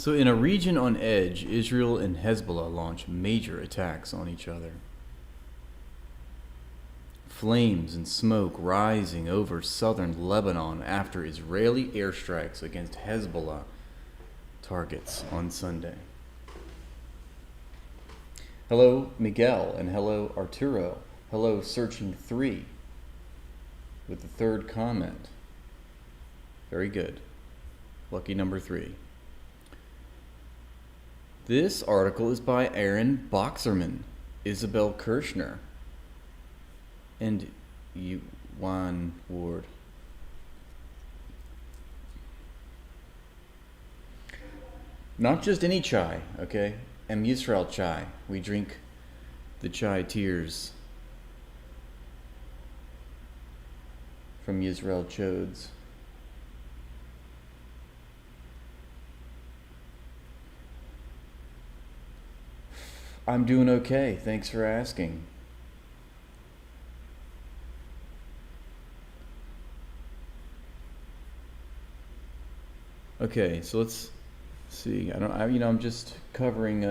So, in a region on edge, Israel and Hezbollah launch major attacks on each other. Flames and smoke rising over southern Lebanon after Israeli airstrikes against Hezbollah targets on Sunday. Hello, Miguel, and hello, Arturo. Hello, Searching 3, with the third comment. Very good. Lucky number 3. This article is by Aaron Boxerman, Isabel Kirshner, and Juan Ward. Not just any chai, okay? Em Yisrael chai. We drink the chai tears from Yisrael Chodes. I'm doing okay. Thanks for asking. Okay, so let's see. I'm just covering.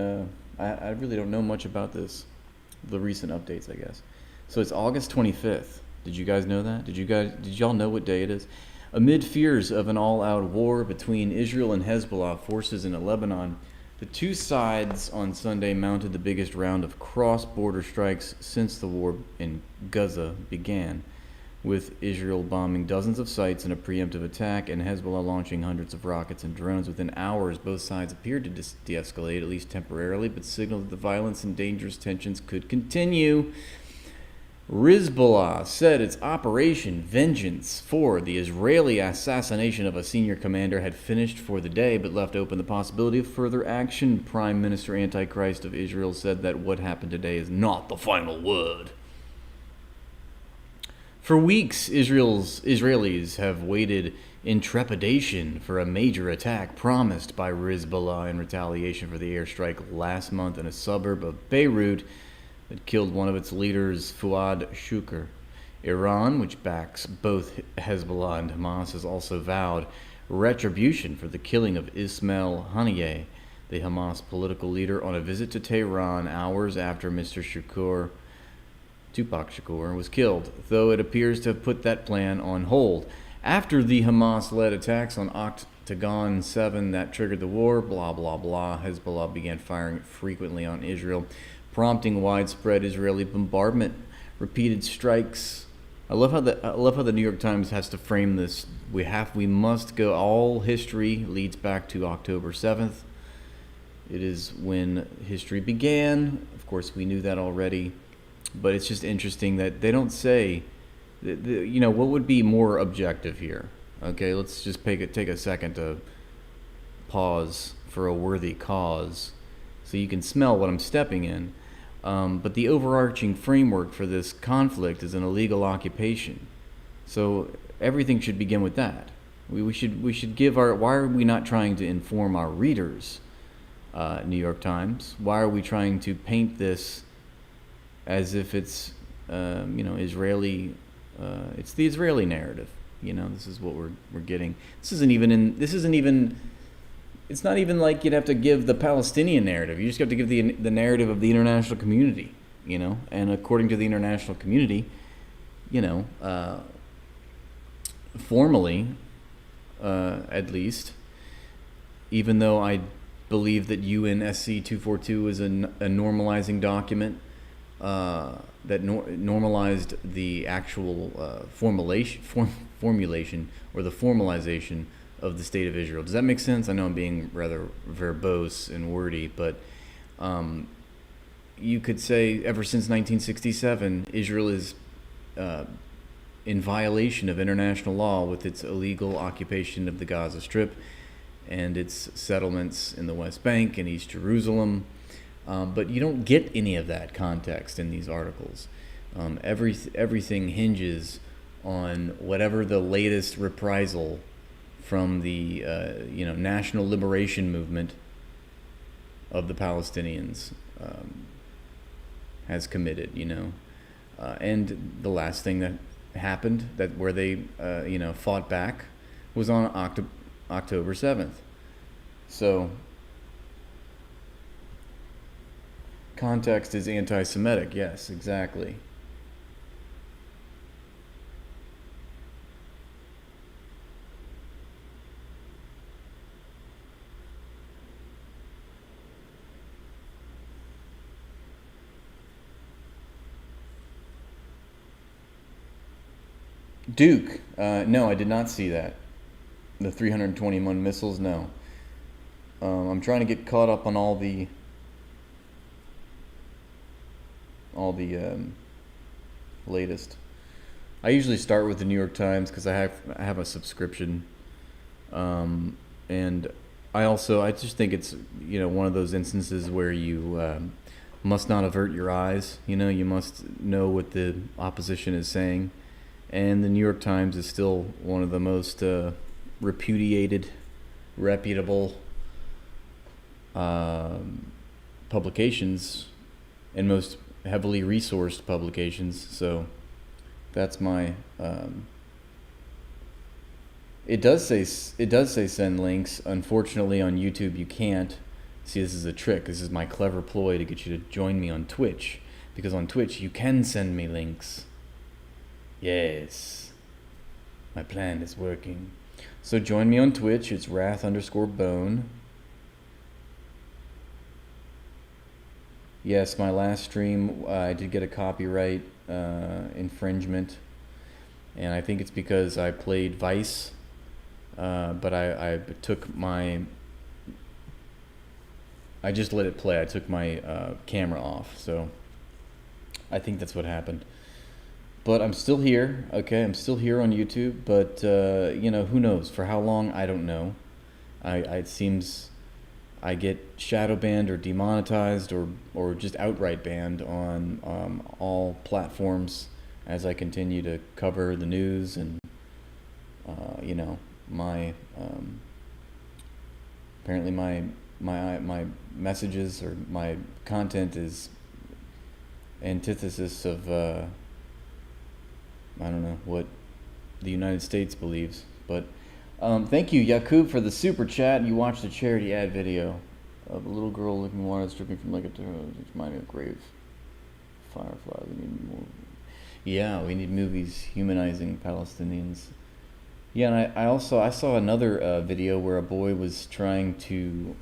I really don't know much about this. The recent updates, I guess. So it's August 25th. Did you guys know that? Did y'all know what day it is? Amid fears of an all-out war between Israel and Hezbollah forces in Lebanon, the two sides on Sunday mounted the biggest round of cross-border strikes since the war in Gaza began, with Israel bombing dozens of sites in a preemptive attack and Hezbollah launching hundreds of rockets and drones. Within hours, both sides appeared to de-escalate, at least temporarily, but signaled that the violence and dangerous tensions could continue. Hezbollah said its Operation Vengeance for the Israeli assassination of a senior commander had finished for the day, but left open the possibility of further action. Prime Minister Antichrist of Israel said that what happened today is not the final word. For weeks, Israelis have waited in trepidation for a major attack promised by Hezbollah in retaliation for the airstrike last month in a suburb of Beirut that killed one of its leaders, Fuad Shukr. Iran, which backs both Hezbollah and Hamas, has also vowed retribution for the killing of Ismail Haniyeh, the Hamas political leader, on a visit to Tehran hours after Mr. Tupac Shakur, was killed, though it appears to have put that plan on hold. After the Hamas-led attacks on Octagon 7 that triggered the war, blah, blah, blah, Hezbollah began firing frequently on Israel, prompting widespread Israeli bombardment, repeated strikes. I love how the New York Times has to frame this. We must go. All history leads back to October 7th. It is when history began. Of course, we knew that already, but it's just interesting that they don't say, what would be more objective here. Okay, let's just take a second to pause for a worthy cause, so you can smell what I'm stepping in. But the overarching framework for this conflict is an illegal occupation. So everything should begin with that. We should give our. Why are we not trying to inform our readers, New York Times? Why are we trying to paint this as if it's Israeli? It's the Israeli narrative. This is what we're getting. This isn't even. It's not even like you'd have to give the Palestinian narrative. You just have to give the narrative of the international community, And according to the international community, formally, at least, even though I believe that UNSC 242 is a normalizing document that normalized the actual formulation or the formalization of the State of Israel. Does that make sense? I know I'm being rather verbose and wordy, but you could say ever since 1967, Israel is in violation of international law with its illegal occupation of the Gaza Strip and its settlements in the West Bank and East Jerusalem. But you don't get any of that context in these articles. Everything hinges on whatever the latest reprisal from the national liberation movement of the Palestinians has committed, and the last thing that happened where they fought back was on October 7th. So context is anti-Semitic. Yes, exactly. Duke. No, I did not see that. The 321 missiles. No. I'm trying to get caught up on all the latest. I usually start with the New York Times because I have a subscription, and I just think it's one of those instances where you must not avert your eyes. You must know what the opposition is saying, and the New York Times is still one of the most repudiated, reputable publications and most heavily resourced publications. So that's my. It does say send links. Unfortunately, on YouTube you can't. See, this is a trick. This is my clever ploy to get you to join me on Twitch, because on Twitch you can send me links. Yes, my plan is working. So join me on Twitch. It's Wrath_Bone. Yes, my last stream, I did get a copyright infringement, and I think it's because I played Vice, but I just let it play. I took my camera off, so I think that's what happened. But I'm still here, okay? I'm still here on YouTube, but who knows? For how long, I don't know. It seems I get shadow banned or demonetized or just outright banned on all platforms as I continue to cover the news, and my apparently my messages or my content is antithesis of I don't know what the United States believes. But thank you, Yakub, for the super chat. You watched a charity ad video of a little girl licking water that's dripping from like a which reminded me of grave fireflies. We need more. Yeah, we need movies humanizing Palestinians. Yeah, and I saw another video where a boy was trying to.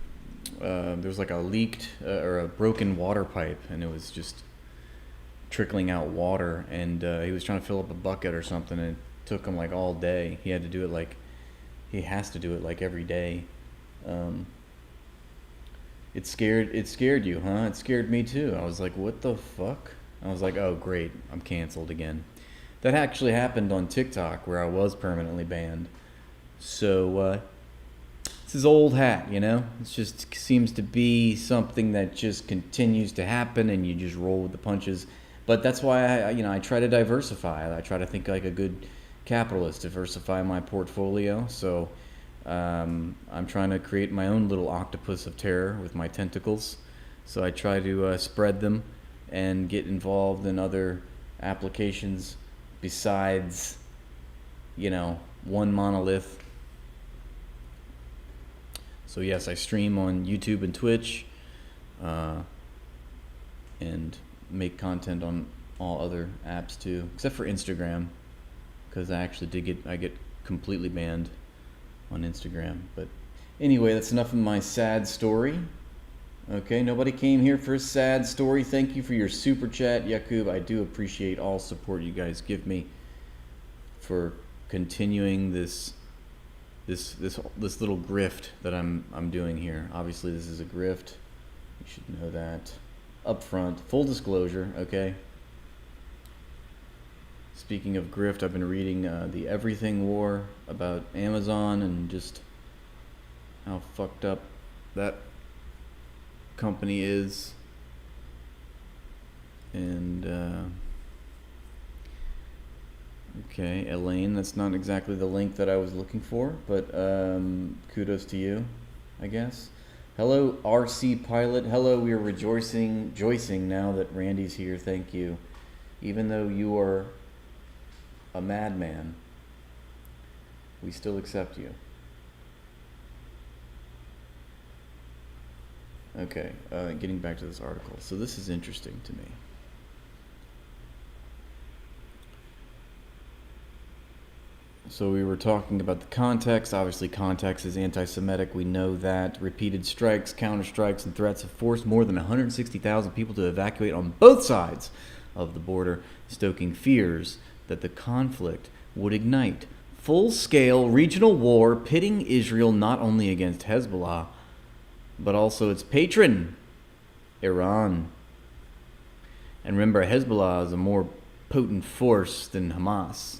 There was like a leaked or a broken water pipe, and it was just trickling out water, and he was trying to fill up a bucket or something, and it took him like all day. He has to do it like every day. It scared you, huh? It scared me too. I was like, what the fuck? I was like, oh great, I'm canceled again. That actually happened on TikTok, where I was permanently banned. So this is old hat, it just seems to be something that just continues to happen, and you just roll with the punches. But that's why I try to diversify. I try to think like a good capitalist, diversify my portfolio. So I'm trying to create my own little octopus of terror with my tentacles. So I try to spread them and get involved in other applications besides, one monolith. So yes, I stream on YouTube and Twitch, and make content on all other apps too, except for Instagram, because I get completely banned on Instagram. But anyway, that's enough of my sad story. Okay, nobody came here for a sad story. Thank you for your super chat, Yakub. I do appreciate all support you guys give me for continuing this little grift that I'm doing here. Obviously, this is a grift. You should know that up front. Full disclosure, okay? Speaking of grift, I've been reading the Everything War about Amazon and just how fucked up that company is. And okay, Elaine, that's not exactly the link that I was looking for, but kudos to you, I guess. Hello, RC Pilot. Hello, we are rejoicing now that Randy's here. Thank you. Even though you are a madman, we still accept you. Okay, getting back to this article. So this is interesting to me. So we were talking about the context. Obviously, context is anti-Semitic. We know that. Repeated strikes, counterstrikes, and threats have forced more than 160,000 people to evacuate on both sides of the border, stoking fears that the conflict would ignite full-scale regional war, pitting Israel not only against Hezbollah, but also its patron, Iran. And remember, Hezbollah is a more potent force than Hamas.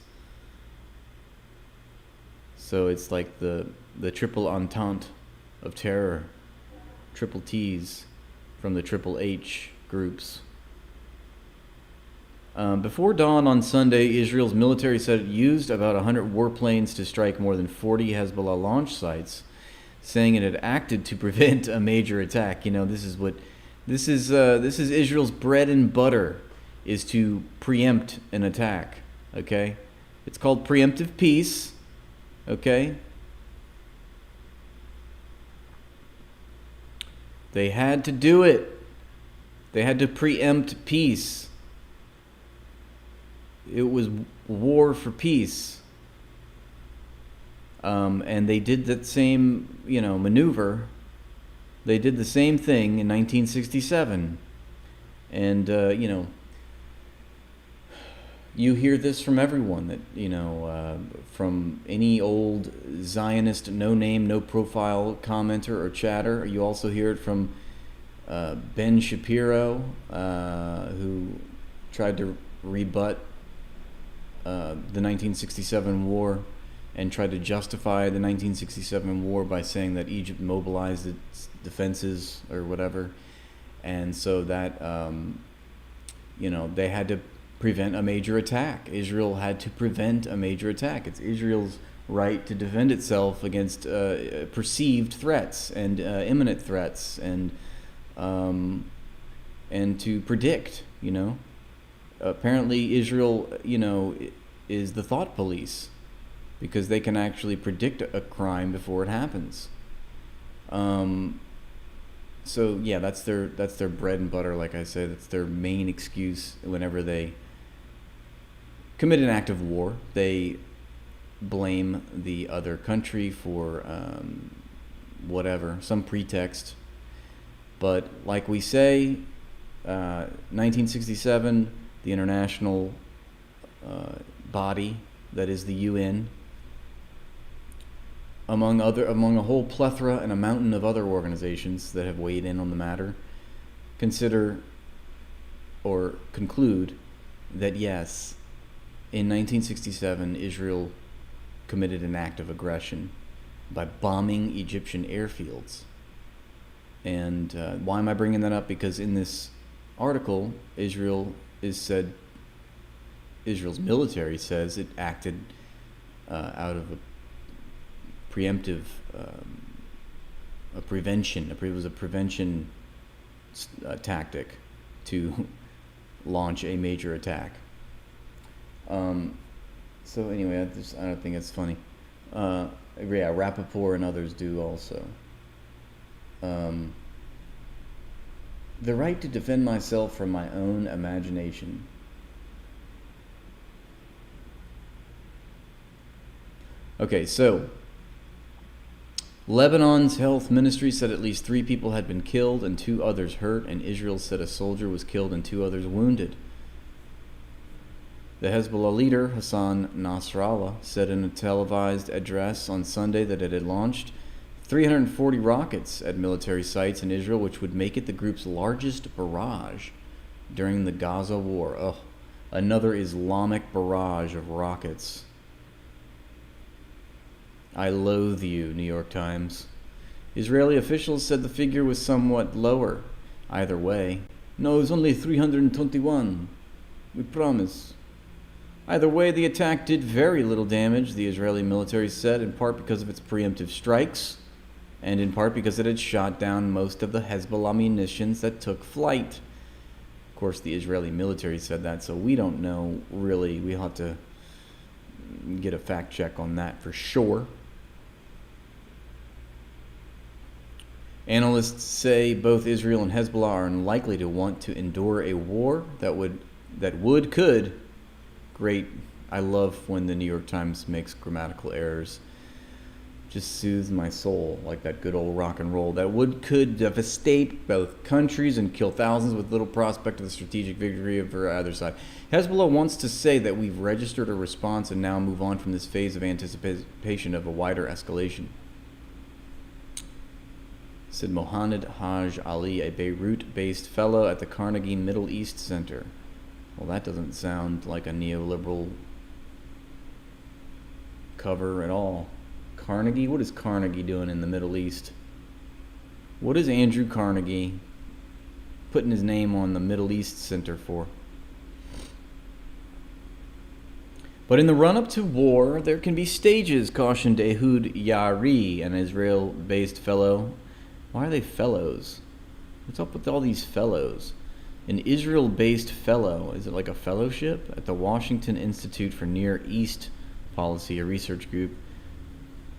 So it's like the triple entente of terror, triple T's from the triple H groups. Before dawn on Sunday, Israel's military said it used about 100 warplanes to strike more than 40 Hezbollah launch sites, saying it had acted to prevent a major attack. You know, this is Israel's bread and butter, is to preempt an attack. Okay, it's called preemptive peace. Okay, they had to do it. They had to preempt peace. It was war for peace. And they did that same, maneuver. They did the same thing in 1967. And, you hear this from everyone, that, from any old Zionist, no-name, no-profile commenter or chatter. You also hear it from Ben Shapiro, who tried to rebut the 1967 war and tried to justify the 1967 war by saying that Egypt mobilized its defenses or whatever, and so that they had to prevent a major attack. Israel had to prevent a major attack. It's Israel's right to defend itself against perceived threats and imminent threats, and to predict. Apparently Israel, is the thought police, because they can actually predict a crime before it happens. So yeah, that's their bread and butter. Like I said, that's their main excuse whenever they commit an act of war. They blame the other country for whatever, some pretext. But like we say, 1967, the international body that is the UN, among a whole plethora and a mountain of other organizations that have weighed in on the matter, consider or conclude that yes, in 1967, Israel committed an act of aggression by bombing Egyptian airfields. And why am I bringing that up? Because in this article, Israel's military says it acted out of a preemptive, it was a prevention tactic to launch a major attack. So anyway, I don't think it's funny. Yeah, Rappaport and others do also. The right to defend myself from my own imagination. Okay, so Lebanon's health ministry said at least 3 people had been killed and 2 others hurt, and Israel said a soldier was killed and 2 others wounded. The Hezbollah leader, Hassan Nasrallah, said in a televised address on Sunday that it had launched 340 rockets at military sites in Israel, which would make it the group's largest barrage during the Gaza war. Oh, another Islamic barrage of rockets. I loathe you, New York Times. Israeli officials said the figure was somewhat lower. Either way. No, it was only 321. We promise. Either way, the attack did very little damage, the Israeli military said, in part because of its preemptive strikes, and in part because it had shot down most of the Hezbollah munitions that took flight. Of course, the Israeli military said that, so we don't know really. We'll have to get a fact check on that for sure. Analysts say both Israel and Hezbollah are unlikely to want to endure a war could. Great. I love when the New York Times makes grammatical errors. Just soothes my soul, like that good old rock and roll. That could devastate both countries and kill thousands with little prospect of the strategic victory for either side. Hezbollah wants to say that we've registered a response and now move on from this phase of anticipation of a wider escalation, said Mohammed Haj Ali, a Beirut-based fellow at the Carnegie Middle East Center. Well, that doesn't sound like a neoliberal cover at all. Carnegie? What is Carnegie doing in the Middle East? What is Andrew Carnegie putting his name on the Middle East Center for? But in the run-up to war, there can be stages, cautioned Ehud Yari, an Israel-based fellow. Why are they fellows? What's up with all these fellows? An Israel-based fellow, is it like a fellowship? At the Washington Institute for Near East Policy, a research group,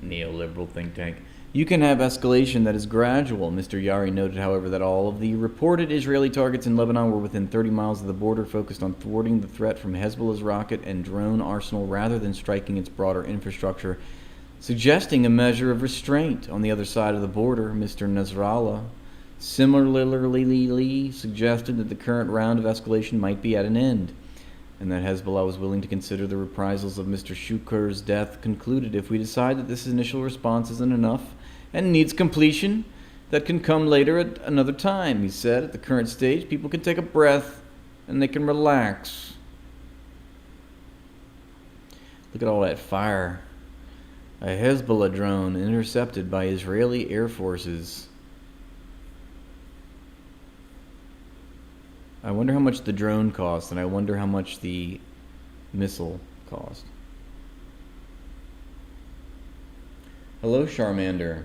neoliberal think tank. You can have escalation that is gradual. Mr. Yari noted, however, that all of the reported Israeli targets in Lebanon were within 30 miles of the border, focused on thwarting the threat from Hezbollah's rocket and drone arsenal rather than striking its broader infrastructure, suggesting a measure of restraint. On the other side of the border, Mr. Nasrallah similarly suggested that the current round of escalation might be at an end, and that Hezbollah was willing to consider the reprisals of Mr. Shukur's death concluded if we decide that this initial response isn't enough and needs completion. That can come later at another time, he said. At the current stage, people can take a breath and they can relax. Look at all that fire. A Hezbollah drone intercepted by Israeli air forces. I wonder how much the drone cost, and I wonder how much the missile cost. Hello, Charmander.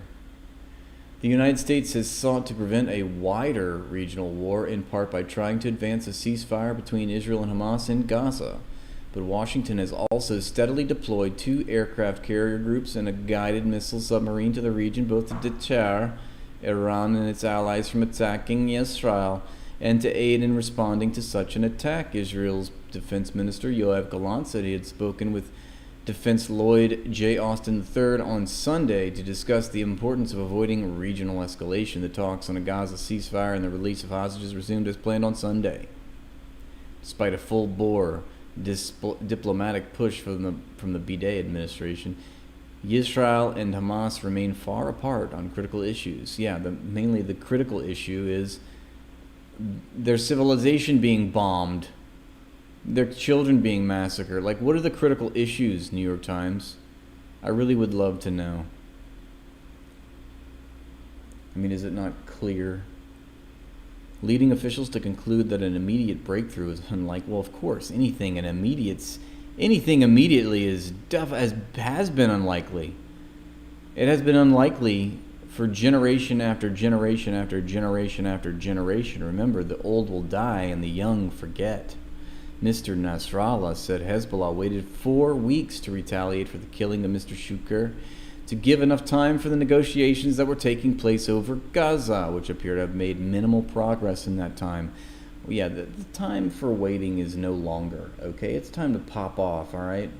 The United States has sought to prevent a wider regional war, in part by trying to advance a ceasefire between Israel and Hamas in Gaza. But Washington has also steadily deployed 2 aircraft carrier groups and a guided missile submarine to the region, both to deter Iran and its allies from attacking Israel and to aid in responding to such an attack. Israel's Defense Minister Yoav Gallant said he had spoken with Defense Lloyd J. Austin III on Sunday to discuss the importance of avoiding regional escalation. The talks on a Gaza ceasefire and the release of hostages resumed as planned on Sunday, despite a full-bore diplomatic push from the Bideh administration. Israel and Hamas remain far apart on critical issues. Yeah, mainly the critical issue is their civilization being bombed, their children being massacred. Like, what are the critical issues, New York Times? I really would love to know. I mean, is it not clear? Leading officials to conclude that an immediate breakthrough is unlikely. Well, of course, anything immediately has been unlikely. It has been unlikely for generation after generation after generation after generation. Remember, the old will die and the young forget. Mr. Nasrallah said Hezbollah waited 4 weeks to retaliate for the killing of Mr. Shukur, to give enough time for the negotiations that were taking place over Gaza, which appear to have made minimal progress in that time. Well, yeah, the time for waiting is no longer, okay? It's time to pop off, all right?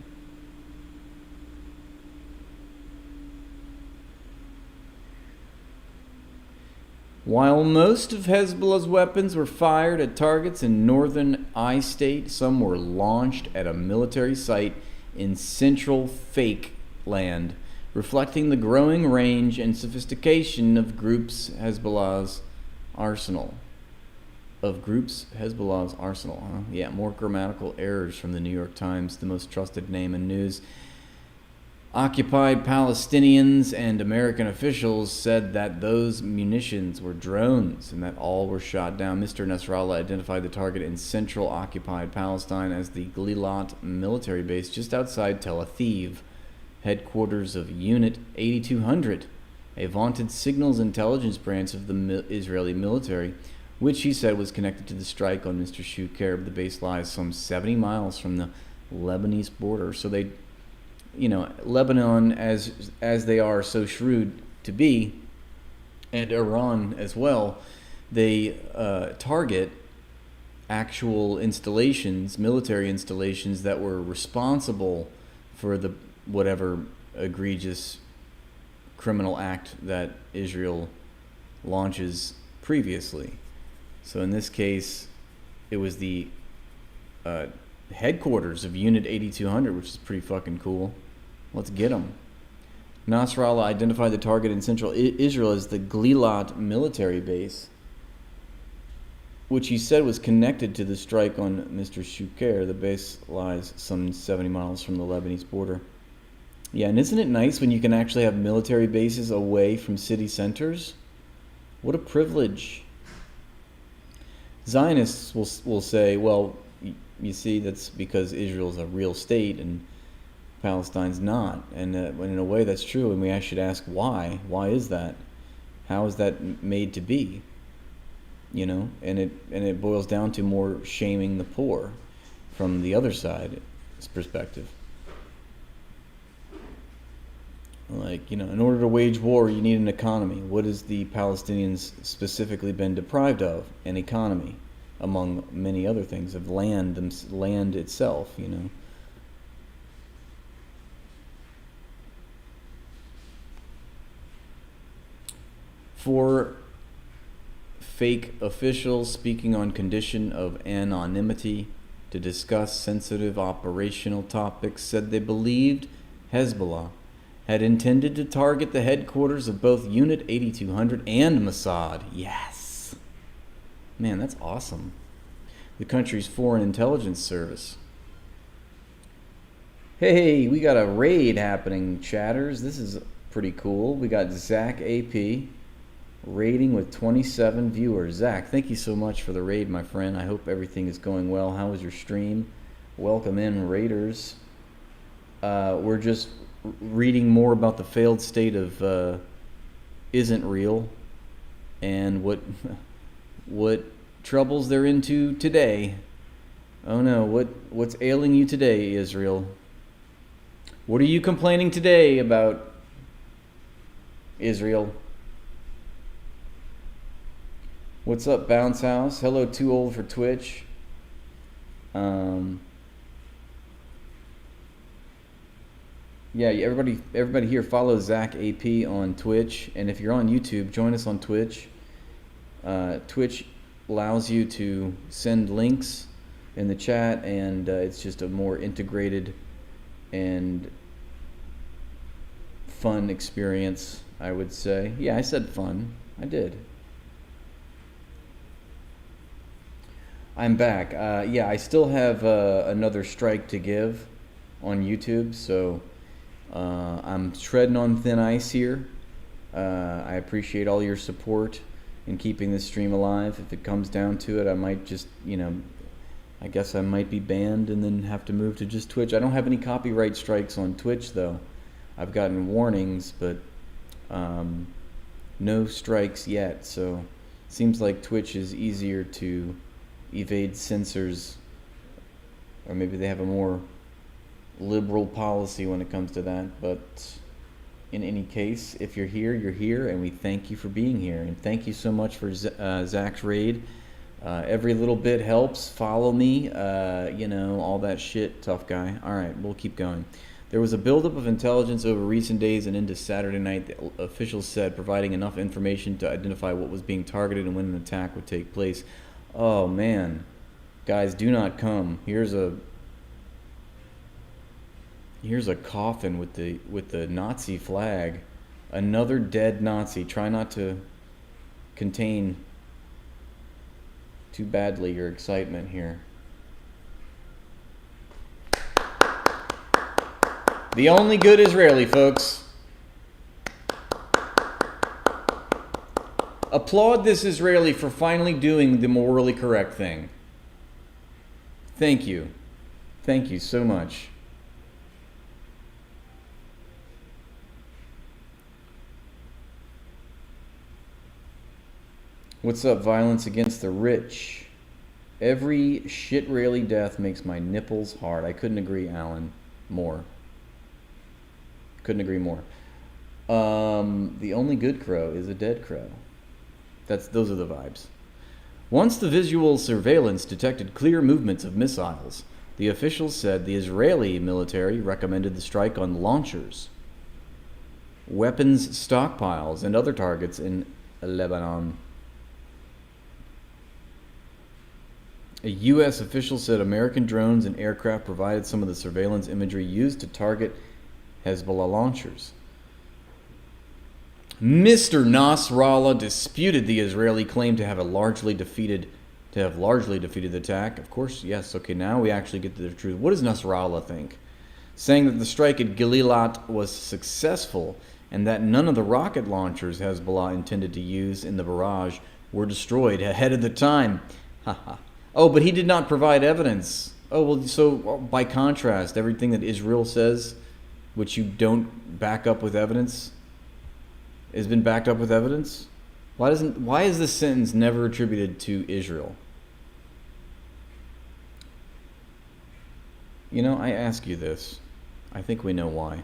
While most of Hezbollah's weapons were fired at targets in northern I-State, some were launched at a military site in central Fake land, reflecting the growing range and sophistication of Hezbollah's arsenal. Yeah, more grammatical errors from the New York Times, the most trusted name in news. Occupied Palestinians and American officials said that those munitions were drones and that all were shot down. Mr. Nasrallah identified the target in central occupied Palestine as the Galilat military base just outside Tel Aviv, headquarters of Unit 8200, a vaunted signals intelligence branch of the Israeli military, which he said was connected to the strike on Mr. Shuker. The base lies some 70 miles from the Lebanese border. So they, Lebanon, as they are so shrewd to be, and Iran as well, they target actual installations, military installations that were responsible for the whatever egregious criminal act that Israel launches previously. So in this case, it was the headquarters of Unit 8200, which is pretty fucking cool. Let's get them. Nasrallah identified the target in central Israel as the Glilat military base, which he said was connected to the strike on Mr. Shuker. The base lies some 70 miles from the Lebanese border. Yeah, and isn't it nice when you can actually have military bases away from city centers? What a privilege. Zionists will say, well, you see, that's because Israel's a real state and Palestine's not. And in a way, that's true. And we should ask why. Why is that? How is that made to be? You know, and it boils down to more shaming the poor from the other side's perspective. Like, you know, in order to wage war, you need an economy. What has the Palestinians specifically been deprived of? An economy, among many other things, of land itself, you know. For fake officials speaking on condition of anonymity to discuss sensitive operational topics said they believed Hezbollah had intended to target the headquarters of both Unit 8200 and Mossad. Yes. Man, that's awesome. The country's foreign intelligence service. Hey, we got a raid happening, chatters. This is pretty cool. We got Zach AP raiding with 27 viewers. Zach, thank you so much for the raid, my friend. I hope everything is going well. How was your stream? Welcome in, raiders. We're just reading more about the failed state of isn't real and what troubles they're into today. Oh no, what's ailing you today, Israel? What are you complaining today about, Israel? What's up, Bounce House? Hello, Too Old for Twitch. Yeah, everybody here follow Zach AP on Twitch, and if you're on YouTube, join us on Twitch. Twitch allows you to send links in the chat, and it's just a more integrated and fun experience, I would say. Yeah, I said fun. I did. I'm back. Yeah, I still have another strike to give on YouTube, so I'm treading on thin ice here. I appreciate all your support in keeping this stream alive. If it comes down to it, I might just, you know, I guess I might be banned and then have to move to just Twitch. I don't have any copyright strikes on Twitch, though. I've gotten warnings, but no strikes yet, so it seems like Twitch is easier to evade censors, or maybe they have a more liberal policy when it comes to that. But in any case, if you're here, and we thank you for being here, and thank you so much for Zach's raid. Every little bit helps. Follow me, you know, all that shit, tough guy. All right, we'll keep going. There was a buildup of intelligence over recent days and into Saturday night, the officials said, providing enough information to identify what was being targeted and when an attack would take place. Oh man, guys, do not come. Here's a coffin with the Nazi flag. Another dead Nazi. Try not to contain too badly your excitement here. The only good Israeli, folks. Applaud this Israeli for finally doing the morally correct thing. Thank you. Thank you so much. What's up, violence against the rich? Every shit-raily death makes my nipples hard. I couldn't agree, Alan, more. Couldn't agree more. The only good crow is a dead crow. Those are the vibes. Once the visual surveillance detected clear movements of missiles, the officials said the Israeli military recommended the strike on launchers, weapons stockpiles, and other targets in Lebanon. A U.S. official said American drones and aircraft provided some of the surveillance imagery used to target Hezbollah launchers. Mr. Nasrallah disputed the Israeli claim to have largely defeated the attack. Of course, yes. Okay, now we actually get to the truth. What does Nasrallah think? Saying that the strike at Galilat was successful and that none of the rocket launchers Hezbollah intended to use in the barrage were destroyed ahead of the time. Oh, but he did not provide evidence. Oh, well, so by contrast, everything that Israel says, which you don't back up with evidence, has been backed up with evidence? Why is this sentence never attributed to Israel? You know, I ask you this. I think we know why.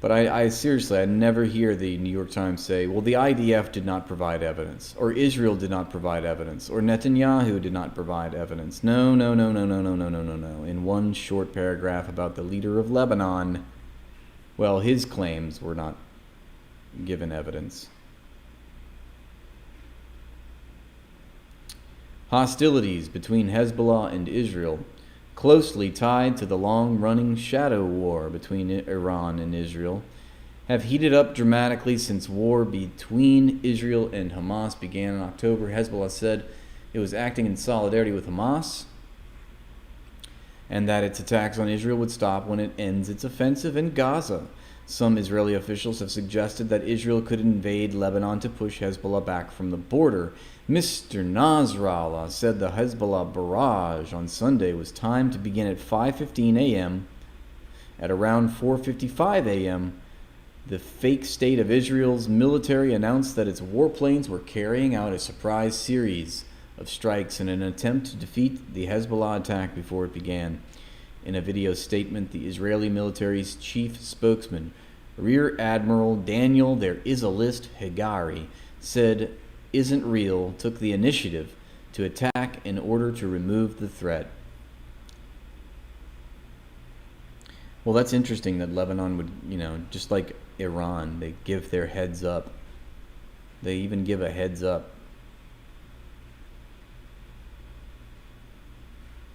But I seriously, I never hear the New York Times say, well, the IDF did not provide evidence, or Israel did not provide evidence, or Netanyahu did not provide evidence. No. In one short paragraph about the leader of Lebanon, well, his claims were not given evidence. Hostilities between Hezbollah and Israel, closely tied to the long-running shadow war between Iran and Israel, have heated up dramatically since war between Israel and Hamas began in October. Hezbollah said it was acting in solidarity with Hamas and that its attacks on Israel would stop when it ends its offensive in Gaza. Some Israeli officials have suggested that Israel could invade Lebanon to push Hezbollah back from the border. Mr. Nasrallah said the Hezbollah barrage on Sunday was timed to begin at 5:15 a.m. At around 4:55 a.m., the fake state of Israel's military announced that its warplanes were carrying out a surprise series of strikes in an attempt to defeat the Hezbollah attack before it began. In a video statement, the Israeli military's chief spokesman, Rear Admiral Daniel There Is a List Hagari, said Isn't Real took the initiative to attack in order to remove the threat. Well, that's interesting that Lebanon would, just like Iran, they give their heads up. They even give a heads up.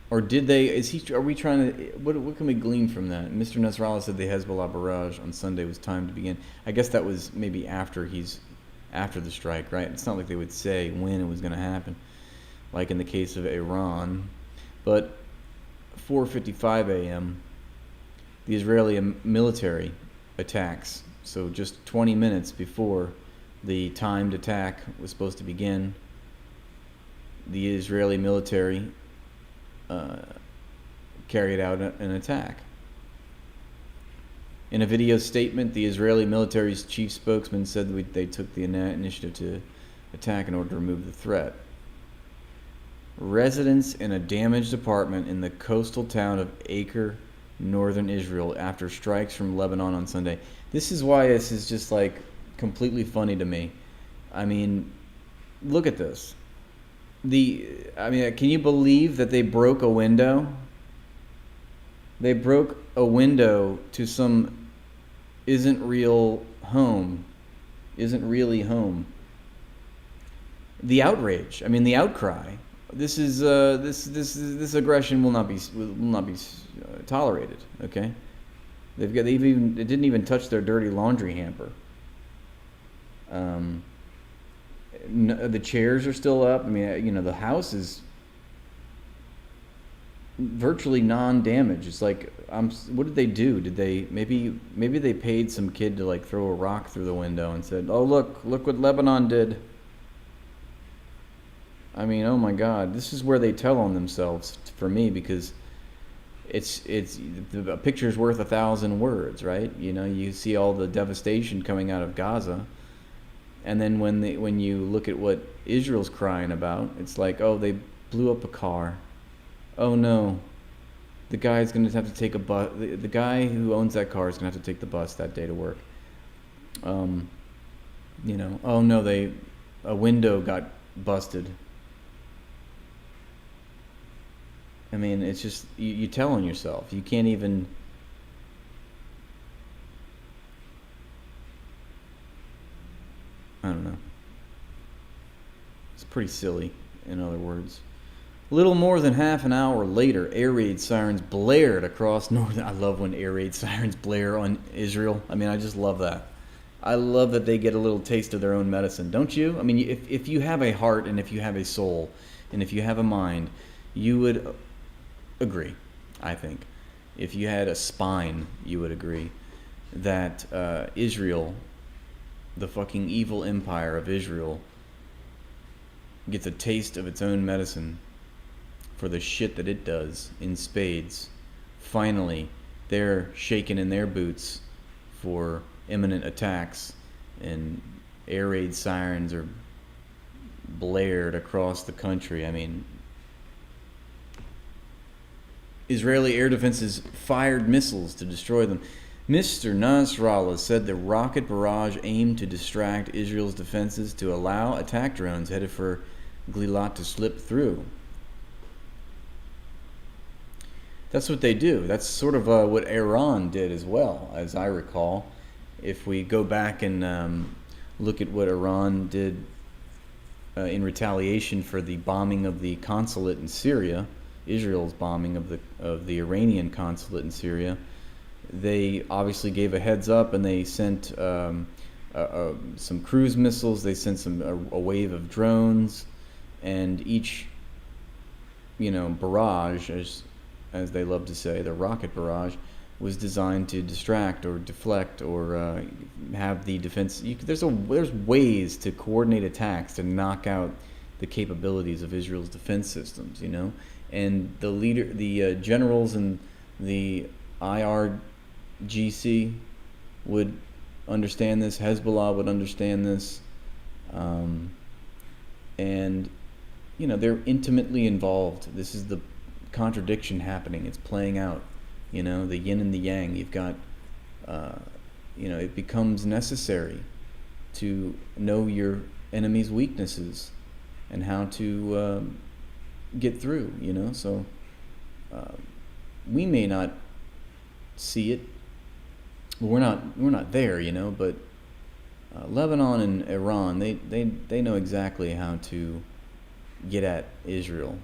Or did they? Are we trying to? What can we glean from that? Mr. Nasrallah said the Hezbollah barrage on Sunday was timed to begin. I guess that was maybe after the strike, right? It's not like they would say when it was going to happen, like in the case of Iran. But 4:55 a.m., the Israeli military attacks. So just 20 minutes before the timed attack was supposed to begin, the Israeli military carried out an attack. In a video statement, the Israeli military's chief spokesman said that they took the initiative to attack in order to remove the threat. Residents in a damaged apartment in the coastal town of Acre, northern Israel, after strikes from Lebanon on Sunday. This is why this is just like completely funny to me. I mean, look at this. Can you believe that they broke a window? They broke a window to some isn't really home. The outrage. I mean, the outcry. This is this aggression will not be tolerated. Okay, it didn't even touch their dirty laundry hamper. The chairs are still up. I mean, the house is virtually non-damaged. It's like, what did they do? Did they maybe they paid some kid to like throw a rock through the window and said, "Oh, look what Lebanon did." I mean, oh my God, this is where they tell on themselves for me, because it's a picture's worth 1,000 words, right? You see all the devastation coming out of Gaza. And then when you look at what Israel's crying about, it's like, oh, they blew up a car. Oh no, the guy's going to have to take a bus. The guy who owns that car is going to have to take the bus that day to work. Oh no, a window got busted. I mean, it's just you tell on yourself. You can't even. I don't know. It's pretty silly, in other words. Little more than half an hour later, air raid sirens blared across northern. I love when air raid sirens blare on Israel. I mean, I just love that. I love that they get a little taste of their own medicine, don't you? I mean, if you have a heart and if you have a soul and if you have a mind, you would agree, I think. If you had a spine, you would agree that Israel, the fucking evil empire of Israel, gets a taste of its own medicine for the shit that it does in spades. Finally, they're shaking in their boots for imminent attacks, and air raid sirens are blared across the country. I mean, Israeli air defenses fired missiles to destroy them. Mr. Nasrallah said the rocket barrage aimed to distract Israel's defenses to allow attack drones headed for Gilat to slip through. That's what they do. That's sort of what Iran did as well, as I recall. If we go back and look at what Iran did in retaliation for the bombing of the consulate in Syria, Israel's bombing of the Iranian consulate in Syria, they obviously gave a heads up, and they sent some cruise missiles. They sent a wave of drones, and each barrage, as they love to say, the rocket barrage, was designed to distract or deflect or have the defense. There's ways to coordinate attacks to knock out the capabilities of Israel's defense systems, and the generals and the IRGC would understand this. Hezbollah would understand this, and they're intimately involved. This is the contradiction happening. It's playing out. The yin and the yang. You've got, it becomes necessary to know your enemy's weaknesses and how to get through. So we may not see it. We're not there. But Lebanon and Iran, they know exactly how to get at Israel.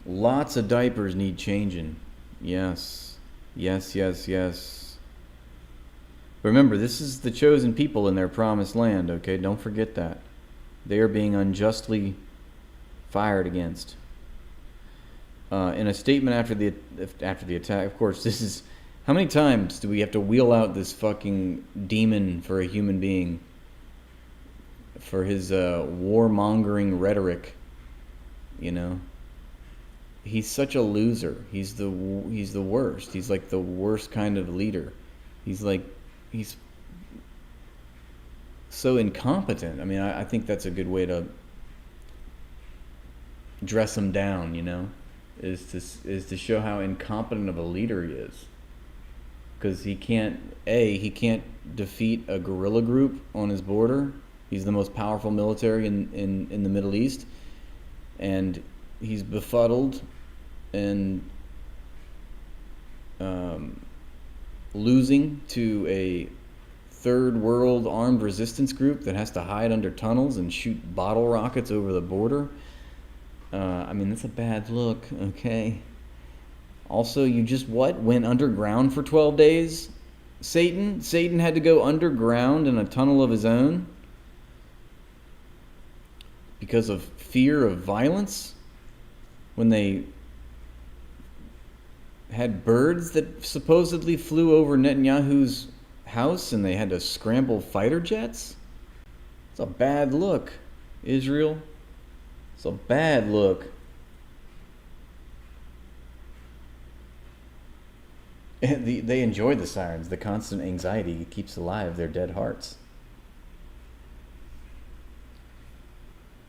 Lots of diapers need changing. Yes. Remember, this is the chosen people in their promised land, okay? Don't forget that. They are being unjustly fired against. In a statement after the attack, of course, this is... How many times do we have to wheel out this fucking demon for a human being? For his warmongering rhetoric, He's such a loser. He's the worst. He's like the worst kind of leader. He's so incompetent. I mean, I think that's a good way to dress him down, is to show how incompetent of a leader he is. Because he can't defeat a guerrilla group on his border. He's the most powerful military in the Middle East, and he's befuddled and losing to a third world armed resistance group that has to hide under tunnels and shoot bottle rockets over the border. I mean, that's a bad look, okay? Also, you just went underground for 12 days? Satan had to go underground in a tunnel of his own because of fear of violence? When they had birds that supposedly flew over Netanyahu's house and they had to scramble fighter jets? It's a bad look, Israel. It's a bad look. They enjoy the sirens. The constant anxiety keeps alive their dead hearts.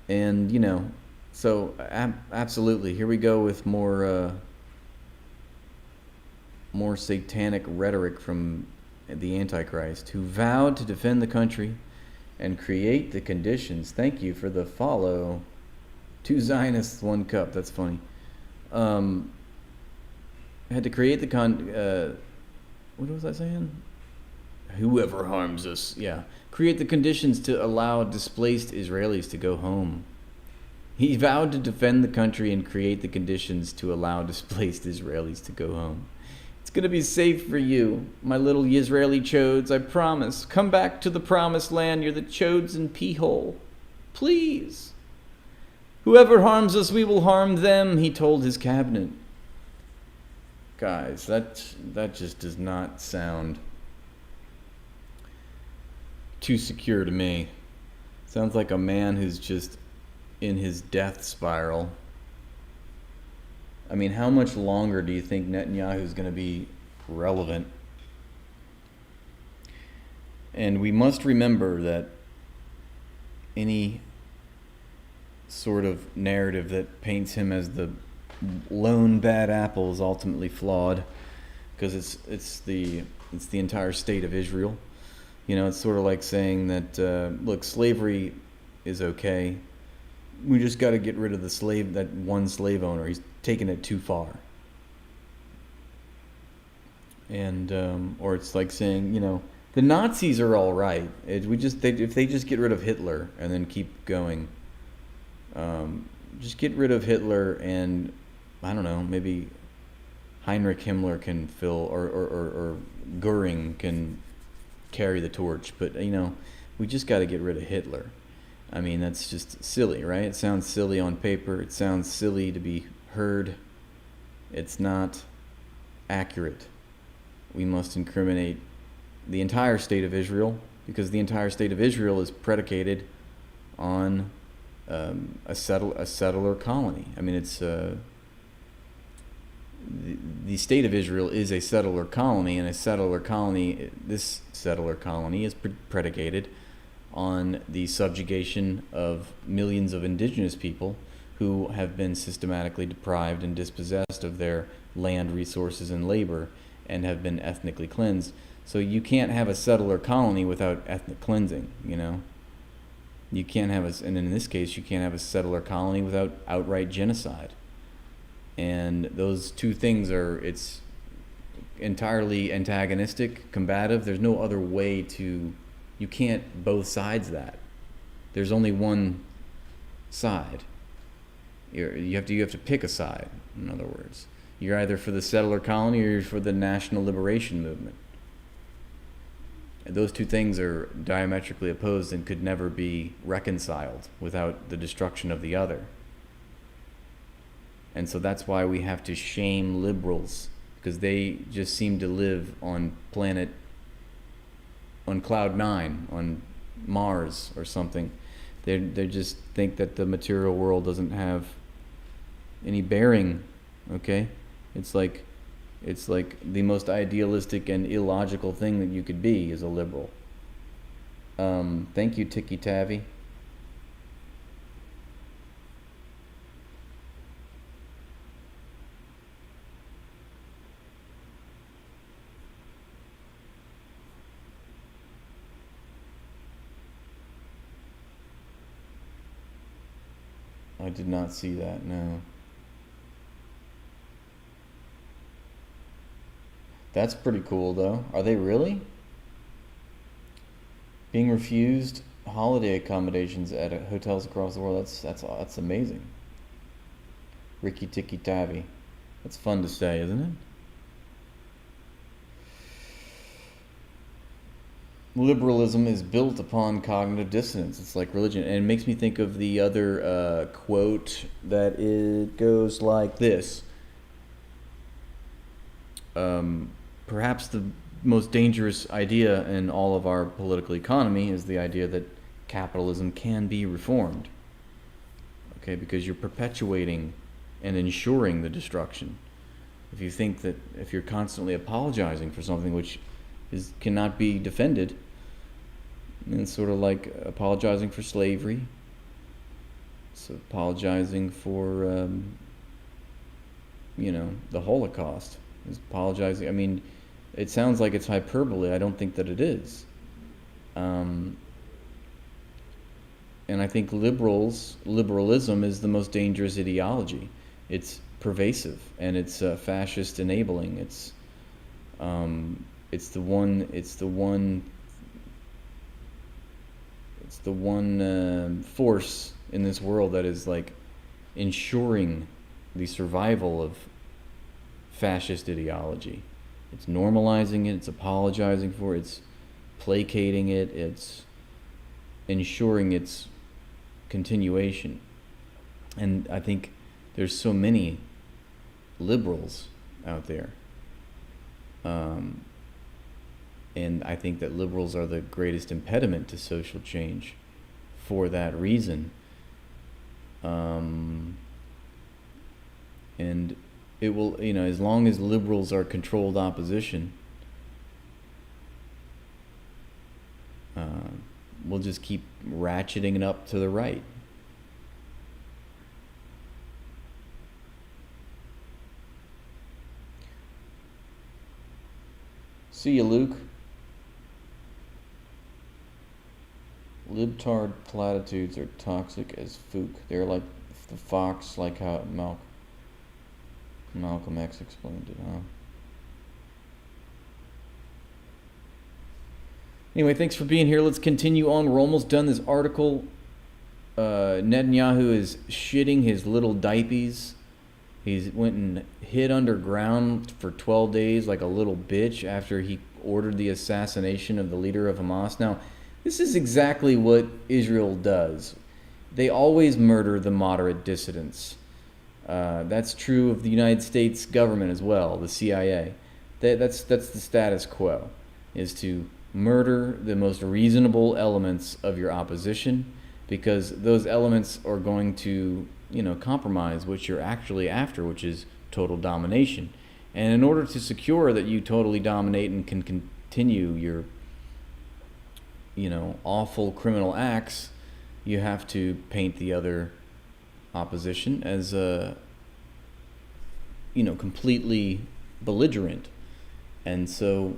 And, so absolutely. Here we go with more satanic rhetoric from the Antichrist, who vowed to defend the country and create the conditions. Thank you for the follow. 2 Zionists, 1 cup. That's funny. Had to create the what was I saying? Whoever harms us, yeah. Create the conditions to allow displaced Israelis to go home. He vowed to defend the country and create the conditions to allow displaced Israelis to go home. It's going to be safe for you, my little Israeli chodes, I promise. Come back to the promised land. You're the chodes in pee-hole. Please. Whoever harms us, we will harm them, he told his cabinet. Guys, that just does not sound too secure to me. Sounds like a man who's just in his death spiral. I mean, how much longer do you think Netanyahu's going to be relevant? And we must remember that any sort of narrative that paints him as the lone bad apple is ultimately flawed, because it's the entire state of Israel. It's sort of like saying that look, slavery is okay. We just got to get rid of that one slave owner. He's taking it too far. And or it's like saying, the Nazis are all right. If they just get rid of Hitler and then keep going. Just get rid of Hitler, and I don't know, maybe Heinrich Himmler can fill, or Goering can carry the torch. But we just got to get rid of Hitler. I mean, that's just silly, right? It sounds silly on paper. It sounds silly to be heard. It's not accurate. We must incriminate the entire state of Israel, because the entire state of Israel is predicated on a settler colony. I mean, it's the state of Israel is a settler colony, and this settler colony is predicated on the subjugation of millions of indigenous people who have been systematically deprived and dispossessed of their land, resources, and labor, and have been ethnically cleansed. So you can't have a settler colony without ethnic cleansing, You can't have and in this case, you can't have a settler colony without outright genocide. And those two things it's entirely antagonistic, combative. There's no other way you can't both sides that. There's only one side. You have to pick a side, in other words. You're either for the settler colony or you're for the national liberation movement. And those two things are diametrically opposed and could never be reconciled without the destruction of the other. And so that's why we have to shame liberals, because they just seem to live on Cloud 9, on Mars or something. They just think that the material world doesn't have any bearing. Okay, it's like the most idealistic and illogical thing that you could be is a liberal. Thank you, Tiki Tavi. I did not see that, no. That's pretty cool, though. Are they really? Being refused holiday accommodations at hotels across the world, that's amazing. Ricky Tiki Tavi. That's fun to say, isn't it? Liberalism is built upon cognitive dissonance. It's like religion. And it makes me think of the other quote that it goes like this. Perhaps the most dangerous idea in all of our political economy is the idea that capitalism can be reformed. Okay, because you're perpetuating and ensuring the destruction If you think that if you're constantly apologizing for something which cannot be defended, and it's sort of like apologizing for slavery, it's apologizing for the Holocaust. It's apologizing. I mean, it sounds like it's hyperbole. I don't think that it is. And I think liberalism is the most dangerous ideology. It's pervasive and it's fascist enabling. It's the one force in this world that is like ensuring the survival of fascist ideology. It's normalizing it, it's apologizing for it, it's placating it, it's ensuring its continuation. And I think there's so many liberals out there. And I think that liberals are the greatest impediment to social change for that reason. And it will, as long as liberals are controlled opposition, we'll just keep ratcheting it up to the right. See you, Luke. Libtard platitudes are toxic as fook. They're like the fox, like how Malcolm X explained it, huh? Anyway, thanks for being here. Let's continue on. We're almost done this article. Netanyahu is shitting his little diapies. He's went and hid underground for 12 days like a little bitch after he ordered the assassination of the leader of Hamas. Now, this is exactly what Israel does. They always murder the moderate dissidents. That's true of the United States government as well, the CIA. That's the status quo, is to murder the most reasonable elements of your opposition, because those elements are going to, compromise what you're actually after, which is total domination. And in order to secure that you totally dominate and can continue your, awful criminal acts, you have to paint the other opposition as completely belligerent. And so,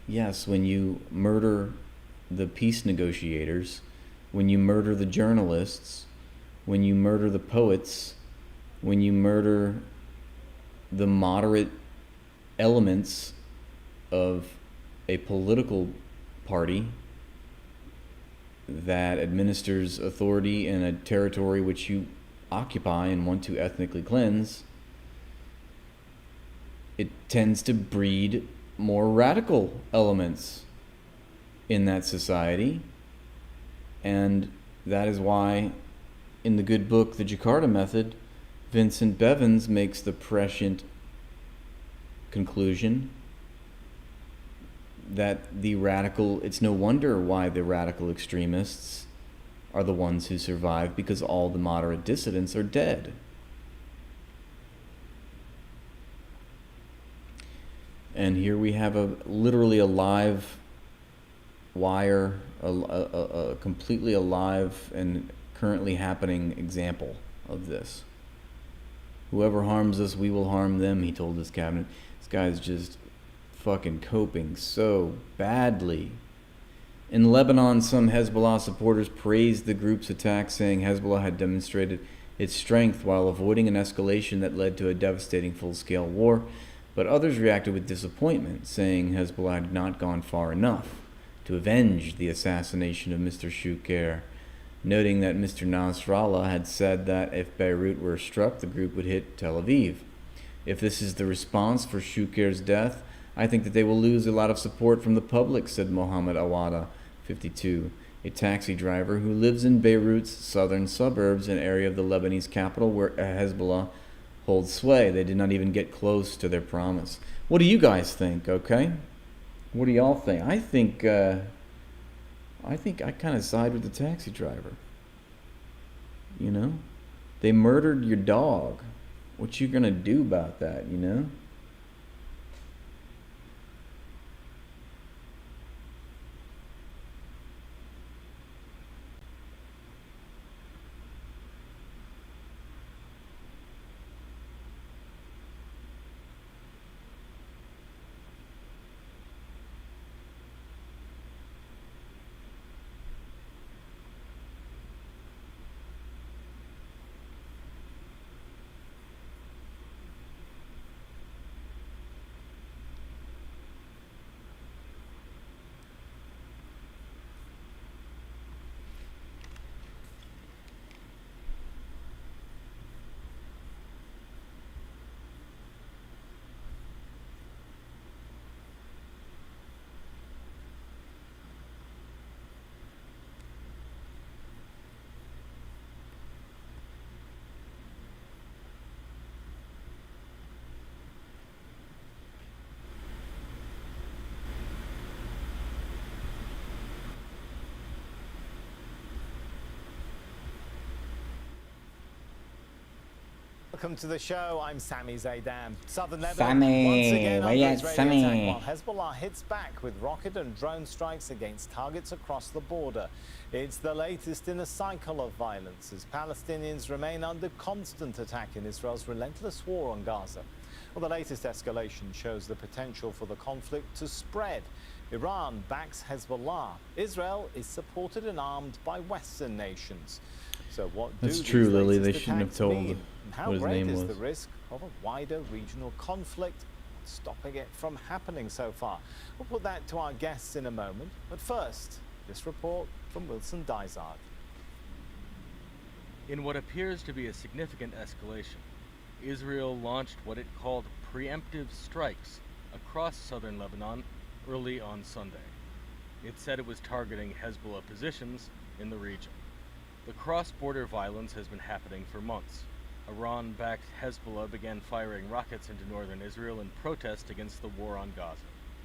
yes, when you murder the peace negotiators, when you murder the journalists, when you murder the poets, when you murder the moderate elements of a political party that administers authority in a territory which you occupy and want to ethnically cleanse, it tends to breed more radical elements in that society. And that is why in the good book, The Jakarta Method, Vincent Bevins makes the prescient conclusion that it's no wonder why the radical extremists are the ones who survive, because all the moderate dissidents are dead. And here we have literally a live wire, a completely alive and currently happening example of this. Whoever harms us, we will harm them, he told his cabinet. This guy's just fucking coping so badly. In Lebanon, some Hezbollah supporters praised the group's attack, saying Hezbollah had demonstrated its strength while avoiding an escalation that led to a devastating full-scale war. But others reacted with disappointment, saying Hezbollah had not gone far enough to avenge the assassination of Mr. Shukr, noting that Mr. Nasrallah had said that if Beirut were struck, the group would hit Tel Aviv. If this is the response for Shukr's death, I think that they will lose a lot of support from the public, said Mohammed Awada, 52, a taxi driver who lives in Beirut's southern suburbs, an area of the Lebanese capital where Hezbollah holds sway. They did not even get close to their promise. What do you guys think, okay? What do y'all think? I think I kind of side with the taxi driver. You know? They murdered your dog. What you gonna do about that, you know? Welcome to the show. I'm Sami Zaidan. Southern Lebanon Sammy, once again where under you at, Israeli Sammy? attack, while Hezbollah hits back with rocket and drone strikes against targets across the border. It's the latest in a cycle of violence as Palestinians remain under constant attack in Israel's relentless war on Gaza. Well, the latest escalation shows the potential for the conflict to spread. Iran backs Hezbollah. Israel is supported and armed by Western nations. So what That's do true, these Lily. latest They shouldn't have attacks told mean? And how what his great name is was. the risk of a wider regional conflict? What's stopping it from happening so far? We'll put that to our guests in a moment. But first, this report from Wilson Dysart. In what appears to be a significant escalation, Israel launched what it called preemptive strikes across southern Lebanon early on Sunday. It said it was targeting Hezbollah positions in the region. The cross-border violence has been happening for months. Iran-backed Hezbollah began firing rockets into northern Israel in protest against the war on Gaza.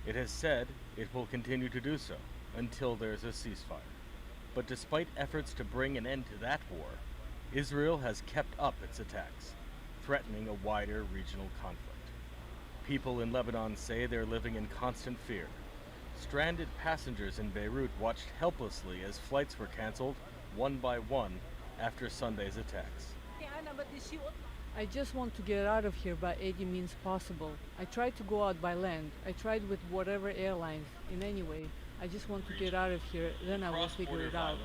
It has said it will continue to do so until there's a ceasefire. But despite efforts to bring an end to that war, Israel has kept up its attacks, threatening a wider regional conflict. People in Lebanon say they're living in constant fear. Stranded passengers in Beirut watched helplessly as flights were canceled one by one after Sunday's attacks. I just want to get out of here by any means possible. I tried to go out by land. I tried with whatever airlines, in any way. I just want to get out of here, then I will figure it out.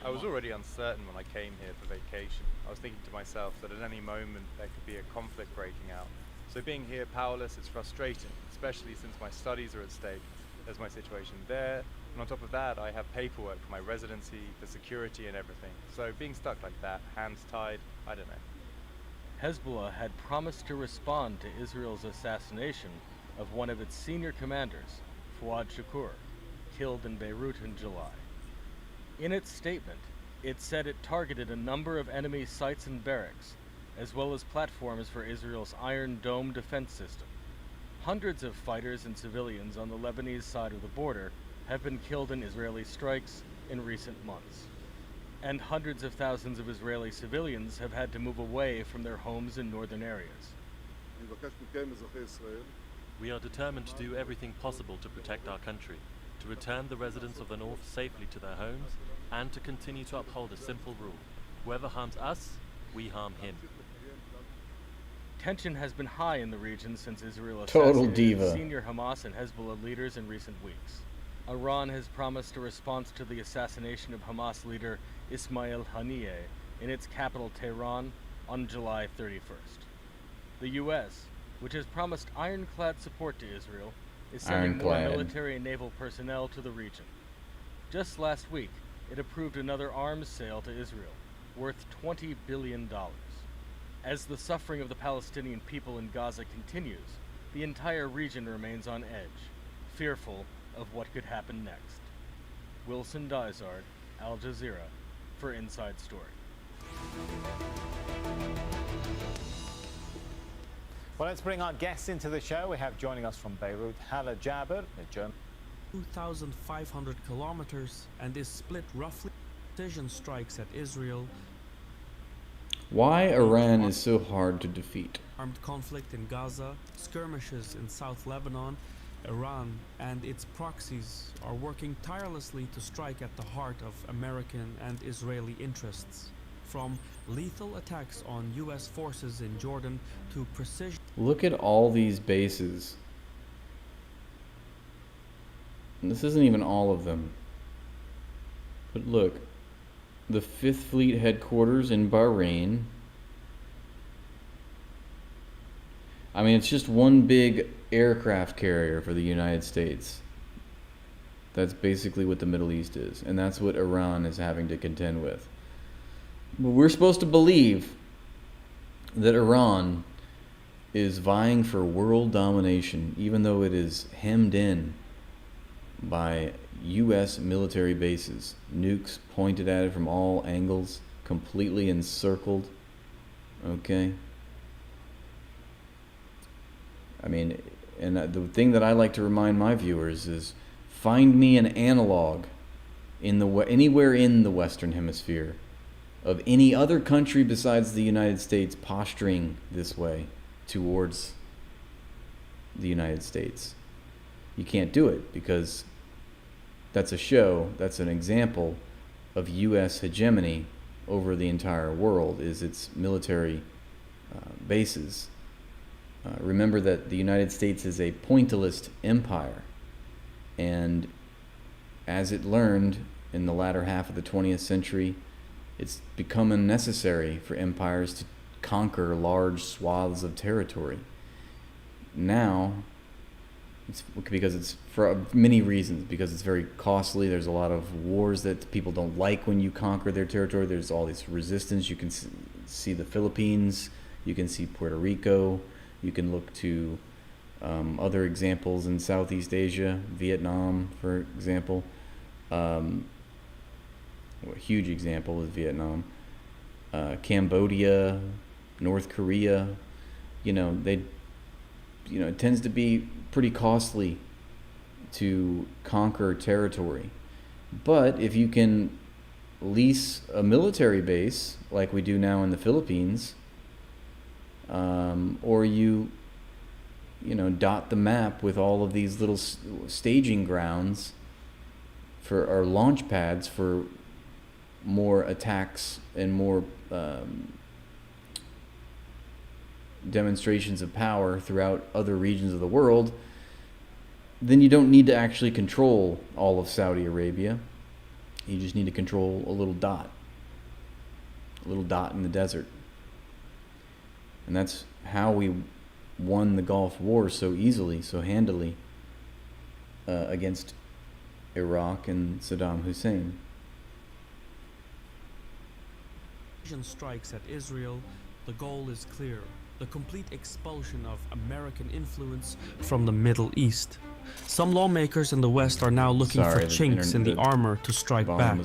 I was already uncertain when I came here for vacation. I was thinking to myself that at any moment there could be a conflict breaking out. So being here powerless is frustrating, especially since my studies are at stake. There's my situation there, and on top of that I have paperwork for my residency, for security and everything. So being stuck like that, hands tied, I don't know. Hezbollah had promised to respond to Israel's assassination of one of its senior commanders, Fouad Shakur, killed in Beirut in July. In its statement, it said it targeted a number of enemy sites and barracks, as well as platforms for Israel's Iron Dome defense system. Hundreds of fighters and civilians on the Lebanese side of the border have been killed in Israeli strikes in recent months. And hundreds of thousands of Israeli civilians have had to move away from their homes in northern areas. We are determined to do everything possible to protect our country, to return the residents of the north safely to their homes, and to continue to uphold a simple rule. Whoever harms us, we harm him. Tension has been high in the region since Israel Total assassinated diva. senior Hamas and Hezbollah leaders in recent weeks. Iran has promised a response to the assassination of Hamas leader Ismail Haniyeh in its capital Tehran on July 31st. The U.S., which has promised ironclad support to Israel, is sending more Ironclad. military and naval personnel to the region. Just last week, it approved another arms sale to Israel, worth $20 billion. As the suffering of the Palestinian people in Gaza continues, the entire region remains on edge, fearful of what could happen next. Wilson Dysart, Al Jazeera, for Inside Story. Well, let's bring our guests into the show. We have joining us from Beirut, Hala Jaber, a German. 2,500 kilometers and is split roughly. Precision strikes at Israel. Why Iran is so hard to defeat. Armed conflict in Gaza, skirmishes in South Lebanon. Iran and its proxies are working tirelessly to strike at the heart of American and Israeli interests. From lethal attacks on U.S. forces in Jordan to precision. Look at all these bases. And this isn't even all of them. But look, the 5th Fleet headquarters in Bahrain. I mean, it's just one big aircraft carrier for the United States. That's basically what the Middle East is, and that's what Iran is having to contend with. But we're supposed to believe that Iran is vying for world domination, even though it is hemmed in by U.S. military bases, nukes pointed at it from all angles, completely encircled. Okay? I mean, and the thing that I like to remind my viewers is find me an analog in the anywhere in the Western Hemisphere of any other country besides the United States posturing this way towards the United States. You can't do it because that's a show, that's an example of U.S. hegemony over the entire world, is its military bases. Remember that the United States is a pointillist empire, and as it learned in the latter half of the 20th century, it's become unnecessary for empires to conquer large swaths of territory. Now, it's because it's for many reasons, because it's very costly. There's a lot of wars that people don't like when you conquer their territory. There's all this resistance. You can see the Philippines, you can see Puerto Rico, you can look to other examples in Southeast Asia, Vietnam, for example. A huge example is Vietnam. Cambodia, North Korea, it tends to be pretty costly to conquer territory. But if you can lease a military base like we do now in the Philippines, or you dot the map with all of these little staging grounds or launch pads for more attacks and more demonstrations of power throughout other regions of the world, then you don't need to actually control all of Saudi Arabia. You just need to control a little dot in the desert. And that's how we won the Gulf War so easily, so handily, against Iraq and Saddam Hussein. Strikes at Israel, the goal is clear: the complete expulsion of American influence from the Middle East. Some lawmakers in the West are now looking for chinks in the armor to strike back.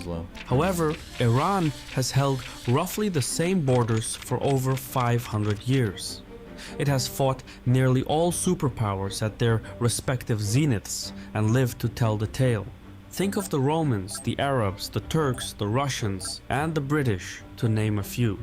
However, Iran has held roughly the same borders for over 500 years. It has fought nearly all superpowers at their respective zeniths and lived to tell the tale. Think of the Romans, the Arabs, the Turks, the Russians, and the British, to name a few.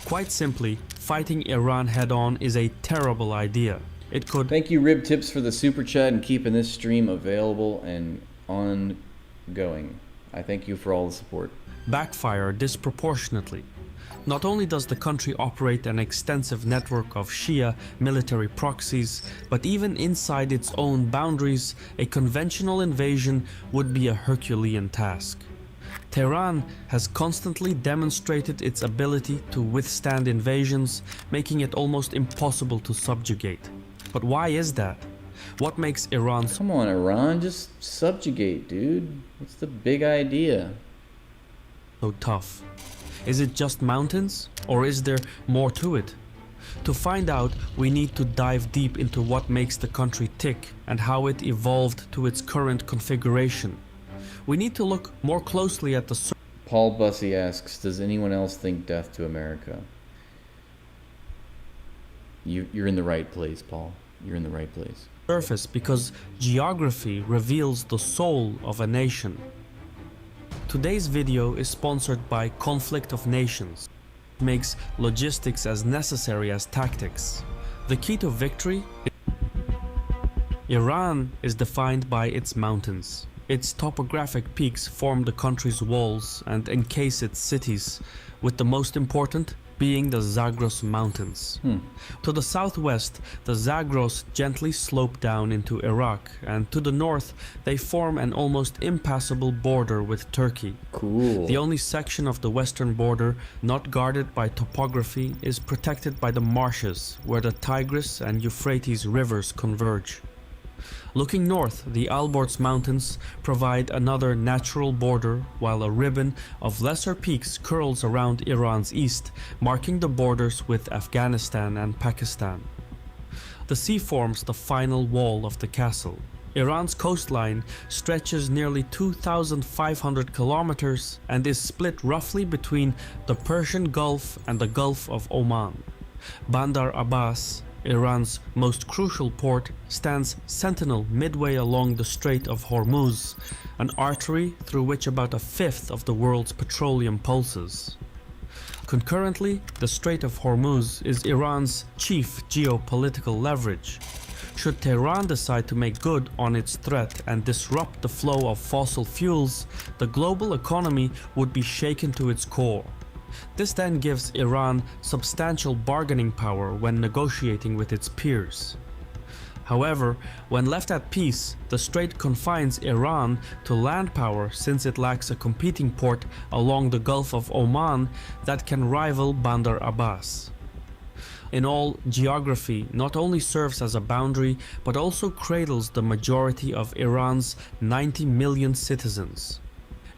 Quite simply, fighting Iran head-on is a terrible idea. It could... Thank you, Rib Tips, for the super chat and keeping this stream available and ongoing. I thank you for all the support. ...backfire disproportionately. Not only does the country operate an extensive network of Shia military proxies, but even inside its own boundaries, a conventional invasion would be a Herculean task. Tehran has constantly demonstrated its ability to withstand invasions, making it almost impossible to subjugate. But why is that? What makes Iran... Come on, Iran, just subjugate, dude. What's the big idea? ...so tough? Is it just mountains, or is there more to it? To find out, we need to dive deep into what makes the country tick and how it evolved to its current configuration. We need to look more closely at the... Paul Bussey asks, does anyone else think death to America? You're in the right place, Paul. You're in the right place. ...surface, because geography reveals the soul of a nation. Today's video is sponsored by Conflict of Nations. It makes logistics as necessary as tactics. The key to victory... Iran is defined by its mountains. Its topographic peaks form the country's walls and encase its cities, with the most important being the Zagros Mountains. To the southwest, the Zagros gently slope down into Iraq, and to the north, they form an almost impassable border with Turkey. Cool. The only section of the western border not guarded by topography is protected by the marshes, where the Tigris and Euphrates rivers converge. Looking north, the Alborz Mountains provide another natural border, while a ribbon of lesser peaks curls around Iran's east, marking the borders with Afghanistan and Pakistan. The sea forms the final wall of the castle. Iran's coastline stretches nearly 2,500 kilometers and is split roughly between the Persian Gulf and the Gulf of Oman. Bandar Abbas, Iran's most crucial port, stands sentinel midway along the Strait of Hormuz, an artery through which about a fifth of the world's petroleum pulses. Concurrently, the Strait of Hormuz is Iran's chief geopolitical leverage. Should Tehran decide to make good on its threat and disrupt the flow of fossil fuels, the global economy would be shaken to its core. This then gives Iran substantial bargaining power when negotiating with its peers. However, when left at peace, the strait confines Iran to land power since it lacks a competing port along the Gulf of Oman that can rival Bandar Abbas. In all, geography not only serves as a boundary but also cradles the majority of Iran's 90 million citizens.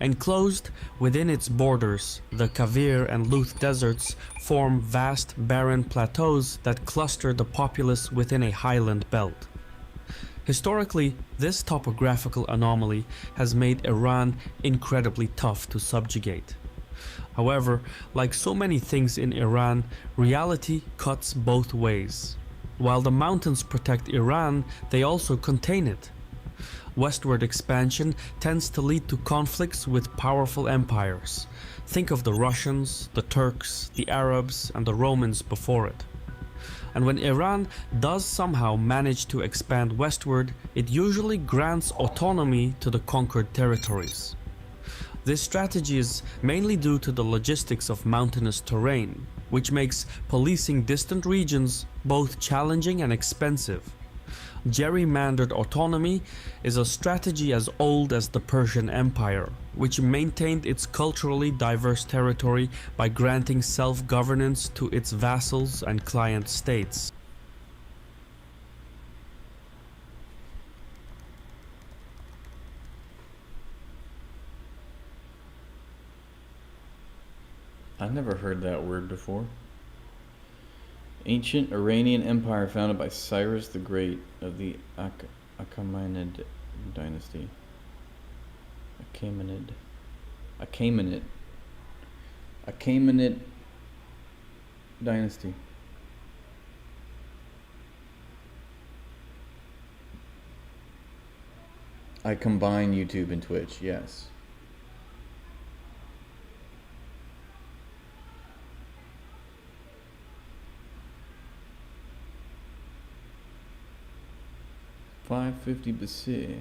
Enclosed within its borders, the Kavir and Luth deserts form vast barren plateaus that cluster the populace within a highland belt. Historically, this topographical anomaly has made Iran incredibly tough to subjugate. However, like so many things in Iran, reality cuts both ways. While the mountains protect Iran, they also contain it. Westward expansion tends to lead to conflicts with powerful empires. Think of the Russians, the Turks, the Arabs, and the Romans before it. And when Iran does somehow manage to expand westward, it usually grants autonomy to the conquered territories. This strategy is mainly due to the logistics of mountainous terrain, which makes policing distant regions both challenging and expensive. Gerrymandered autonomy is a strategy as old as the Persian Empire, which maintained its culturally diverse territory by granting self-governance to its vassals and client states. I've never heard that word before. Ancient Iranian Empire founded by Cyrus the Great of the Achaemenid dynasty. Achaemenid dynasty. I combine YouTube and Twitch, yes. $550 BC.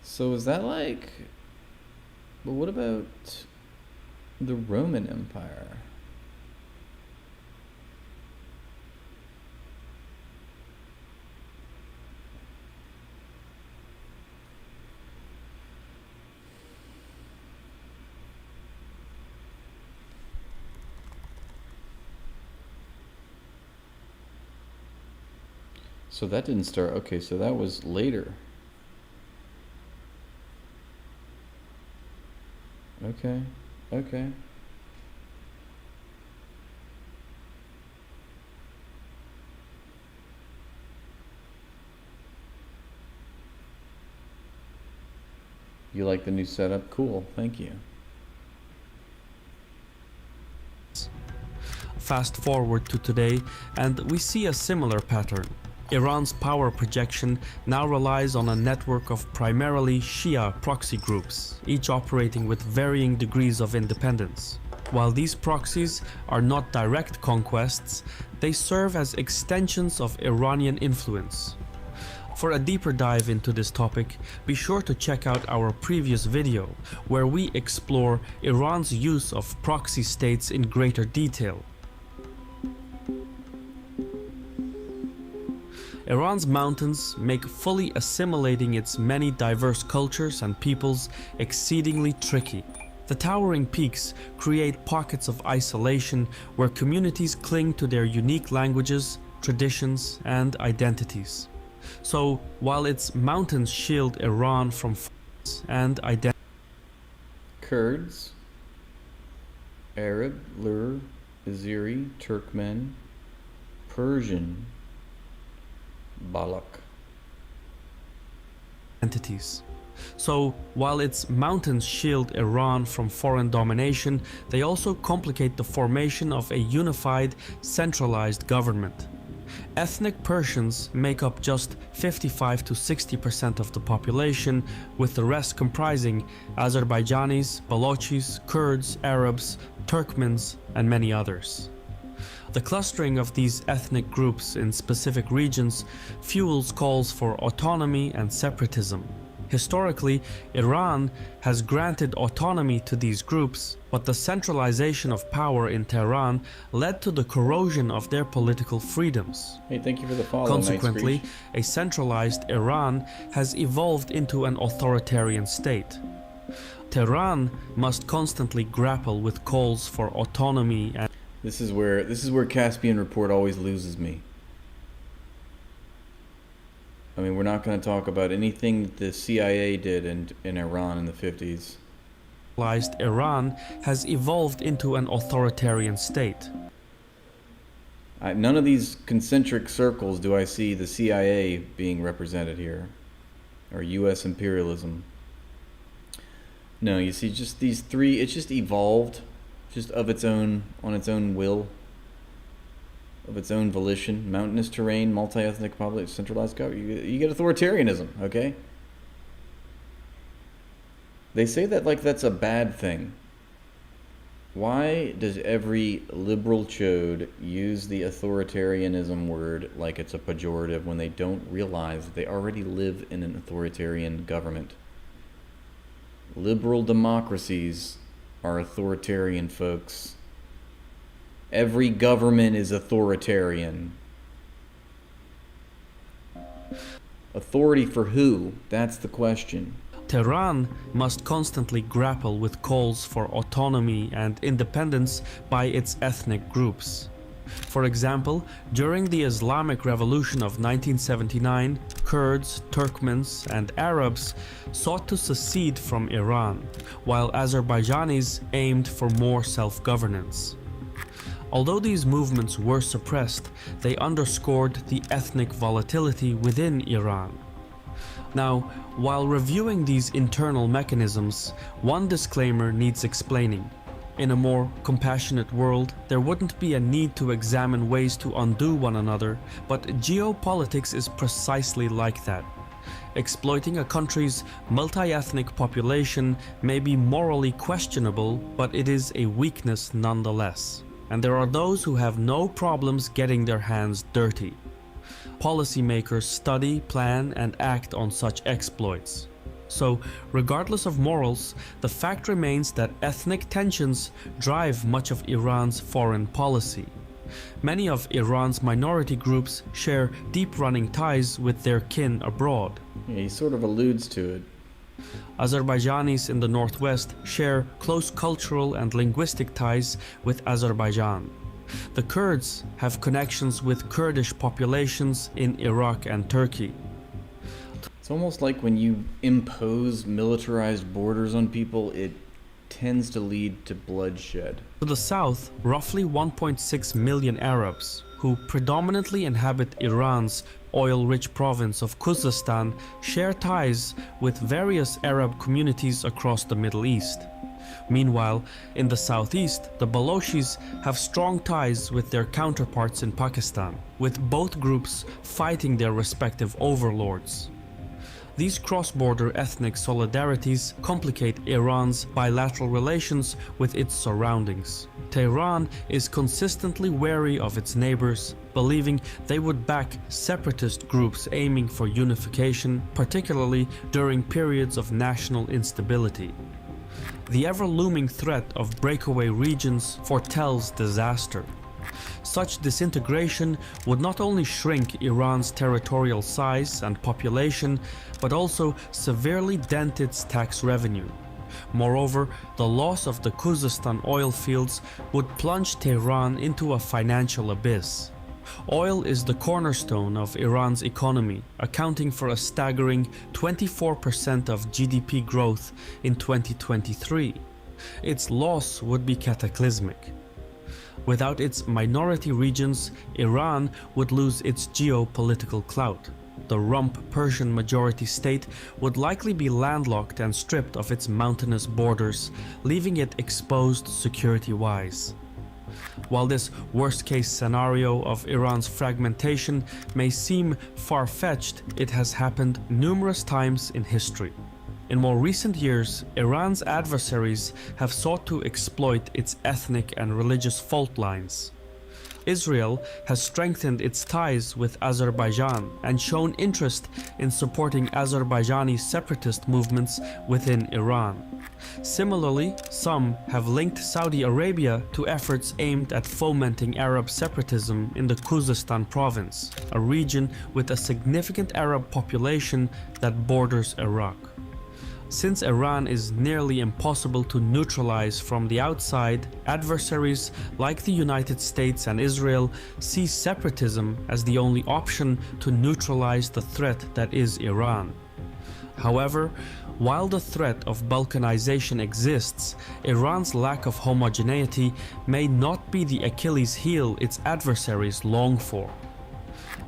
So is that like... But what about the Roman Empire? So that didn't start, okay, so that was later. Okay, okay. You like the new setup? Cool, thank you. Fast forward to today, and we see a similar pattern. Iran's power projection now relies on a network of primarily Shia proxy groups, each operating with varying degrees of independence. While these proxies are not direct conquests, they serve as extensions of Iranian influence. For a deeper dive into this topic, be sure to check out our previous video, where we explore Iran's use of proxy states in greater detail. Iran's mountains make fully assimilating its many diverse cultures and peoples exceedingly tricky. The towering peaks create pockets of isolation where communities cling to their unique languages, traditions, and identities. So, while its mountains shield Iran from and identity, Kurds, Arab, Lur, Azeri, Turkmen, Persian, Balak. entities. So, while its mountains shield Iran from foreign domination, they also complicate the formation of a unified, centralized government. Ethnic Persians make up just 55 to 60% of the population, with the rest comprising Azerbaijanis, Balochis, Kurds, Arabs, Turkmens, and many others. The clustering of these ethnic groups in specific regions fuels calls for autonomy and separatism. Historically, Iran has granted autonomy to these groups, but the centralization of power in Tehran led to the corrosion of their political freedoms. Hey, thank you for the follow. Consequently, Night a centralized Iran has evolved into an authoritarian state. Tehran must constantly grapple with calls for autonomy and This is where Caspian Report always loses me. I mean, we're not going to talk about anything that the CIA did in Iran in the 50s. Iran has evolved into an authoritarian state. None of these concentric circles do I see the CIA being represented here, or U.S. imperialism. No, you see, just these three. It's just evolved, just of its own, on its own will, of its own volition. Mountainous terrain, multi-ethnic public, centralized government. You get authoritarianism, okay? They say that like that's a bad thing. Why does every liberal chode use the authoritarianism word like it's a pejorative when they don't realize that they already live in an authoritarian government? Liberal democracies are authoritarian, folks. Every government is authoritarian. Authority for who? That's the question. Tehran must constantly grapple with calls for autonomy and independence by its ethnic groups. For example, during the Islamic Revolution of 1979, Kurds, Turkmens, and Arabs sought to secede from Iran, while Azerbaijanis aimed for more self-governance. Although these movements were suppressed, they underscored the ethnic volatility within Iran. Now, while reviewing these internal mechanisms, one disclaimer needs explaining. In a more compassionate world, there wouldn't be a need to examine ways to undo one another, but geopolitics is precisely like that. Exploiting a country's multi-ethnic population may be morally questionable, but it is a weakness nonetheless. And there are those who have no problems getting their hands dirty. Policymakers study, plan, and act on such exploits. So, regardless of morals, the fact remains that ethnic tensions drive much of Iran's foreign policy. Many of Iran's minority groups share deep-running ties with their kin abroad. Yeah, he sort of alludes to it. Azerbaijanis in the northwest share close cultural and linguistic ties with Azerbaijan. The Kurds have connections with Kurdish populations in Iraq and Turkey. It's almost like when you impose militarized borders on people, it tends to lead to bloodshed. To the south, roughly 1.6 million Arabs, who predominantly inhabit Iran's oil-rich province of Khuzestan, share ties with various Arab communities across the Middle East. Meanwhile, in the southeast, the Balochis have strong ties with their counterparts in Pakistan, with both groups fighting their respective overlords. These cross-border ethnic solidarities complicate Iran's bilateral relations with its surroundings. Tehran is consistently wary of its neighbors, believing they would back separatist groups aiming for unification, particularly during periods of national instability. The ever-looming threat of breakaway regions foretells disaster. Such disintegration would not only shrink Iran's territorial size and population, but also severely dent its tax revenue. Moreover, the loss of the Khuzestan oil fields would plunge Tehran into a financial abyss. Oil is the cornerstone of Iran's economy, accounting for a staggering 24% of GDP growth in 2023. Its loss would be cataclysmic. Without its minority regions, Iran would lose its geopolitical clout. The rump Persian majority state would likely be landlocked and stripped of its mountainous borders, leaving it exposed security-wise. While this worst-case scenario of Iran's fragmentation may seem far-fetched, it has happened numerous times in history. In more recent years, Iran's adversaries have sought to exploit its ethnic and religious fault lines. Israel has strengthened its ties with Azerbaijan and shown interest in supporting Azerbaijani separatist movements within Iran. Similarly, some have linked Saudi Arabia to efforts aimed at fomenting Arab separatism in the Khuzestan province, a region with a significant Arab population that borders Iraq. Since Iran is nearly impossible to neutralize from the outside, adversaries like the United States and Israel see separatism as the only option to neutralize the threat that is Iran. However, while the threat of Balkanization exists, Iran's lack of homogeneity may not be the Achilles heel its adversaries long for.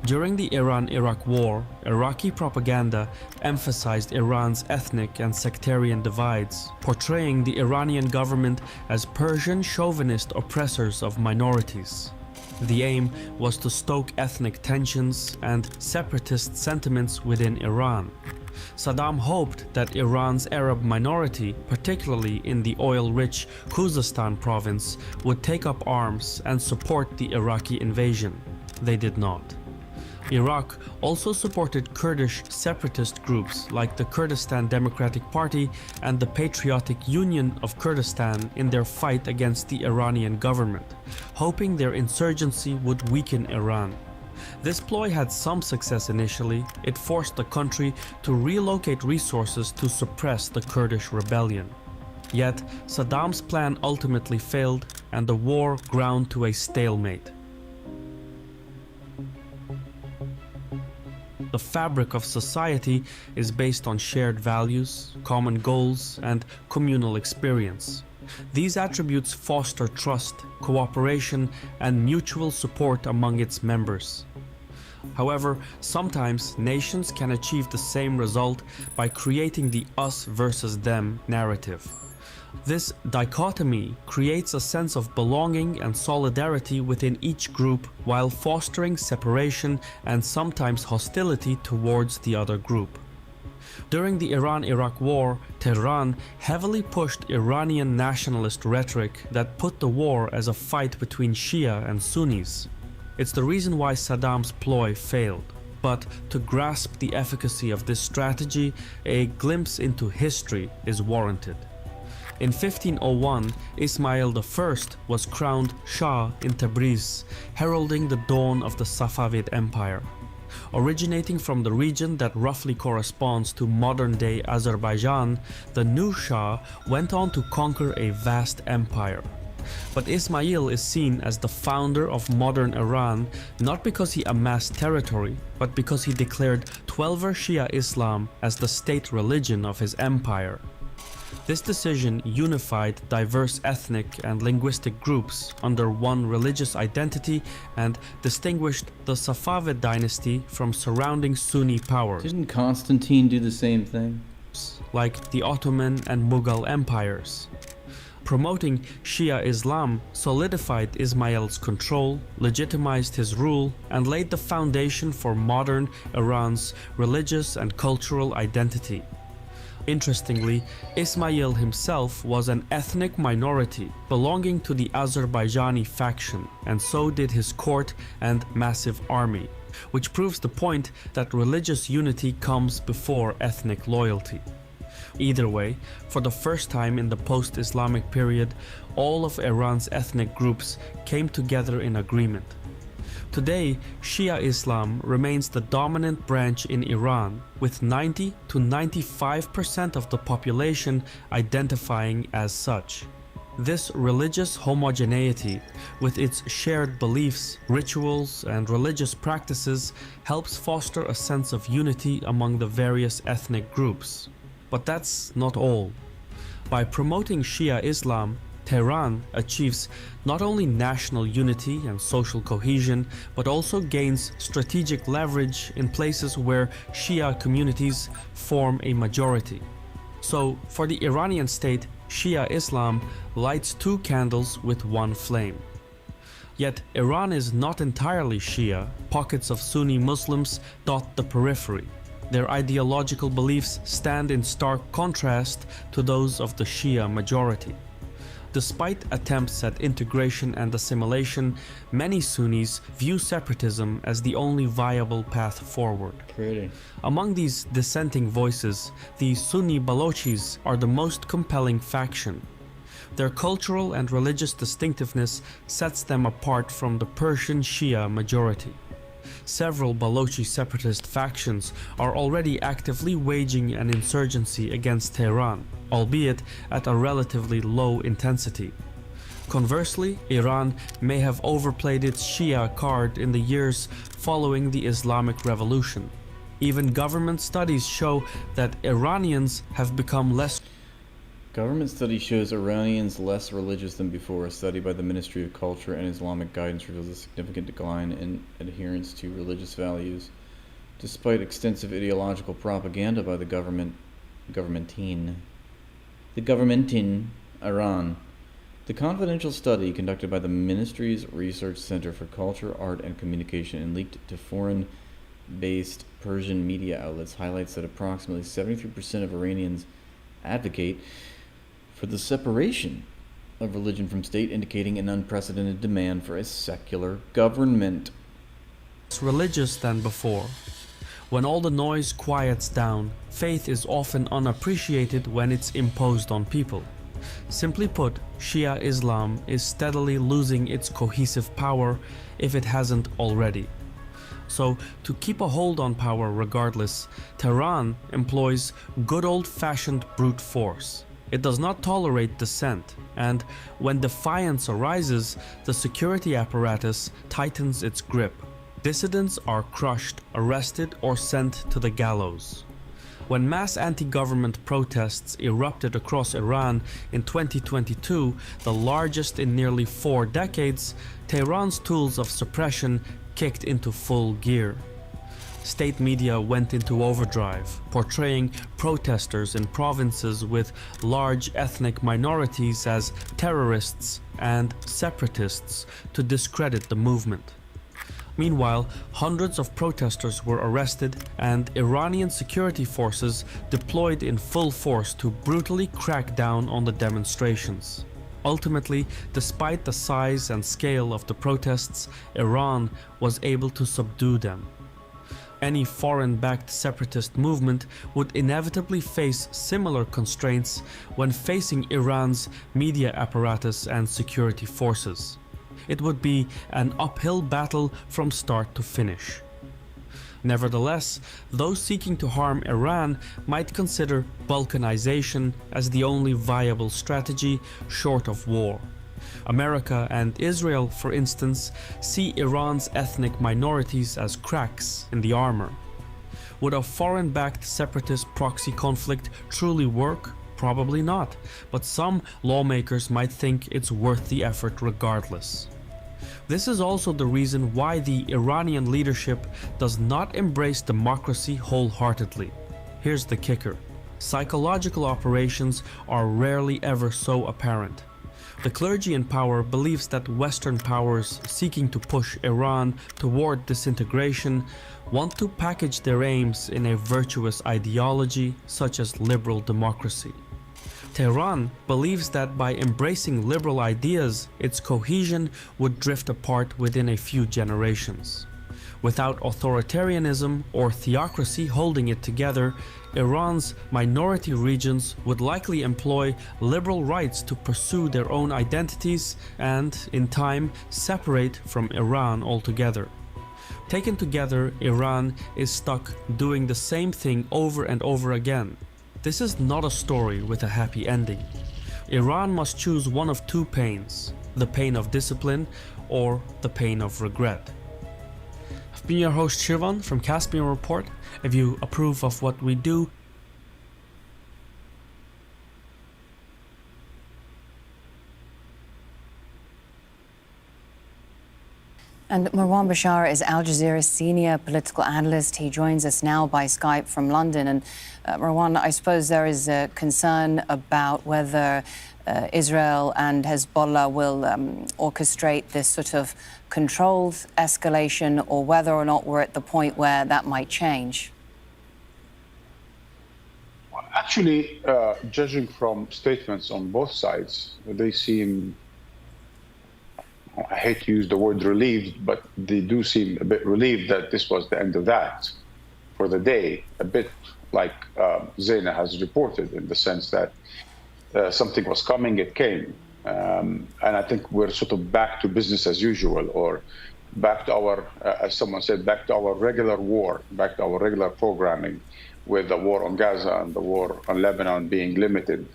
During the Iran-Iraq War, Iraqi propaganda emphasized Iran's ethnic and sectarian divides, portraying the Iranian government as Persian chauvinist oppressors of minorities. The aim was to stoke ethnic tensions and separatist sentiments within Iran. Saddam hoped that Iran's Arab minority, particularly in the oil-rich Khuzestan province, would take up arms and support the Iraqi invasion. They did not. Iraq also supported Kurdish separatist groups like the Kurdistan Democratic Party and the Patriotic Union of Kurdistan in their fight against the Iranian government, hoping their insurgency would weaken Iran. This ploy had some success initially. It forced the country to relocate resources to suppress the Kurdish rebellion. Yet, Saddam's plan ultimately failed and the war ground to a stalemate. The fabric of society is based on shared values, common goals, and communal experience. These attributes foster trust, cooperation, and mutual support among its members. However, sometimes nations can achieve the same result by creating the us versus them narrative. This dichotomy creates a sense of belonging and solidarity within each group while fostering separation and sometimes hostility towards the other group. During the Iran-Iraq War, Tehran heavily pushed Iranian nationalist rhetoric that put the war as a fight between Shia and Sunnis. It's the reason why Saddam's ploy failed. But to grasp the efficacy of this strategy, a glimpse into history is warranted. In 1501, Ismail I was crowned Shah in Tabriz, heralding the dawn of the Safavid Empire. Originating from the region that roughly corresponds to modern-day Azerbaijan, the new Shah went on to conquer a vast empire. But Ismail is seen as the founder of modern Iran not because he amassed territory, but because he declared Twelver Shia Islam as the state religion of his empire. This decision unified diverse ethnic and linguistic groups under one religious identity and distinguished the Safavid dynasty from surrounding Sunni powers. Didn't Constantine do the same thing? Like the Ottoman and Mughal empires. Promoting Shia Islam solidified Ismail's control, legitimized his rule, and laid the foundation for modern Iran's religious and cultural identity. Interestingly, Ismail himself was an ethnic minority belonging to the Azerbaijani faction, and so did his court and massive army, which proves the point that religious unity comes before ethnic loyalty. Either way, for the first time in the post-Islamic period, all of Iran's ethnic groups came together in agreement. Today, Shia Islam remains the dominant branch in Iran, with 90 to 95% of the population identifying as such. This religious homogeneity, with its shared beliefs, rituals, and religious practices, helps foster a sense of unity among the various ethnic groups. But that's not all. By promoting Shia Islam, Tehran achieves not only national unity and social cohesion, but also gains strategic leverage in places where Shia communities form a majority. So, for the Iranian state, Shia Islam lights two candles with one flame. Yet Iran is not entirely Shia. Pockets of Sunni Muslims dot the periphery. Their ideological beliefs stand in stark contrast to those of the Shia majority. Despite attempts at integration and assimilation, many Sunnis view separatism as the only viable path forward. Pretty. Among these dissenting voices, the Sunni Balochis are the most compelling faction. Their cultural and religious distinctiveness sets them apart from the Persian Shia majority. Several Balochi separatist factions are already actively waging an insurgency against Tehran, albeit at a relatively low intensity. Conversely, Iran may have overplayed its Shia card in the years following the Islamic Revolution. Even government studies show that Iranians have become less. Government study shows Iranians less religious than before. A study by the Ministry of Culture and Islamic Guidance reveals a significant decline in adherence to religious values, despite extensive ideological propaganda by the governmentin Iran. The confidential study conducted by the ministry's Research Center for Culture, Art, and Communication and leaked to foreign-based Persian media outlets highlights that approximately 73% of Iranians advocate for the separation of religion from state, indicating an unprecedented demand for a secular government. Religious than before. When all the noise quiets down, faith is often unappreciated when it's imposed on people. Simply put, Shia Islam is steadily losing its cohesive power if it hasn't already. So, to keep a hold on power regardless, Tehran employs good old-fashioned brute force. It does not tolerate dissent, and when defiance arises, the security apparatus tightens its grip. Dissidents are crushed, arrested, or sent to the gallows. When mass anti-government protests erupted across Iran in 2022, the largest in nearly 4 decades, Tehran's tools of suppression kicked into full gear. State media went into overdrive, portraying protesters in provinces with large ethnic minorities as terrorists and separatists to discredit the movement. Meanwhile, hundreds of protesters were arrested and Iranian security forces deployed in full force to brutally crack down on the demonstrations. Ultimately, despite the size and scale of the protests, Iran was able to subdue them. Any foreign-backed separatist movement would inevitably face similar constraints when facing Iran's media apparatus and security forces. It would be an uphill battle from start to finish. Nevertheless, those seeking to harm Iran might consider Balkanization as the only viable strategy short of war. America and Israel, for instance, see Iran's ethnic minorities as cracks in the armor. Would a foreign-backed separatist proxy conflict truly work? Probably not, but some lawmakers might think it's worth the effort regardless. This is also the reason why the Iranian leadership does not embrace democracy wholeheartedly. Here's the kicker. Psychological operations are rarely ever so apparent. The clergy in power believes that Western powers seeking to push Iran toward disintegration want to package their aims in a virtuous ideology such as liberal democracy. Tehran believes that by embracing liberal ideas, its cohesion would drift apart within a few generations. Without authoritarianism or theocracy holding it together, Iran's minority regions would likely employ liberal rights to pursue their own identities and, in time, separate from Iran altogether. Taken together, Iran is stuck doing the same thing over and over again. This is not a story with a happy ending. Iran must choose one of two pains, the pain of discipline or the pain of regret. I've been your host Shirvan from Caspian Report. If you approve of what we do, and Marwan Bashar is Al Jazeera's senior political analyst. He joins us now by Skype from London. And Marwan, I suppose there is a concern about whether Israel and Hezbollah will orchestrate this sort of controlled escalation, or whether or not we're at the point where that might change? Actually, judging from statements on both sides, they seem, I hate to use the word relieved, but they do seem a bit relieved that this was the end of that for the day, a bit like Zaina has reported, in the sense that something was coming, it came. And I think we're sort of back to business as usual, or back to our, as someone said, back to our regular war, back to our regular programming, with the war on Gaza and the war on Lebanon being limited.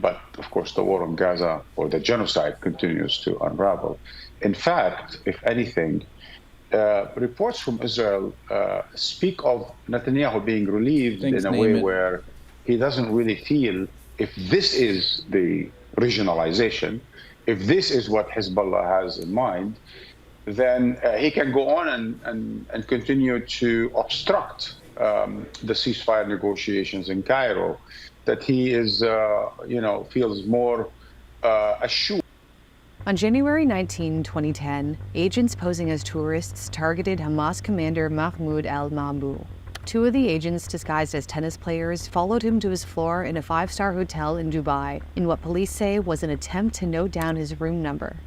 But of course, the war on Gaza, or the genocide, continues to unravel. In fact, if anything, reports from Israel speak of Netanyahu being relieved in a way where he doesn't really feel, if this is the regionalization, if this is what Hezbollah has in mind, then he can go on and continue to obstruct the ceasefire negotiations in Cairo, that he is, feels more assured. On January 19, 2010, agents posing as tourists targeted Hamas commander Mahmoud al-Mabhouh. Two of the agents, disguised as tennis players, followed him to his floor in a five-star hotel in Dubai in what police say was an attempt to note down his room number.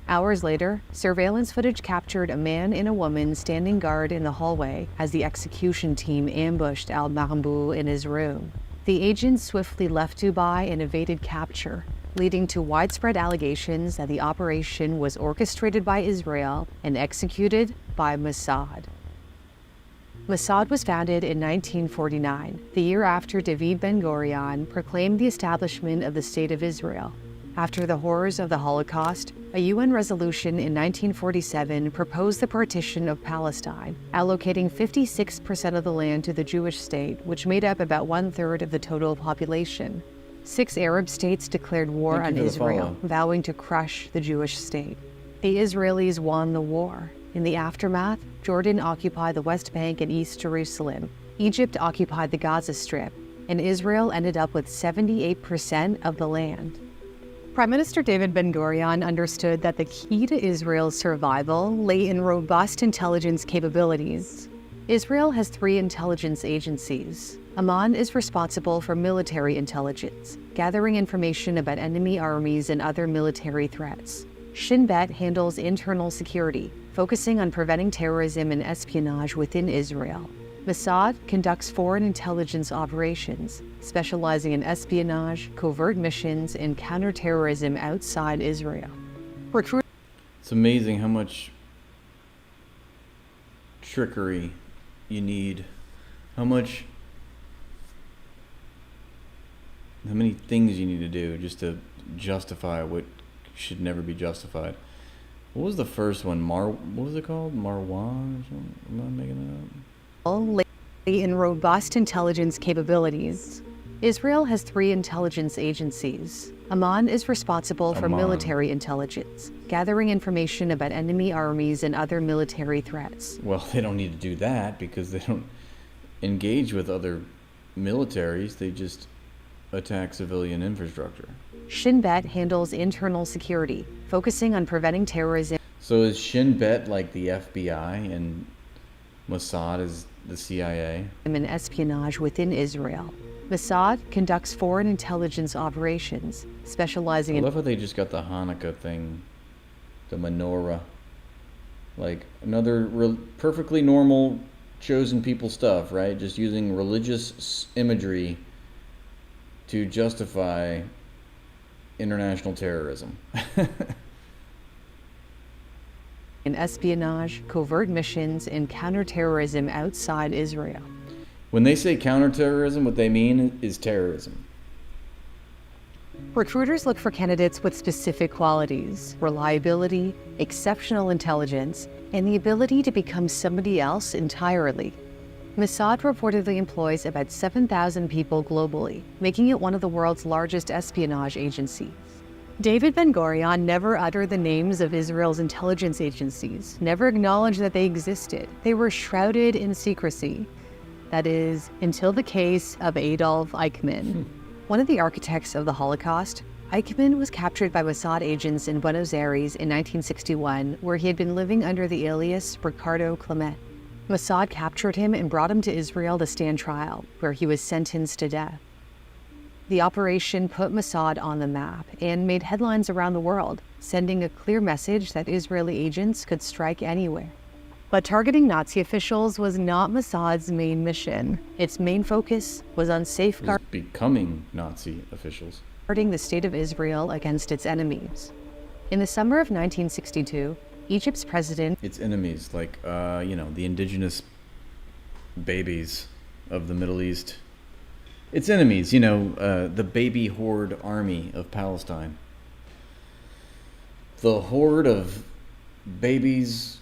Hours later, surveillance footage captured a man and a woman standing guard in the hallway as the execution team ambushed al-Mabhouh in his room. The agents swiftly left Dubai and evaded capture, leading to widespread allegations that the operation was orchestrated by Israel and executed by Mossad. Mossad was founded in 1949, the year after David Ben-Gurion proclaimed the establishment of the State of Israel. After the horrors of the Holocaust, a UN resolution in 1947 proposed the partition of Palestine, allocating 56% of the land to the Jewish state, which made up about one-third of the total population. 6 Arab states declared war on Israel, vowing to crush the Jewish state. The Israelis won the war. In the aftermath, Jordan occupied the West Bank and East Jerusalem. Egypt occupied the Gaza Strip, and Israel ended up with 78% of the land. Prime Minister David Ben-Gurion understood that the key to Israel's survival lay in robust intelligence capabilities. Israel has 3 intelligence agencies. Amman is responsible for military intelligence, gathering information about enemy armies and other military threats. Shin Bet handles internal security, focusing on preventing terrorism and espionage within Israel. Mossad conducts foreign intelligence operations, specializing in espionage, covert missions, and counterterrorism outside Israel. It's amazing how much trickery you need, how many things you need to do just to justify what should never be justified. What was the first one? What was it called? Marwan or something? Am I making that up? In robust intelligence capabilities. Israel has 3 intelligence agencies. Amman is responsible for military intelligence, gathering information about enemy armies and other military threats. Well, they don't need to do that because they don't engage with other militaries. They just attack civilian infrastructure. Shin Bet handles internal security, focusing on preventing terrorism. So is Shin Bet like the FBI and Mossad is the CIA? And espionage within Israel. Mossad conducts foreign intelligence operations, specializing in... I love how they just got the Hanukkah thing, the menorah. Like another perfectly normal chosen people stuff, right? Just using religious imagery to justify international terrorism. in espionage, covert missions, and counterterrorism outside Israel. When they say counterterrorism, what they mean is terrorism. Recruiters look for candidates with specific qualities: reliability, exceptional intelligence, and the ability to become somebody else entirely. Mossad reportedly employs about 7,000 people globally, making it one of the world's largest espionage agencies. David Ben-Gurion never uttered the names of Israel's intelligence agencies, never acknowledged that they existed. They were shrouded in secrecy. That is, until the case of Adolf Eichmann. One of the architects of the Holocaust, Eichmann was captured by Mossad agents in Buenos Aires in 1961, where he had been living under the alias Ricardo Clement. Mossad captured him and brought him to Israel to stand trial, where he was sentenced to death. The operation put Mossad on the map and made headlines around the world, sending a clear message that Israeli agents could strike anywhere. But targeting Nazi officials was not Mossad's main mission. Its main focus was on becoming Nazi officials. Guarding the state of Israel against its enemies. In the summer of 1962, Egypt's president... Its enemies, like, the indigenous babies of the Middle East. Its enemies, the baby horde army of Palestine. The horde of babies...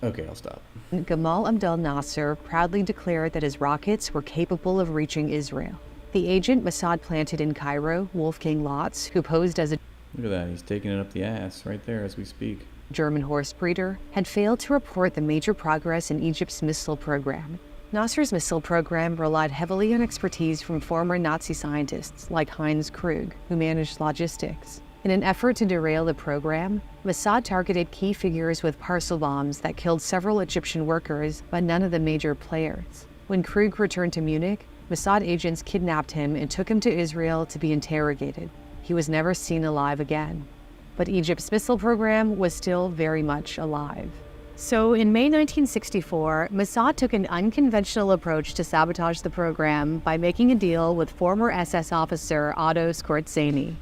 Okay, I'll stop. Gamal Abdel Nasser proudly declared that his rockets were capable of reaching Israel. The agent Mossad planted in Cairo, Wolfgang Lotz, who posed as a... Look at that, he's taking it up the ass right there as we speak. German horse breeder, had failed to report the major progress in Egypt's missile program. Nasser's missile program relied heavily on expertise from former Nazi scientists like Heinz Krug, who managed logistics. In an effort to derail the program, Mossad targeted key figures with parcel bombs that killed several Egyptian workers, but none of the major players. When Krug returned to Munich, Mossad agents kidnapped him and took him to Israel to be interrogated. He was never seen alive again. But Egypt's missile program was still very much alive. So in May 1964, Mossad took an unconventional approach to sabotage the program by making a deal with former SS officer Otto Skorzeny.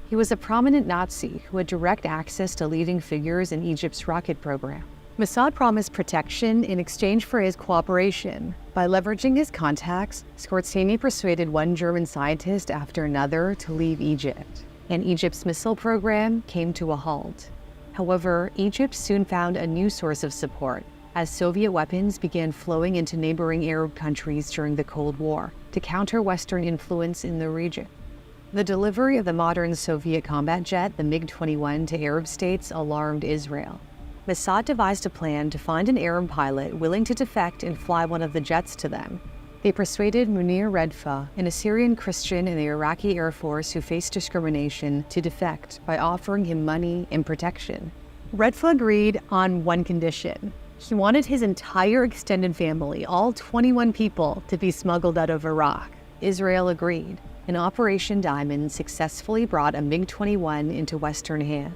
He was a prominent Nazi who had direct access to leading figures in Egypt's rocket program. Mossad promised protection in exchange for his cooperation. By leveraging his contacts, Skorzeny persuaded one German scientist after another to leave Egypt, and Egypt's missile program came to a halt. However, Egypt soon found a new source of support, as Soviet weapons began flowing into neighboring Arab countries during the Cold War to counter Western influence in the region. The delivery of the modern Soviet combat jet, the MiG-21, to Arab states alarmed Israel. Mossad devised a plan to find an Arab pilot willing to defect and fly one of the jets to them. They persuaded Munir Redfa, an Assyrian Christian in the Iraqi Air Force who faced discrimination, to defect by offering him money and protection. Redfa agreed on one condition. He wanted his entire extended family, all 21 people, to be smuggled out of Iraq. Israel agreed, and Operation Diamond successfully brought a MiG-21 into Western hands.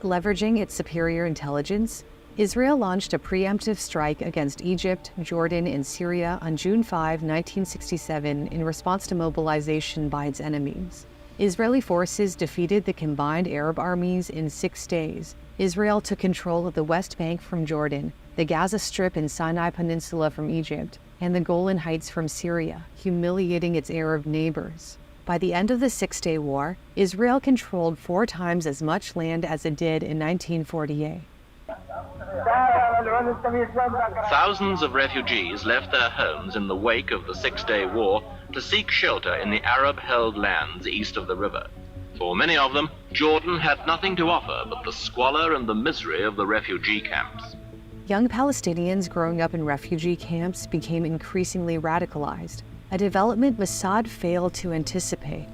Leveraging its superior intelligence, Israel launched a preemptive strike against Egypt, Jordan, and Syria on June 5, 1967, in response to mobilization by its enemies. Israeli forces defeated the combined Arab armies in 6 days. Israel took control of the West Bank from Jordan, the Gaza Strip and Sinai Peninsula from Egypt, and the Golan Heights from Syria, humiliating its Arab neighbors. By the end of the 6-day war, Israel controlled 4 times as much land as it did in 1948. Thousands of refugees left their homes in the wake of the 6-day war to seek shelter in the Arab-held lands east of the river. For many of them, Jordan had nothing to offer but the squalor and the misery of the refugee camps. Young Palestinians growing up in refugee camps became increasingly radicalized, a development Mossad failed to anticipate.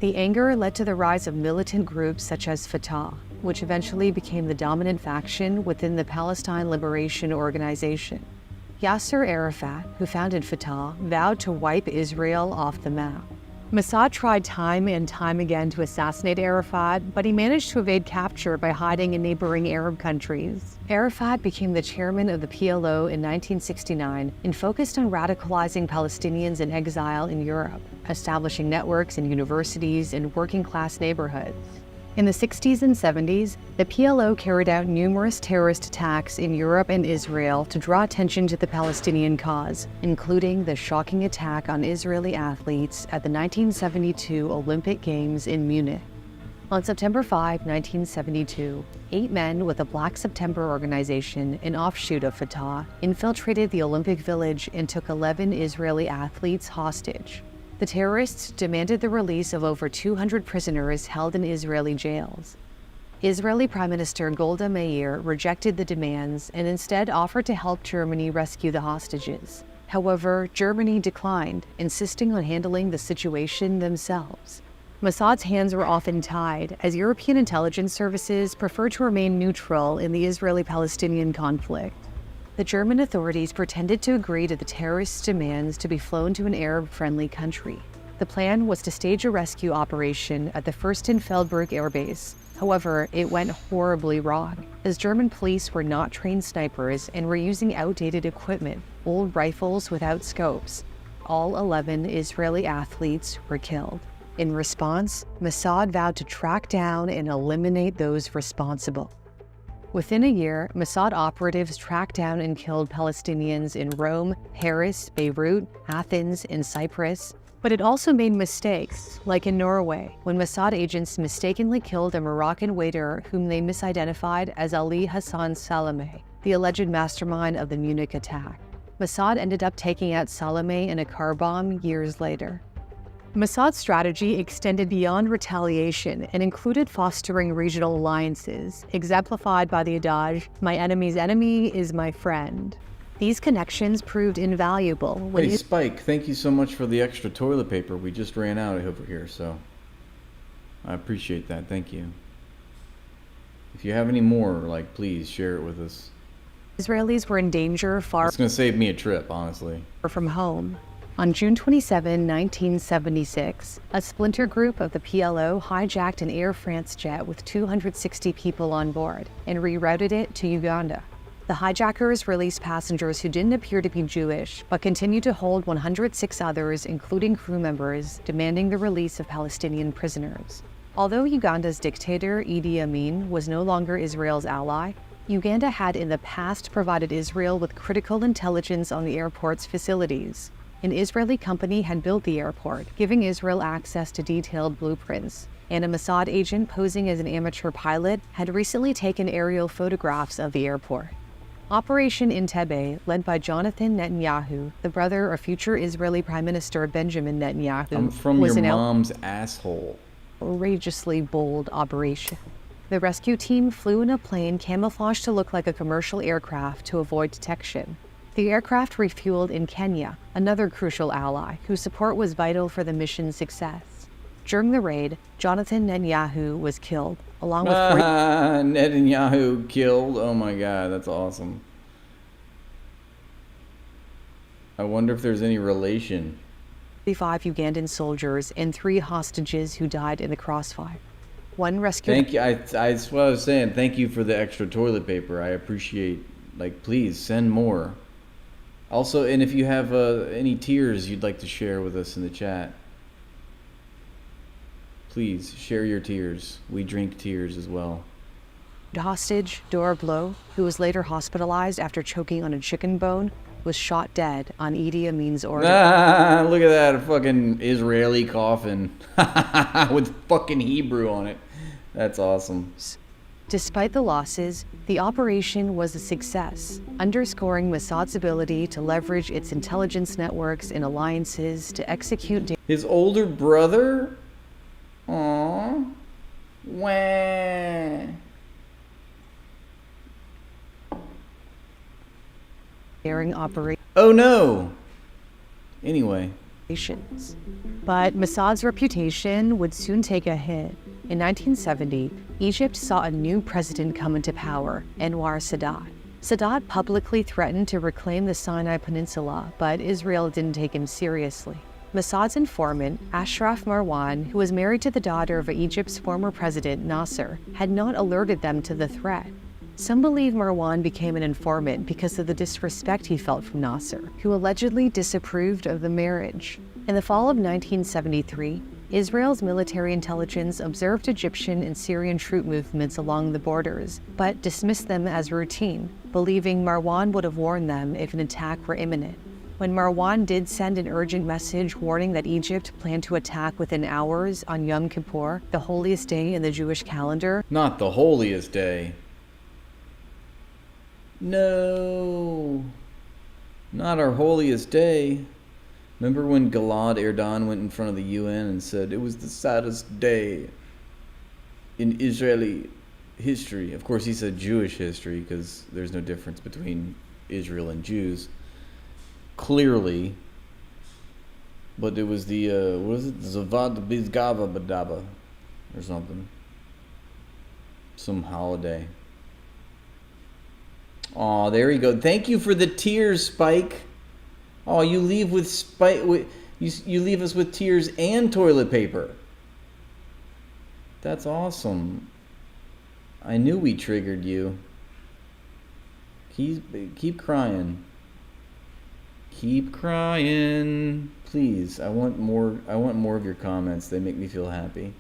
The anger led to the rise of militant groups such as Fatah, which eventually became the dominant faction within the Palestine Liberation Organization. Yasser Arafat, who founded Fatah, vowed to wipe Israel off the map. Mossad tried time and time again to assassinate Arafat, but he managed to evade capture by hiding in neighboring Arab countries. Arafat became the chairman of the PLO in 1969 and focused on radicalizing Palestinians in exile in Europe, establishing networks in universities and working-class neighborhoods. In the 60s and 70s, the PLO carried out numerous terrorist attacks in Europe and Israel to draw attention to the Palestinian cause, including the shocking attack on Israeli athletes at the 1972 Olympic Games in Munich. On September 5, 1972, 8 men with the Black September organization, an offshoot of Fatah, infiltrated the Olympic Village and took 11 Israeli athletes hostage. The terrorists demanded the release of over 200 prisoners held in Israeli jails. Israeli Prime Minister Golda Meir rejected the demands and instead offered to help Germany rescue the hostages. However, Germany declined, insisting on handling the situation themselves. Mossad's hands were often tied, as European intelligence services preferred to remain neutral in the Israeli-Palestinian conflict. The German authorities pretended to agree to the terrorists' demands to be flown to an Arab-friendly country. The plan was to stage a rescue operation at the Fürstenfeldbruck Air Base. However, it went horribly wrong, as German police were not trained snipers and were using outdated equipment, old rifles without scopes. All 11 Israeli athletes were killed. In response, Mossad vowed to track down and eliminate those responsible. Within a year, Mossad operatives tracked down and killed Palestinians in Rome, Paris, Beirut, Athens, and Cyprus. But it also made mistakes, like in Norway, when Mossad agents mistakenly killed a Moroccan waiter whom they misidentified as Ali Hassan Salameh, the alleged mastermind of the Munich attack. Mossad ended up taking out Salameh in a car bomb years later. Mossad's strategy extended beyond retaliation and included fostering regional alliances, exemplified by the adage, "My enemy's enemy is my friend." These connections proved invaluable when Hey, Spike, thank you so much for the extra toilet paper. We just ran out over here, so I appreciate that. Thank you. If you have any more, please share it with us. Israelis were in danger far It's going to save me a trip, honestly. from home. On June 27, 1976, a splinter group of the PLO hijacked an Air France jet with 260 people on board and rerouted it to Uganda. The hijackers released passengers who didn't appear to be Jewish, but continued to hold 106 others, including crew members, demanding the release of Palestinian prisoners. Although Uganda's dictator, Idi Amin, was no longer Israel's ally, Uganda had in the past provided Israel with critical intelligence on the airport's facilities. An Israeli company had built the airport, giving Israel access to detailed blueprints, and a Mossad agent posing as an amateur pilot had recently taken aerial photographs of the airport. Operation Entebbe, led by Jonathan Netanyahu, the brother of future Israeli Prime Minister Benjamin Netanyahu, I'm from was your an mom's asshole. outrageously bold operation. The rescue team flew in a plane camouflaged to look like a commercial aircraft to avoid detection. The aircraft refueled in Kenya, another crucial ally, whose support was vital for the mission's success. During the raid, Jonathan Netanyahu was killed, along with 40 Netanyahu killed. Oh my god, that's awesome. I wonder if there's any relation. 45 Ugandan soldiers and 3 hostages who died in the crossfire. One rescue... Thank you. That's what I was saying. Thank you for the extra toilet paper. I appreciate. Please send more. Also, and if you have any tears you'd like to share with us in the chat, please share your tears. We drink tears as well. hostage, Dora Blow, who was later hospitalized after choking on a chicken bone, was shot dead on Idi Amin's order. Look at that, a fucking Israeli coffin with fucking Hebrew on it. That's awesome. Despite the losses, the operation was a success, underscoring Mossad's ability to leverage its intelligence networks and alliances to execute... His older brother? Aww. Wah. daring operations. Oh no! Anyway. But Mossad's reputation would soon take a hit. In 1970, Egypt saw a new president come into power, Anwar Sadat. Sadat publicly threatened to reclaim the Sinai Peninsula, but Israel didn't take him seriously. Mossad's informant, Ashraf Marwan, who was married to the daughter of Egypt's former president, Nasser, had not alerted them to the threat. Some believe Marwan became an informant because of the disrespect he felt from Nasser, who allegedly disapproved of the marriage. In the fall of 1973, Israel's military intelligence observed Egyptian and Syrian troop movements along the borders, but dismissed them as routine, believing Marwan would have warned them if an attack were imminent. When Marwan did send an urgent message warning that Egypt planned to attack within hours on Yom Kippur, the holiest day in the Jewish calendar... Not the holiest day. No. Not our holiest day. Remember when Gilad Erdan went in front of the UN and said it was the saddest day in Israeli history? Of course, he said Jewish history because there's no difference between Israel and Jews. Clearly, But it was the, what was it? Zavad Bizgava Badaba or something. Some holiday. Aw, there you go. Thank you for the tears, Spike. Oh, you leave with Spike. You leave us with tears and toilet paper. That's awesome. I knew we triggered you. Keep crying. Keep crying. Please, I want more of your comments. They make me feel happy.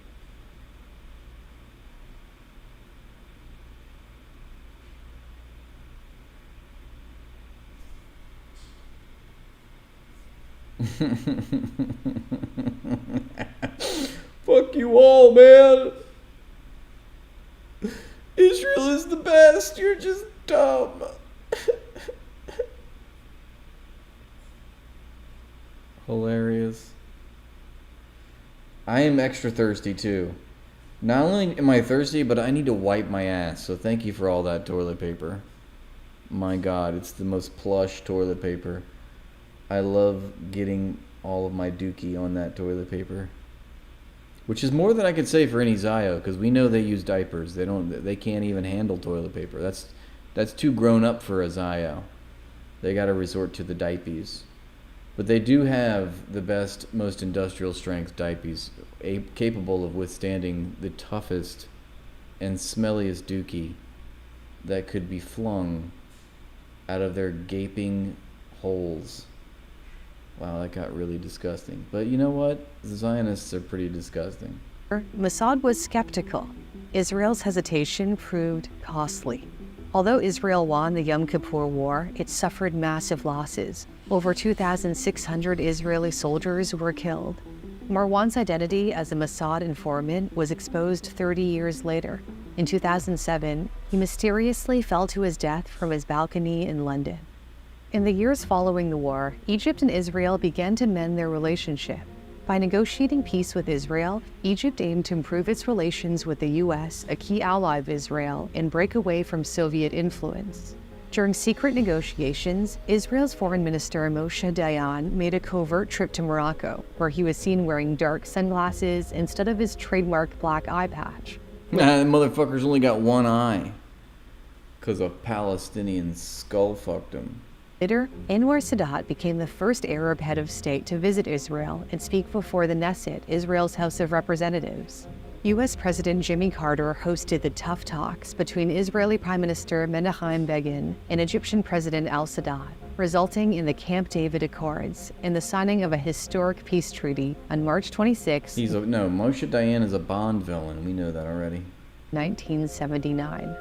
Fuck you all, man. Israel is the best. You're just dumb. Hilarious. I am extra thirsty too. Not only am I thirsty, but I need to wipe my ass. So thank you for all that toilet paper. My God, it's the most plush toilet paper. I love getting all of my dookie on that toilet paper. Which is more than I could say for any Zio, because we know they use diapers. They can't even handle toilet paper. That's too grown up for a Zio. They got to resort to the diapers. But they do have the best, most industrial strength diapers, capable of withstanding the toughest and smelliest dookie that could be flung out of their gaping holes. Wow, that got really disgusting. But you know what? The Zionists are pretty disgusting. Mossad was skeptical. Israel's hesitation proved costly. Although Israel won the Yom Kippur War, it suffered massive losses. Over 2,600 Israeli soldiers were killed. Marwan's identity as a Mossad informant was exposed 30 years later. In 2007, he mysteriously fell to his death from his balcony in London. In the years following the war, Egypt and Israel began to mend their relationship. By negotiating peace with Israel, Egypt aimed to improve its relations with the U.S., a key ally of Israel, and break away from Soviet influence. During secret negotiations, Israel's foreign minister Moshe Dayan made a covert trip to Morocco, where he was seen wearing dark sunglasses instead of his trademark black eye patch. Nah, that motherfucker's only got one eye. Because a Palestinian skull fucked him. Later, Anwar Sadat became the first Arab head of state to visit Israel and speak before the Knesset, Israel's House of Representatives. U.S. President Jimmy Carter hosted the tough talks between Israeli Prime Minister Menachem Begin and Egyptian President al-Sadat, resulting in the Camp David Accords and the signing of a historic peace treaty on March 26, No, Moshe Dayan is a Bond villain. We know that already. 1979.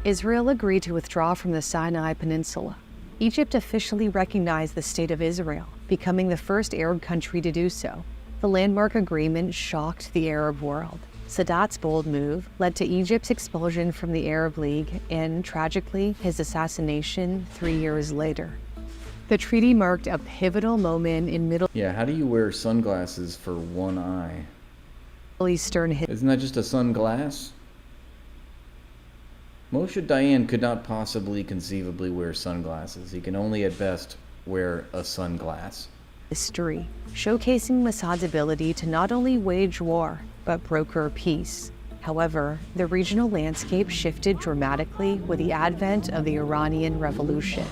Israel agreed to withdraw from the Sinai Peninsula. Egypt officially recognized the State of Israel, becoming the first Arab country to do so. The landmark agreement shocked the Arab world. Sadat's bold move led to Egypt's expulsion from the Arab League and, tragically, his assassination 3 years later. The treaty marked a pivotal moment in Middle Yeah, how do you wear sunglasses for one eye? Eastern history. Isn't that just a sunglass? Moshe Dayan could not possibly conceivably wear sunglasses. He can only at best wear a sunglass. Showcasing Mossad's ability to not only wage war, but broker peace. However, the regional landscape shifted dramatically with the advent of the Iranian Revolution.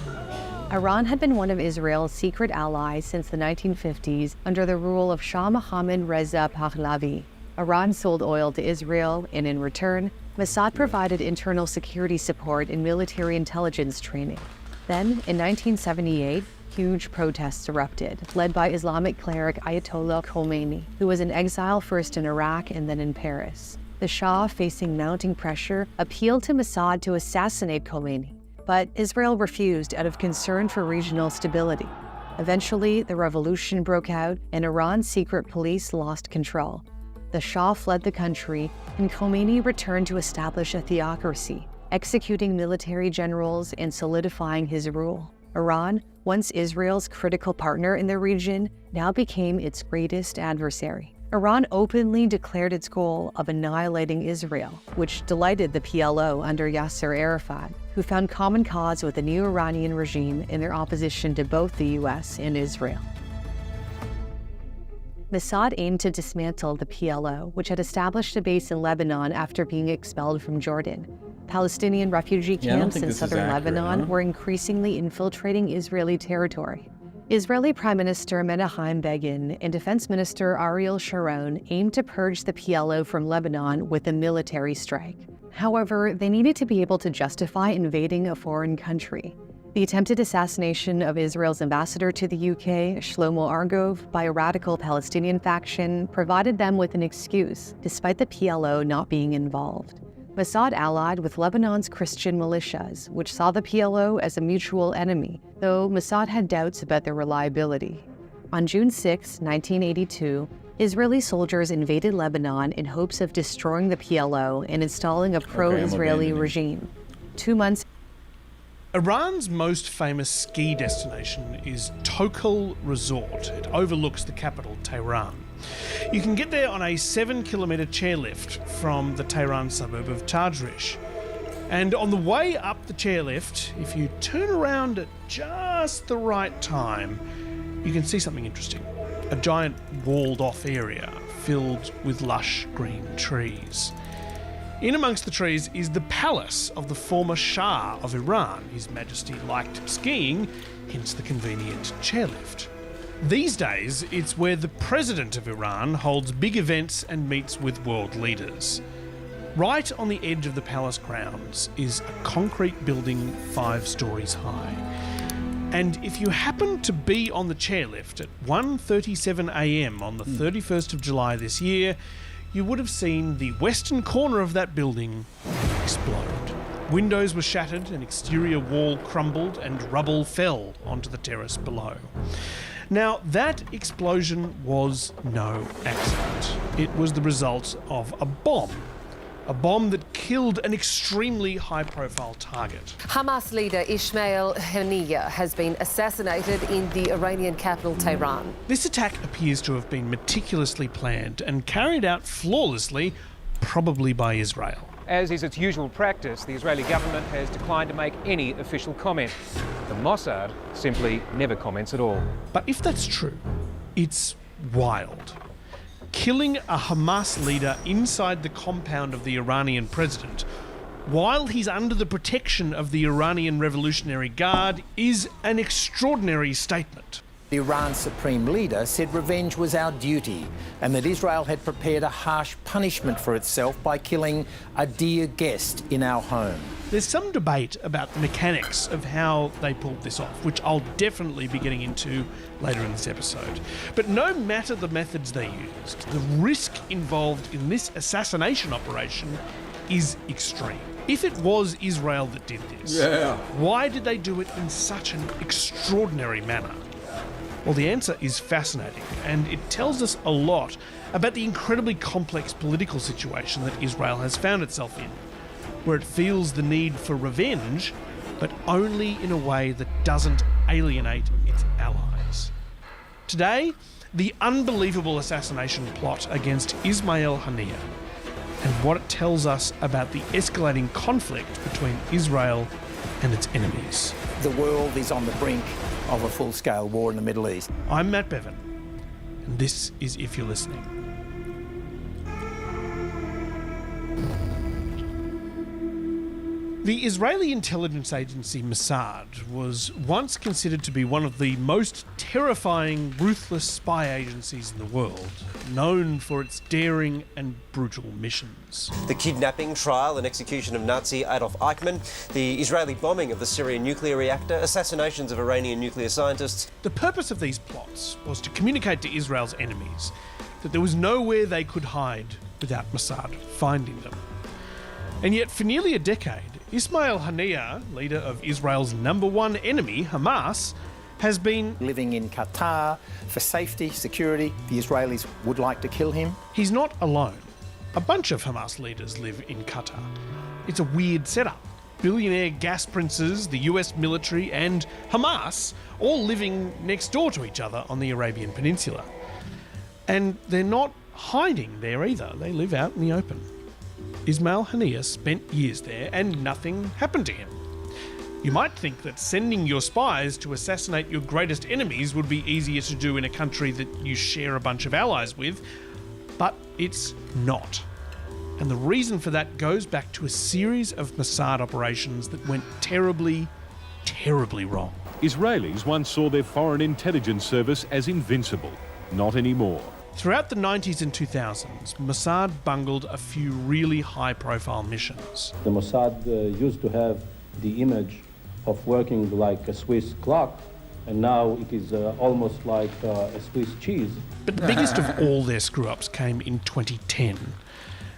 Iran had been one of Israel's secret allies since the 1950s under the rule of Shah Mohammad Reza Pahlavi. Iran sold oil to Israel, and in return, Mossad provided internal security support and military intelligence training. Then, in 1978, huge protests erupted, led by Islamic cleric Ayatollah Khomeini, who was in exile first in Iraq and then in Paris. The Shah, facing mounting pressure, appealed to Mossad to assassinate Khomeini, but Israel refused out of concern for regional stability. Eventually, the revolution broke out, and Iran's secret police lost control. The Shah fled the country, and Khomeini returned to establish a theocracy, executing military generals and solidifying his rule. Iran, once Israel's critical partner in the region, now became its greatest adversary. Iran openly declared its goal of annihilating Israel, which delighted the PLO under Yasser Arafat, who found common cause with the new Iranian regime in their opposition to both the US and Israel. Mossad aimed to dismantle the PLO, which had established a base in Lebanon after being expelled from Jordan. Palestinian refugee camps in southern Lebanon were increasingly infiltrating Israeli territory. Israeli Prime Minister Menachem Begin and Defense Minister Ariel Sharon aimed to purge the PLO from Lebanon with a military strike. However, they needed to be able to justify invading a foreign country. The attempted assassination of Israel's ambassador to the UK, Shlomo Argov, by a radical Palestinian faction provided them with an excuse, despite the PLO not being involved. Mossad allied with Lebanon's Christian militias, which saw the PLO as a mutual enemy, though Mossad had doubts about their reliability. On June 6, 1982, Israeli soldiers invaded Lebanon in hopes of destroying the PLO and installing a pro-Israeli regime. 2 months Iran's most famous ski destination is Tokal Resort. It overlooks the capital, Tehran. You can get there on a 7-kilometre chairlift from the Tehran suburb of Tajrish. And on the way up the chairlift, if you turn around at just the right time, you can see something interesting. A giant walled-off area filled with lush green trees. In amongst the trees is the palace of the former Shah of Iran. His Majesty liked skiing, hence the convenient chairlift. These days, it's where the President of Iran holds big events and meets with world leaders. Right on the edge of the palace grounds is a concrete building 5 stories high. And if you happen to be on the chairlift at 1:37 a.m. on the 31st of July this year, you would have seen the western corner of that building explode. Windows were shattered, an exterior wall crumbled, and rubble fell onto the terrace below. Now, that explosion was no accident. It was the result of a bomb that killed an extremely high-profile target. Hamas leader Ismail Haniyeh has been assassinated in the Iranian capital, Tehran. This attack appears to have been meticulously planned and carried out flawlessly, probably by Israel. As is its usual practice, the Israeli government has declined to make any official comment. The Mossad simply never comments at all. But if that's true, it's wild. Killing a Hamas leader inside the compound of the Iranian president, while he's under the protection of the Iranian Revolutionary Guard, is an extraordinary statement. Iran's supreme leader said revenge was our duty and that Israel had prepared a harsh punishment for itself by killing a dear guest in our home. There's some debate about the mechanics of how they pulled this off, which I'll definitely be getting into later in this episode. But no matter the methods they used, the risk involved in this assassination operation is extreme. If it was Israel that did this, why did they do it in such an extraordinary manner? Well, the answer is fascinating, and it tells us a lot about the incredibly complex political situation that Israel has found itself in, where it feels the need for revenge, but only in a way that doesn't alienate its allies. Today, the unbelievable assassination plot against Ismail Haniyeh, and what it tells us about the escalating conflict between Israel and its enemies. The world is on the brink of a full-scale war in the Middle East. I'm Matt Bevan, and this is If You're Listening. The Israeli intelligence agency Mossad was once considered to be one of the most terrifying, ruthless spy agencies in the world, known for its daring and brutal missions. The kidnapping, trial and execution of Nazi Adolf Eichmann, the Israeli bombing of the Syrian nuclear reactor, assassinations of Iranian nuclear scientists. The purpose of these plots was to communicate to Israel's enemies that there was nowhere they could hide without Mossad finding them. And yet, for nearly a decade, Ismail Haniyeh, leader of Israel's #1 enemy, Hamas, has been living in Qatar for safety, security. The Israelis would like to kill him. He's not alone. A bunch of Hamas leaders live in Qatar. It's a weird setup. Billionaire gas princes, the US military, and Hamas all living next door to each other on the Arabian Peninsula. And they're not hiding there either. They live out in the open. Ismail Haniyeh spent years there and nothing happened to him. You might think that sending your spies to assassinate your greatest enemies would be easier to do in a country that you share a bunch of allies with, but it's not. And the reason for that goes back to a series of Mossad operations that went terribly, terribly wrong. Israelis once saw their foreign intelligence service as invincible. Not anymore. Throughout the 90s and 2000s, Mossad bungled a few really high-profile missions. The Mossad used to have the image of working like a Swiss clock, and now it is almost like a Swiss cheese. But the biggest of all their screw-ups came in 2010.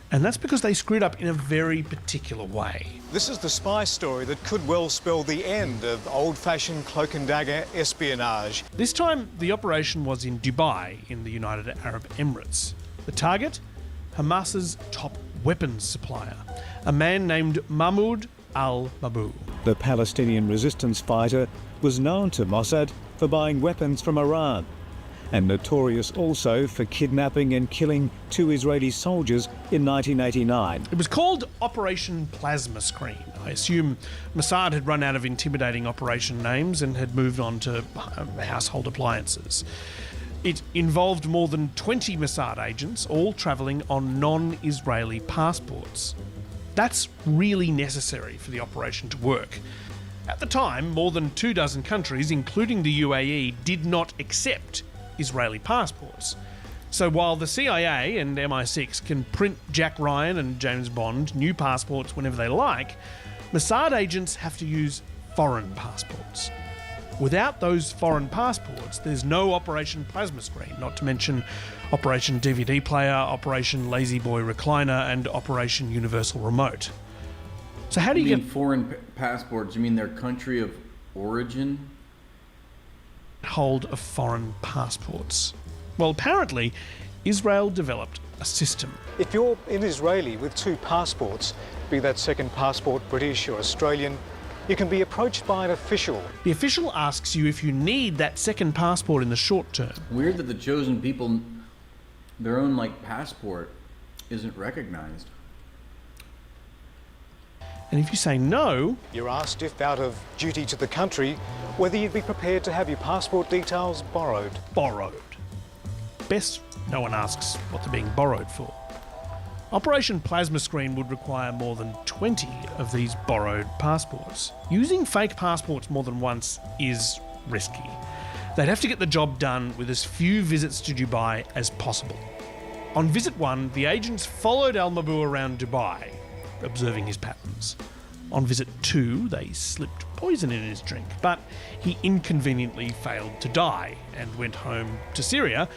And that's because they screwed up in a very particular way. This is the spy story that could well spell the end of old-fashioned cloak and dagger espionage. This time, the operation was in Dubai, in the United Arab Emirates. The target? Hamas's top weapons supplier, a man named Mahmoud al-Mabhouh. The Palestinian resistance fighter was known to Mossad for buying weapons from Iran, and notorious also for kidnapping and killing 2 Israeli soldiers in 1989. It was called Operation Plasma Screen. I assume Mossad had run out of intimidating operation names and had moved on to household appliances. It involved more than 20 Mossad agents, all travelling on non-Israeli passports. That's really necessary for the operation to work. At the time, more than 24 countries, including the UAE, did not accept Israeli passports. So while the CIA and MI6 can print Jack Ryan and James Bond new passports whenever they like, Mossad agents have to use foreign passports. Without those foreign passports, there's no Operation Plasma Screen, not to mention Operation DVD Player, Operation Lazy Boy Recliner, and Operation Universal Remote. So how do you get foreign passports? You mean their country of origin? Hold of foreign passports? Well, apparently, Israel developed a system. If you're an Israeli with 2 passports, be that second passport British or Australian, you can be approached by an official. The official asks you if you need that second passport in the short term. Weird that the chosen people, their own passport isn't recognized. And if you say no, you're asked if, out of duty to the country, whether you'd be prepared to have your passport details borrowed. Borrowed. Best no one asks what they're being borrowed for. Operation Plasma Screen would require more than 20 of these borrowed passports. Using fake passports more than once is risky. They'd have to get the job done with as few visits to Dubai as possible. On visit 1, the agents followed al-Mabhouh around Dubai, observing his patterns. On visit 2, they slipped poison in his drink, but he inconveniently failed to die and went home to Syria,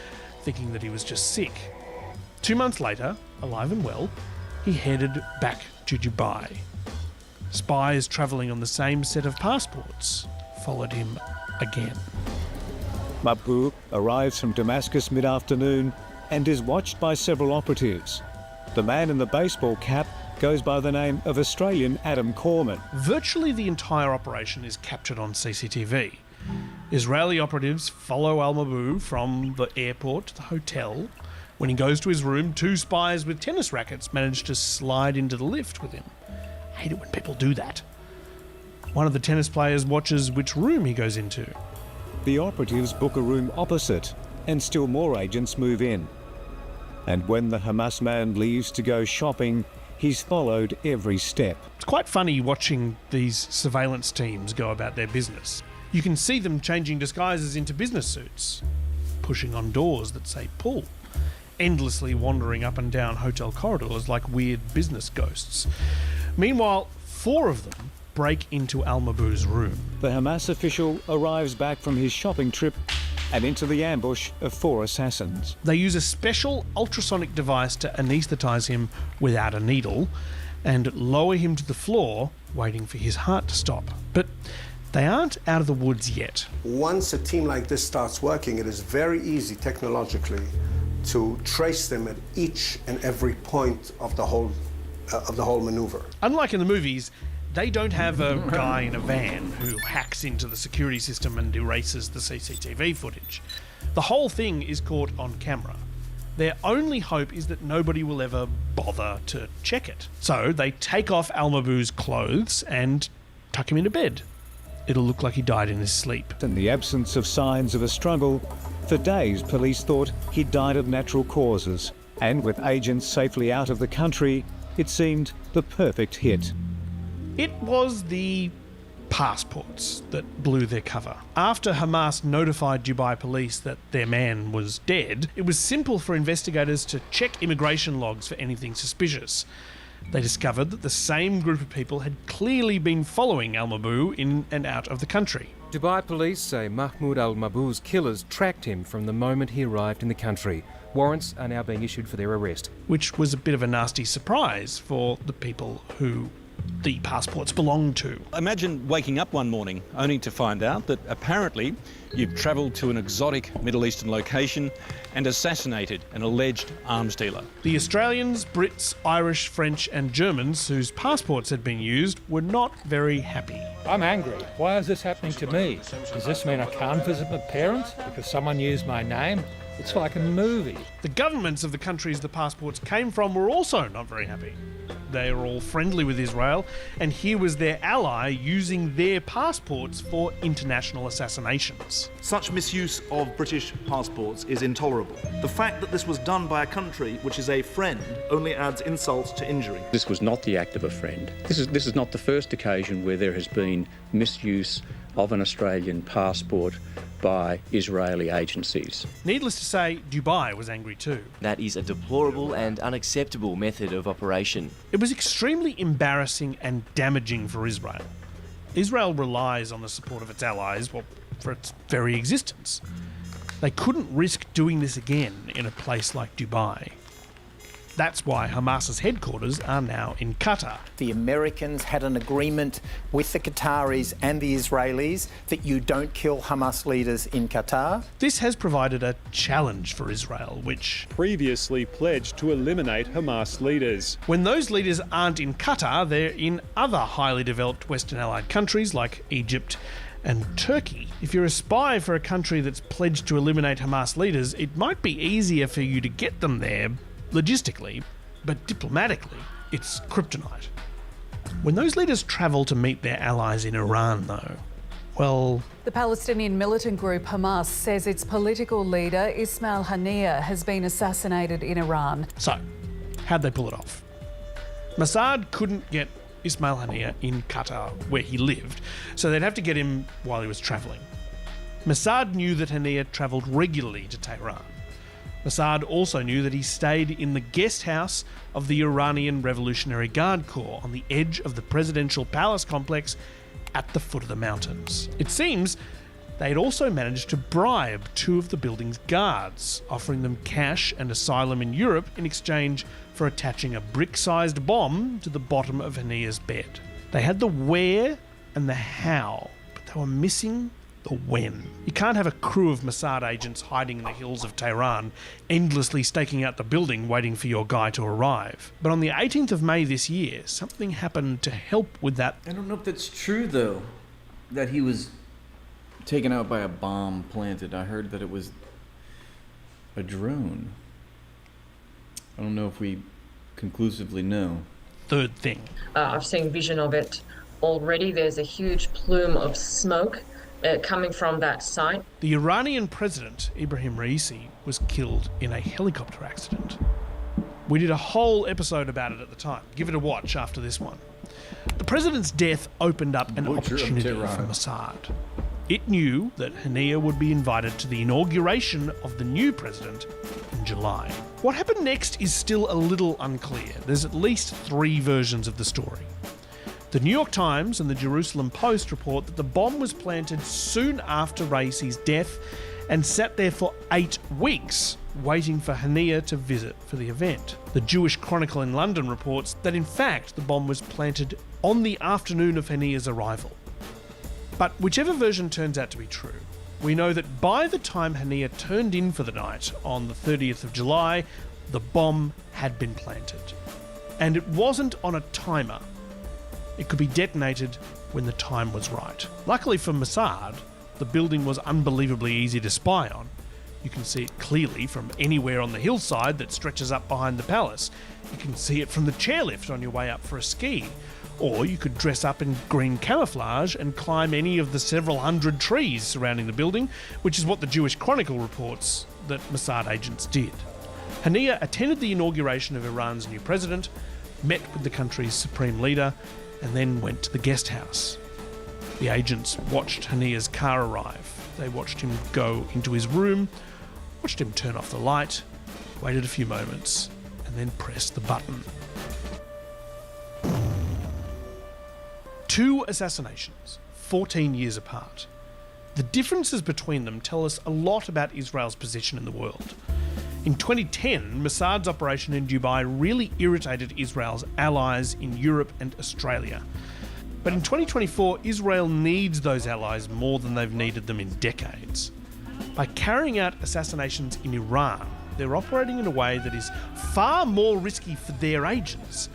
thinking that he was just sick. 2 months later, alive and well, he headed back to Dubai. Spies travelling on the same set of passports followed him again. Mabhouh arrives from Damascus mid-afternoon and is watched by several operatives. The man in the baseball cap goes by the name of Australian Adam Corman. Virtually the entire operation is captured on CCTV. Israeli operatives follow al-Mabhouh from the airport to the hotel. When he goes to his room, 2 spies with tennis rackets manage to slide into the lift with him. I hate it when people do that. One of the tennis players watches which room he goes into. The operatives book a room opposite, and still more agents move in. And when the Hamas man leaves to go shopping, he's followed every step. It's quite funny watching these surveillance teams go about their business. You can see them changing disguises into business suits, pushing on doors that say pull, endlessly wandering up and down hotel corridors like weird business ghosts. Meanwhile, 4 of them break into al-Mabhouh's room. The Hamas official arrives back from his shopping trip and into the ambush of 4 assassins. They use a special ultrasonic device to anaesthetise him without a needle and lower him to the floor, waiting for his heart to stop. But they aren't out of the woods yet. Once a team like this starts working, it is very easy technologically to trace them at each and every point of the whole maneuver. Unlike in the movies, they don't have a guy in a van who hacks into the security system and erases the CCTV footage. The whole thing is caught on camera. Their only hope is that nobody will ever bother to check it. So they take off al-Mabhouh's clothes and tuck him into bed. it'll look like he died in his sleep. In the absence of signs of a struggle, for days police thought he died of natural causes, and with agents safely out of the country, it seemed the perfect hit. It was the passports that blew their cover. After Hamas notified Dubai police that their man was dead, it was simple for investigators to check immigration logs for anything suspicious. They discovered that the same group of people had clearly been following al-Mabou in and out of the country. Dubai police say Mahmoud al-Mabou's killers tracked him from the moment he arrived in the country. Warrants are now being issued for their arrest. Which was a bit of a nasty surprise for the people who the passports belonged to. Imagine waking up one morning only to find out that apparently you've travelled to an exotic Middle Eastern location and assassinated an alleged arms dealer. The Australians, Brits, Irish, French and Germans whose passports had been used were not very happy. I'm angry. Why is this happening to me? Does this mean I can't visit my parents because someone used my name? It's like a movie. The governments of the countries the passports came from were also not very happy. They were all friendly with Israel, and here was their ally using their passports for international assassinations. Such misuse of British passports is intolerable. The fact that this was done by a country which is a friend only adds insult to injury. This was not the act of a friend. This is not the first occasion where there has been misuse of an Australian passport by Israeli agencies. Needless to say, Dubai was angry too. That is a deplorable and unacceptable method of operation. It was extremely embarrassing and damaging for Israel. Israel relies on the support of its allies, well, for its very existence. They couldn't risk doing this again in a place like Dubai. That's why Hamas's headquarters are now in Qatar. The Americans had an agreement with the Qataris and the Israelis that you don't kill Hamas leaders in Qatar. This has provided a challenge for Israel, which previously pledged to eliminate Hamas leaders. When those leaders aren't in Qatar, they're in other highly developed Western allied countries like Egypt and Turkey. If you're a spy for a country that's pledged to eliminate Hamas leaders, it might be easier for you to get them there logistically, but diplomatically, it's kryptonite. When those leaders travel to meet their allies in Iran, though, well... The Palestinian militant group Hamas says its political leader, Ismail Haniyeh, has been assassinated in Iran. So, how'd they pull it off? Mossad couldn't get Ismail Haniyeh in Qatar, where he lived, so they'd have to get him while he was travelling. Mossad knew that Haniyeh travelled regularly to Tehran. Mossad also knew that he stayed in the guest house of the Iranian Revolutionary Guard Corps on the edge of the presidential palace complex at the foot of the mountains. It seems they'd also managed to bribe two of the building's guards, offering them cash and asylum in Europe in exchange for attaching a brick-sized bomb to the bottom of Haniyeh's bed. They had the where and the how, but they were missing the when. You can't have a crew of Mossad agents hiding in the hills of Tehran, endlessly staking out the building waiting for your guy to arrive. But on the 18th of May this year, something happened to help with that. I don't know if that's true, though, that he was taken out by a bomb planted. I heard that it was a drone. I don't know if we conclusively know. Third thing. I've seen vision of it already. There's a huge plume of smoke coming from that site. The Iranian president, Ibrahim Raisi, was killed in a helicopter accident. We did a whole episode about it at the time. Give it a watch after this one. The president's death opened up an opportunity for Mossad. It knew that Haniyeh would be invited to the inauguration of the new president in July. What happened next is still a little unclear. There's at least 3 versions of the story. The New York Times and the Jerusalem Post report that the bomb was planted soon after Raisi's death and sat there for 8 weeks, waiting for Haniyeh to visit for the event. The Jewish Chronicle in London reports that in fact the bomb was planted on the afternoon of Haniyeh's arrival. But whichever version turns out to be true, we know that by the time Haniyeh turned in for the night on the 30th of July, the bomb had been planted. And it wasn't on a timer. It could be detonated when the time was right. Luckily for Mossad, the building was unbelievably easy to spy on, You can see it clearly from anywhere on the hillside that stretches up behind the palace. You can see it from the chairlift on your way up for a ski. Or you could dress up in green camouflage and climb any of the several hundred trees surrounding the building, which is what the Jewish Chronicle reports that Mossad agents did. Haniya attended the inauguration of Iran's new president, met with the country's supreme leader, and then went to the guest house. The agents watched Haniya's car arrive. They watched him go into his room, watched him turn off the light, waited a few moments, and then pressed the button. 2 assassinations, 14 years apart. The differences between them tell us a lot about Israel's position in the world. In 2010, Mossad's operation in Dubai really irritated Israel's allies in Europe and Australia. But in 2024, Israel needs those allies more than they've needed them in decades. By carrying out assassinations in Iran, they're operating in a way that is far more risky for their agents,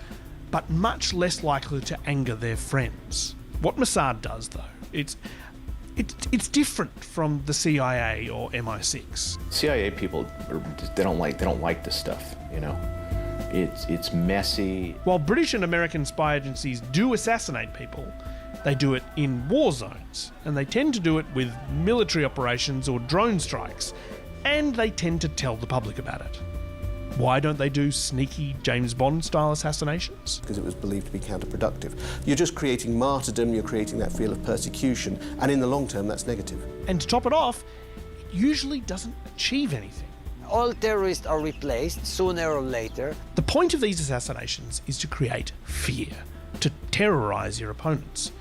but much less likely to anger their friends. What Mossad does, though, it's different from the CIA or MI6. CIA people they don't like this stuff, you know. It's messy. While British and American spy agencies do assassinate people, they do it in war zones, and they tend to do it with military operations or drone strikes, and they tend to tell the public about it. Why don't they do sneaky James Bond-style assassinations? Because it was believed to be counterproductive. You're just creating martyrdom, you're creating that feel of persecution, and in the long term, that's negative. And to top it off, it usually doesn't achieve anything. All terrorists are replaced sooner or later. The point of these assassinations is to create fear, to terrorise your opponents,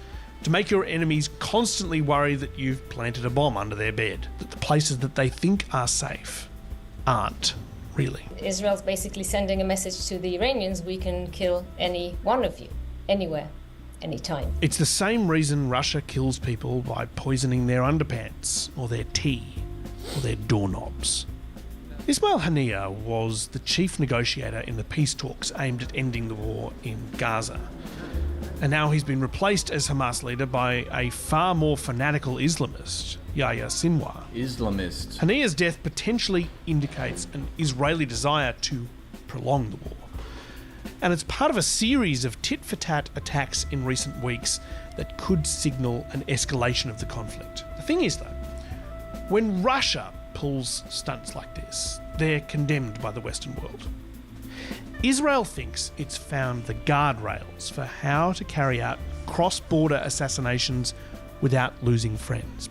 to make your enemies constantly worry that you've planted a bomb under their bed, that the places that they think are safe aren't. Really. Israel's basically sending a message to the Iranians: we can kill any one of you, anywhere, anytime. It's the same reason Russia kills people by poisoning their underpants, or their tea, or their doorknobs. Ismail Haniyeh was the chief negotiator in the peace talks aimed at ending the war in Gaza. And now he's been replaced as Hamas leader by a far more fanatical Islamist, Yahya Sinwar. Islamist. Haniyeh's death potentially indicates an Israeli desire to prolong the war. And it's part of a series of tit-for-tat attacks in recent weeks that could signal an escalation of the conflict. The thing is, though, when Russia pulls stunts like this, they're condemned by the Western world. Israel thinks it's found the guardrails for how to carry out cross-border assassinations without losing friends.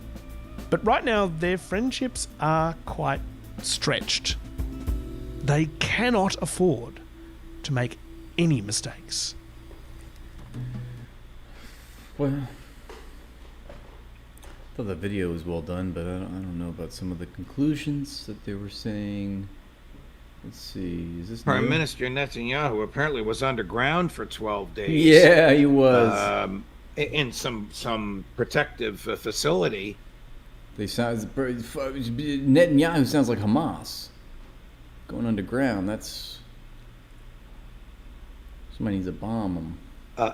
But right now, their friendships are quite stretched. They cannot afford to make any mistakes. Well, I thought the video was well done, but I don't know about some of the conclusions that they were saying. Let's see, is this Prime new? Minister Netanyahu apparently was underground for 12 days. Yeah, he was. In some protective facility. They sound Netanyahu sounds like Hamas going underground. That's somebody needs to bomb them.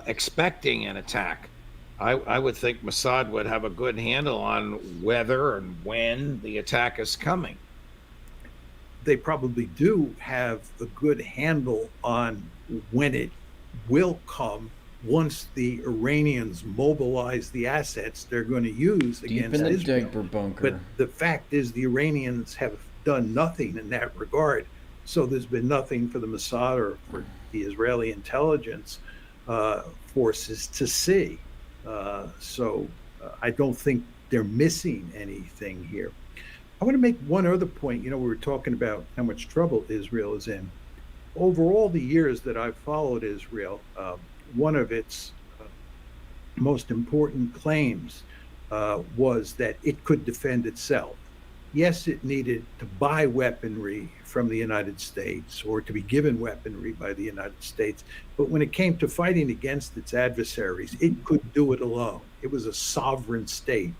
Expecting an attack. I would think Mossad would have a good handle on whether and when the attack is coming. They probably do have a good handle on when it will come once the Iranians mobilize the assets they're going to use Deep against in the Israel. diaper bunker. But the fact is the Iranians have done nothing in that regard. So there's been nothing for the Mossad or for the Israeli intelligence forces to see. So I don't think they're missing anything here. I want to make one other point. You know, we were talking about how much trouble Israel is in. Over all the years that I've followed Israel, one of its most important claims was that it could defend itself. Yes, it needed to buy weaponry from the United States or to be given weaponry by the United States. But when it came to fighting against its adversaries, it could do it alone. It was a sovereign state,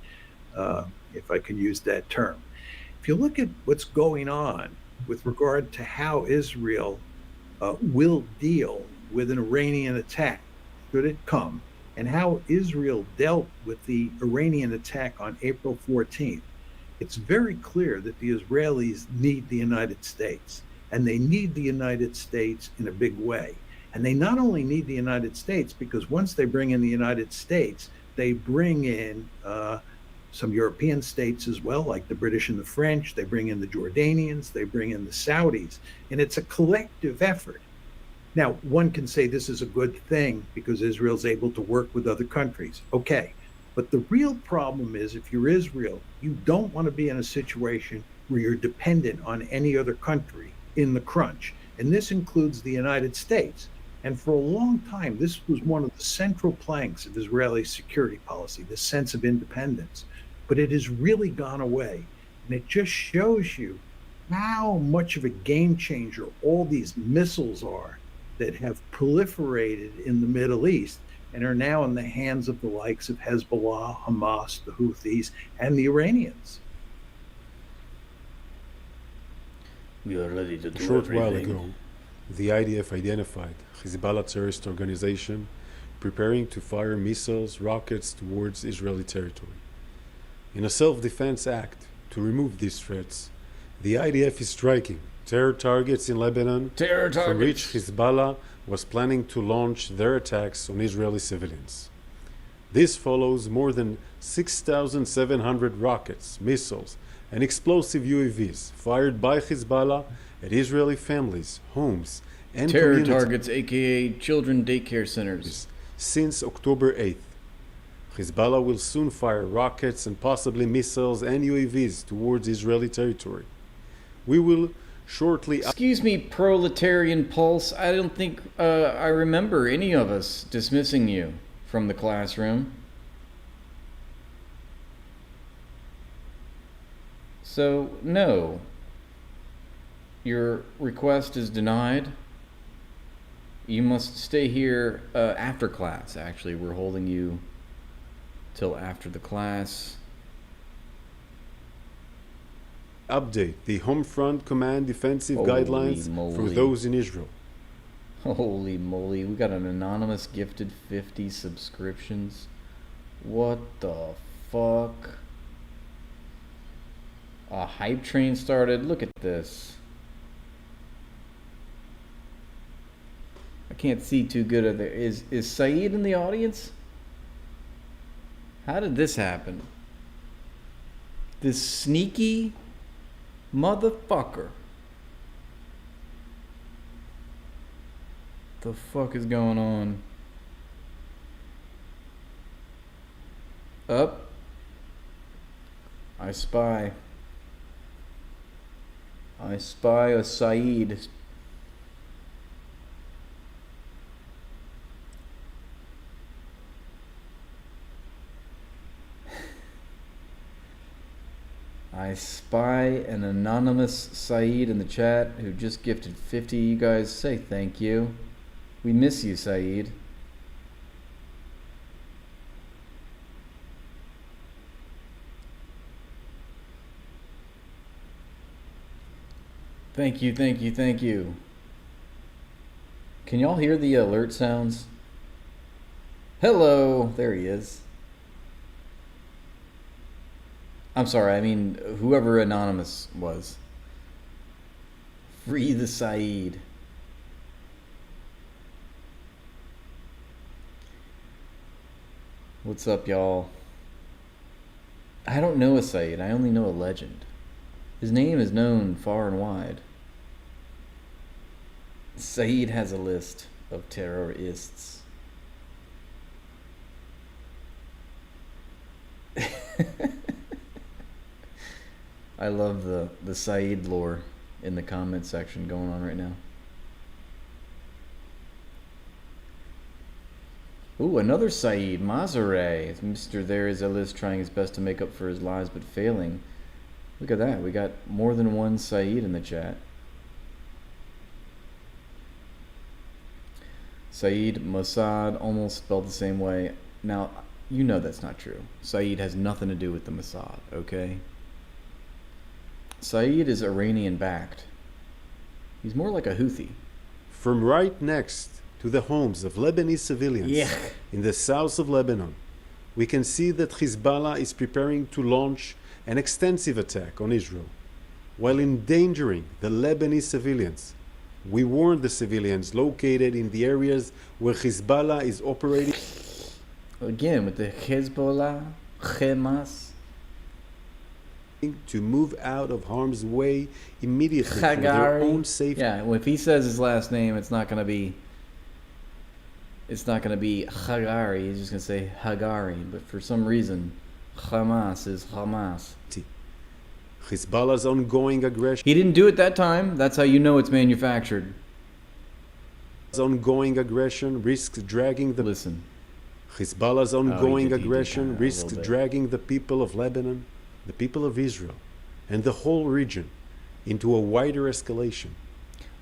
if I can use that term. If you look at what's going on with regard to how Israel will deal with an Iranian attack, should it come, and how Israel dealt with the Iranian attack on April 14th, it's very clear that the Israelis need the United States, and they need the United States in a big way. And they not only need the United States, because once they bring in the United States, they bring in some European states as well, like the British and the French. They bring in the Jordanians, they bring in the Saudis, and it's a collective effort. Now, one can say this is a good thing because Israel's able to work with other countries. Okay. But the real problem is, if you're Israel, you don't want to be in a situation where you're dependent on any other country in the crunch. And this includes the United States. And for a long time, this was one of the central planks of Israeli security policy, this sense of independence. But it has really gone away. And it just shows you how much of a game changer all these missiles are that have proliferated in the Middle East and are now in the hands of the likes of Hezbollah, Hamas, the Houthis, and the Iranians. We are ready to A do short while everything. ago, the IDF identified Hezbollah terrorist organization preparing to fire missiles, rockets towards Israeli territory. In a self-defense act to remove these threats, the IDF is striking terror targets in Lebanon from which Hezbollah was planning to launch their attacks on Israeli civilians. This follows more than 6,700 rockets, missiles, and explosive UAVs fired by Hezbollah at Israeli families, homes, and terror communities targets, aka children daycare centers. Since October 8th. Hezbollah will soon fire rockets and possibly missiles and UAVs towards Israeli territory. We will shortly... Excuse me, proletarian pulse. I don't think I remember any of us dismissing you from the classroom. So, no. Your request is denied. You must stay here after class, actually. We're holding you till after the class. Update the Home Front Command defensive guidelines for those in Israel. Holy moly, we got an anonymous gifted 50 subscriptions. What the fuck? A hype train started. Look at this. I can't see too good of it. Is Saeed in the audience? How did this happen? This sneaky motherfucker. The fuck is going on? Up. I spy a Saeed. I spy an anonymous Saeed in the chat who just gifted 50. You guys say thank you. We miss you, Saeed. Thank you, thank you, thank you. Can y'all hear the alert sounds? Hello, there he is. I'm sorry, I mean whoever anonymous was. Free the Saeed. What's up, y'all? I don't know a Saeed, I only know a legend. His name is known far and wide. Saeed has a list of terrorists. I love the Saeed lore in the comment section going on right now. Ooh, another Saeed, Mazare. Mr. There is a list trying his best to make up for his lies but failing. Look at that. We got more than one Saeed in the chat. Saeed, Mossad, almost spelled the same way. Now, you know that's not true. Saeed has nothing to do with the Mossad, okay? Saeed is Iranian-backed. He's more like a Houthi. From right next to the homes of Lebanese civilians in the south of Lebanon, we can see that Hezbollah is preparing to launch an extensive attack on Israel, while endangering the Lebanese civilians. We warned the civilians located in the areas where Hezbollah is operating. Again, with the Hezbollah, Hamas, to move out of harm's way immediately for their Hagari. own safety. Yeah, well, if he says his last name, it's not gonna be Hagari. He's just gonna say Hagari. But for some reason, Hamas is Hamas. Hezbollah's ongoing aggression. He didn't do it that time. That's how you know it's manufactured. Ongoing aggression risks dragging the. Listen. Hezbollah's ongoing he did aggression kinda, a risks little bit. dragging the people of Lebanon, the people of Israel, and the whole region into a wider escalation.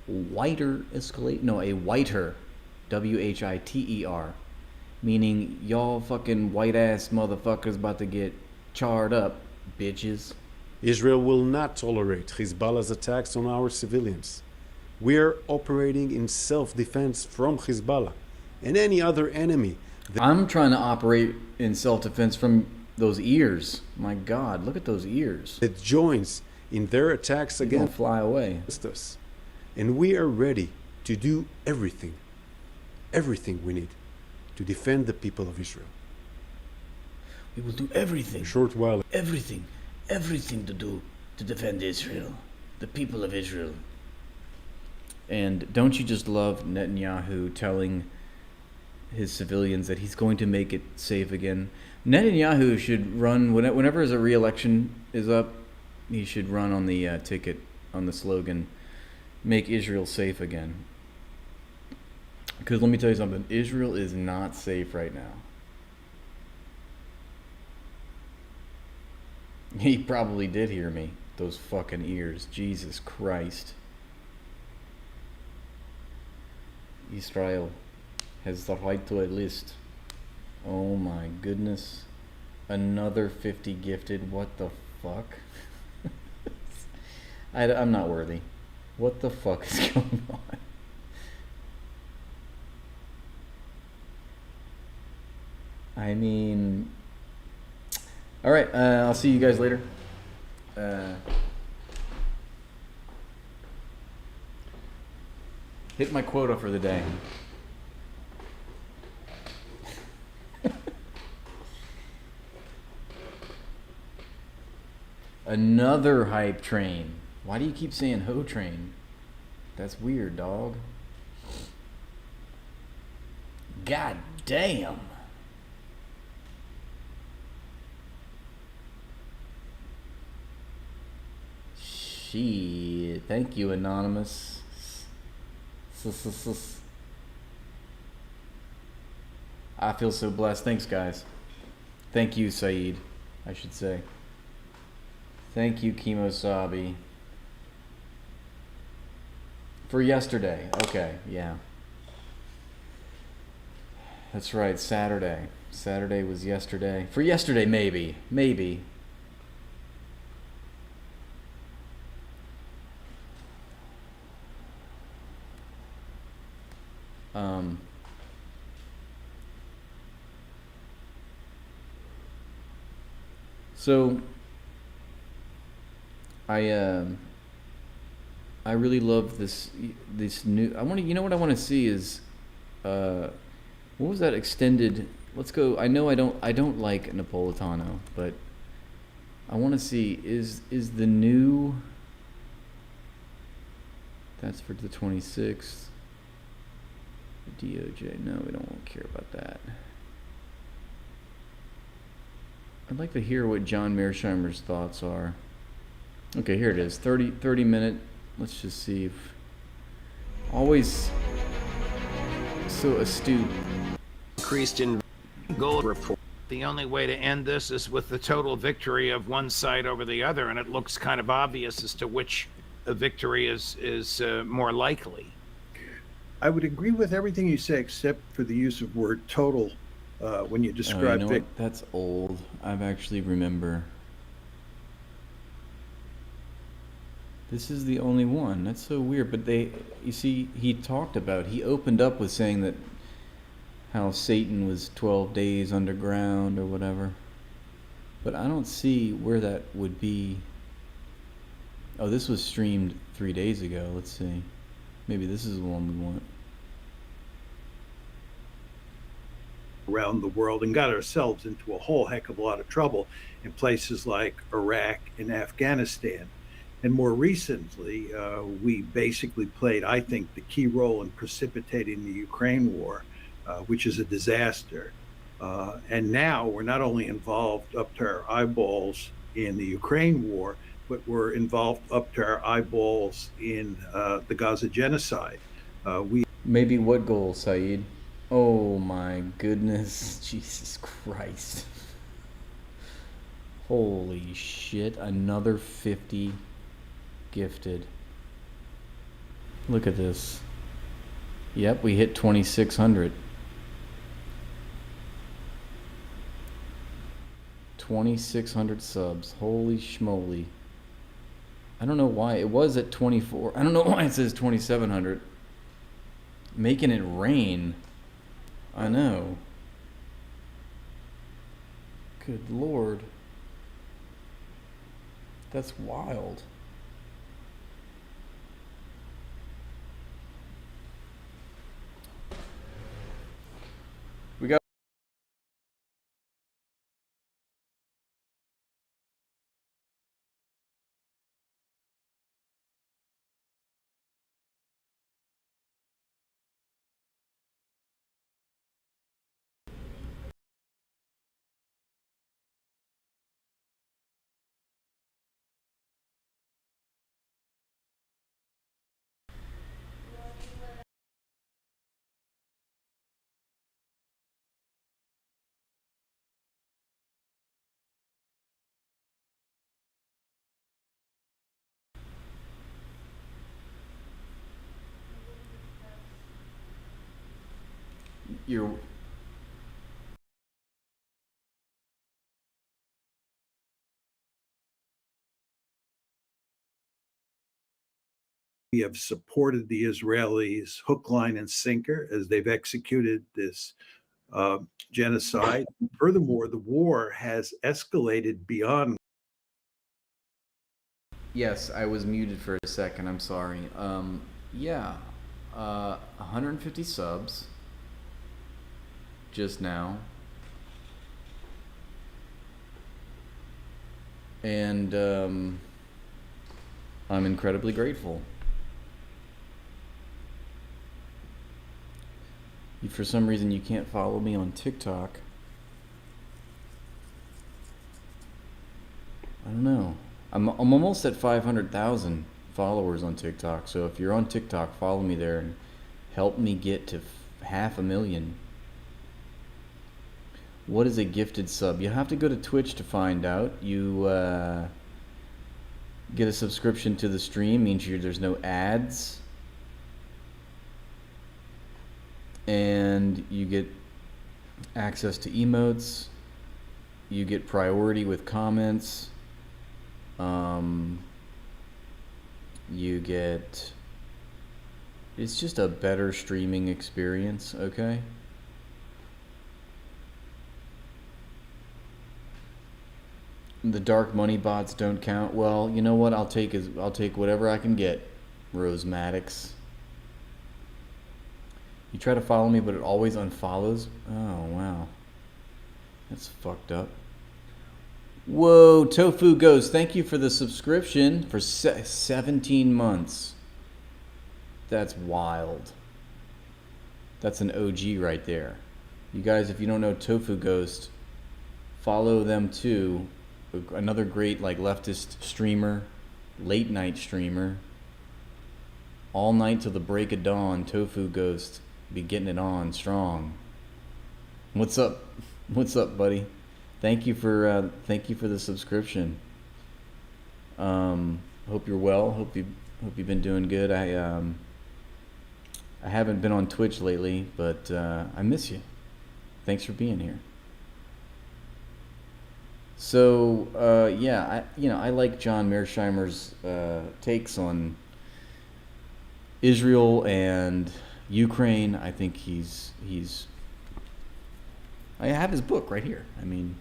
Whiter escalate? No, a whiter. WHITER. Meaning y'all fucking white ass motherfuckers about to get charred up, bitches. Israel will not tolerate Hezbollah's attacks on our civilians. We are operating in self-defense from Hezbollah and any other enemy. I'm trying to operate in self-defense from those ears. My God, look at those ears. That joins in their attacks against fly away. us. And we are ready to do everything we need to defend the people of Israel. We will do everything. A short while. Everything to do to defend Israel, the people of Israel. And don't you just love Netanyahu telling his civilians that he's going to make it safe again? Netanyahu should run, whenever his re-election is up, he should run on the ticket, on the slogan, make Israel safe again. Because let me tell you something, Israel is not safe right now. He probably did hear me, those fucking ears. Jesus Christ. Israel has the right to a list. Oh my goodness. Another 50 gifted. What the fuck? I'm not worthy. What the fuck is going on? I mean... Alright, I'll see you guys later. Hit my quota for the day. Another hype train. Why do you keep saying ho train? That's weird, dog. God damn. Shit. Thank you, Anonymous. I feel so blessed. Thanks, guys. Thank you, Saeed, I should say. Thank you, Kimosabi. For yesterday. Okay, yeah. That's right, Saturday. Saturday was yesterday. For yesterday, maybe. Maybe. So I really love this new. I want to. You know what I want to see is, what was that extended? Let's go. I know I don't like Napolitano, but I want to see is the new. That's for the 26th. The DOJ. No, we don't care about that. I'd like to hear what John Mearsheimer's thoughts are. Okay, here it is. 30 minute. Let's just see if... Always so astute. Christian goal report. The only way to end this is with the total victory of one side over the other, and it looks kind of obvious as to which a victory is more likely. I would agree with everything you say except for the use of word total when you describe what? That's old. I've actually remember. This is the only one. That's so weird. But you see, he opened up with saying that how Satan was 12 days underground or whatever. But I don't see where that would be. Oh, this was streamed 3 days ago. Let's see. Maybe this is the one we want. Around the world and got ourselves into a whole heck of a lot of trouble in places like Iraq and Afghanistan. And more recently, we basically played, I think, the key role in precipitating the Ukraine war, which is a disaster. And now we're not only involved up to our eyeballs in the Ukraine war, but we're involved up to our eyeballs in the Gaza genocide. Maybe what goal, Saeed? Oh my goodness, Jesus Christ. Holy shit, another 50 gifted. Look at this. Yep, we hit 2,600. 2,600 subs. Holy schmoly. I don't know why. It was at 24. I don't know why it says 2,700. Making it rain. I know. Good Lord. That's wild. We got your We have supported the Israelis hook, line, and sinker as they've executed this genocide. Furthermore, the war has escalated beyond. Yes, I was muted for a second. I'm sorry. Yeah, 150 subs just now, and I'm incredibly grateful. For some reason, you can't follow me on TikTok. I don't know. I'm almost at 500,000 followers on TikTok. So if you're on TikTok, follow me there and help me get to 500,000. What is a gifted sub? You have to go to Twitch to find out. You get a subscription to the stream, means there's no ads. And you get access to emotes. You get priority with comments. You get, it's just a better streaming experience, okay? The dark money bots don't count. Well, you know what? I'll take whatever I can get, Rose Maddox. You try to follow me, but it always unfollows? Oh, wow. That's fucked up. Whoa, Tofu Ghost, thank you for the subscription for 17 months. That's wild. That's an OG right there. You guys, if you don't know Tofu Ghost, follow them too. Another great leftist streamer, late night streamer. All night till the break of dawn, Tofu Ghost be getting it on strong. What's up? What's up, buddy? Thank you for the subscription. Hope you're well. Hope you've been doing good. I haven't been on Twitch lately, but I miss you. Thanks for being here. So yeah, I like John Mearsheimer's takes on Israel and Ukraine. I think he's I have his book right here. I mean,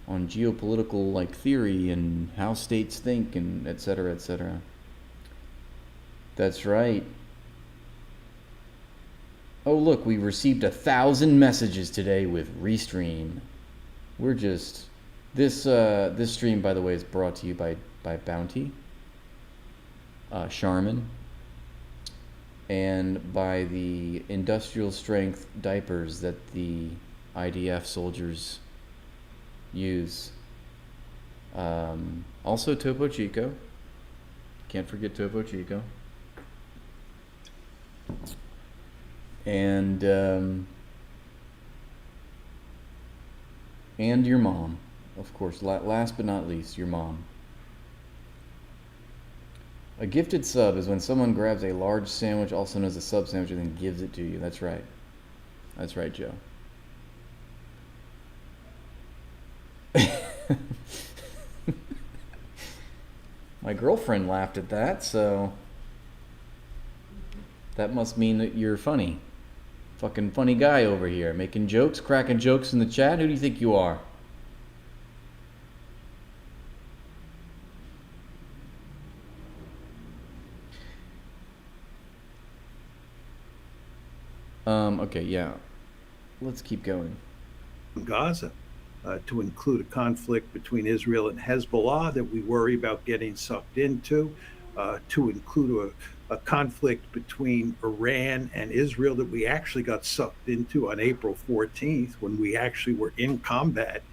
on geopolitical like theory and how states think and et cetera, et cetera. That's right. Oh look, we received 1,000 messages today with Restream. We're just this stream, by the way, is brought to you by Bounty, Charmin, and by the industrial strength diapers that the IDF soldiers use. Also Topo Chico. Can't forget Topo Chico. And your mom, of course. Last but not least, your mom. A gifted sub is when someone grabs a large sandwich, also known as a sub sandwich, and then gives it to you. That's right. That's right, Joe. My girlfriend laughed at that, so that must mean that you're funny. Fucking funny guy over here, making jokes, cracking jokes in the chat. Who do you think you are? Okay, yeah. Let's keep going. Gaza, to include a conflict between Israel and Hezbollah that we worry about getting sucked into, to include a conflict between Iran and Israel that we actually got sucked into on April 14th when we actually were in combat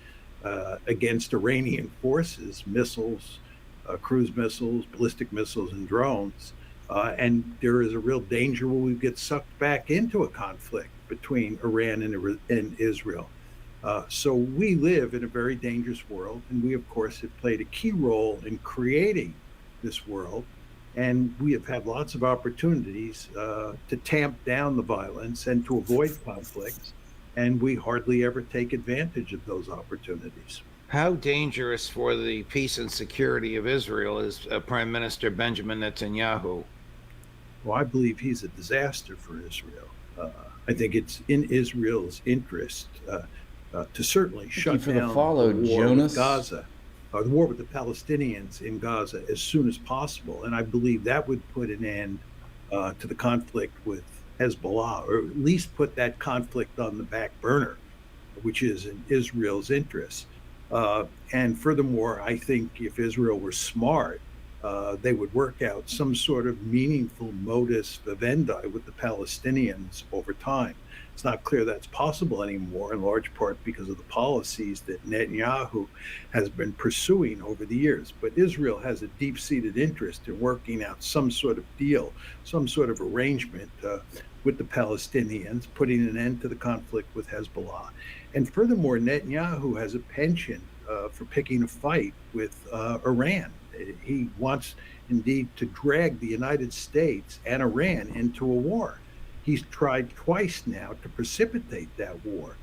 against Iranian forces, missiles, cruise missiles, ballistic missiles, and drones. And there is a real danger where we get sucked back into a conflict between Iran and Israel. So we live in a very dangerous world, and we, of course, have played a key role in creating this world. And we have had lots of opportunities to tamp down the violence and to avoid conflicts, and we hardly ever take advantage of those opportunities. How dangerous for the peace and security of Israel is Prime Minister Benjamin Netanyahu? Well, I believe he's a disaster for Israel. I think it's in Israel's interest to certainly shut down the war with Gaza, or the war with the Palestinians in Gaza as soon as possible. And I believe that would put an end to the conflict with Hezbollah, or at least put that conflict on the back burner, which is in Israel's interest. And furthermore, I think if Israel were smart, they would work out some sort of meaningful modus vivendi with the Palestinians over time. It's not clear that's possible anymore, in large part because of the policies that Netanyahu has been pursuing over the years. But Israel has a deep-seated interest in working out some sort of deal, some sort of arrangement with the Palestinians, putting an end to the conflict with Hezbollah. And furthermore, Netanyahu has a penchant for picking a fight with Iran. He wants, indeed, to drag the United States and Iran into a war. He's tried twice now to precipitate that war.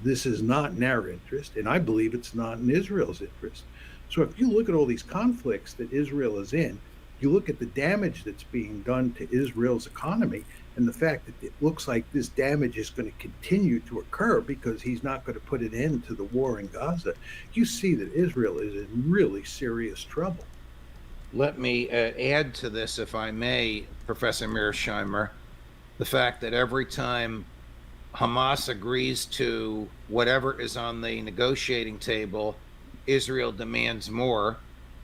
This is not in our interest, and I believe it's not in Israel's interest. So if you look at all these conflicts that Israel is in, you look at the damage that's being done to Israel's economy, and the fact that it looks like this damage is going to continue to occur because he's not going to put an end to the war in Gaza, you see that Israel is in really serious trouble. Let me add to this, if I may, Professor Mearsheimer, the fact that every time Hamas agrees to whatever is on the negotiating table, Israel demands more.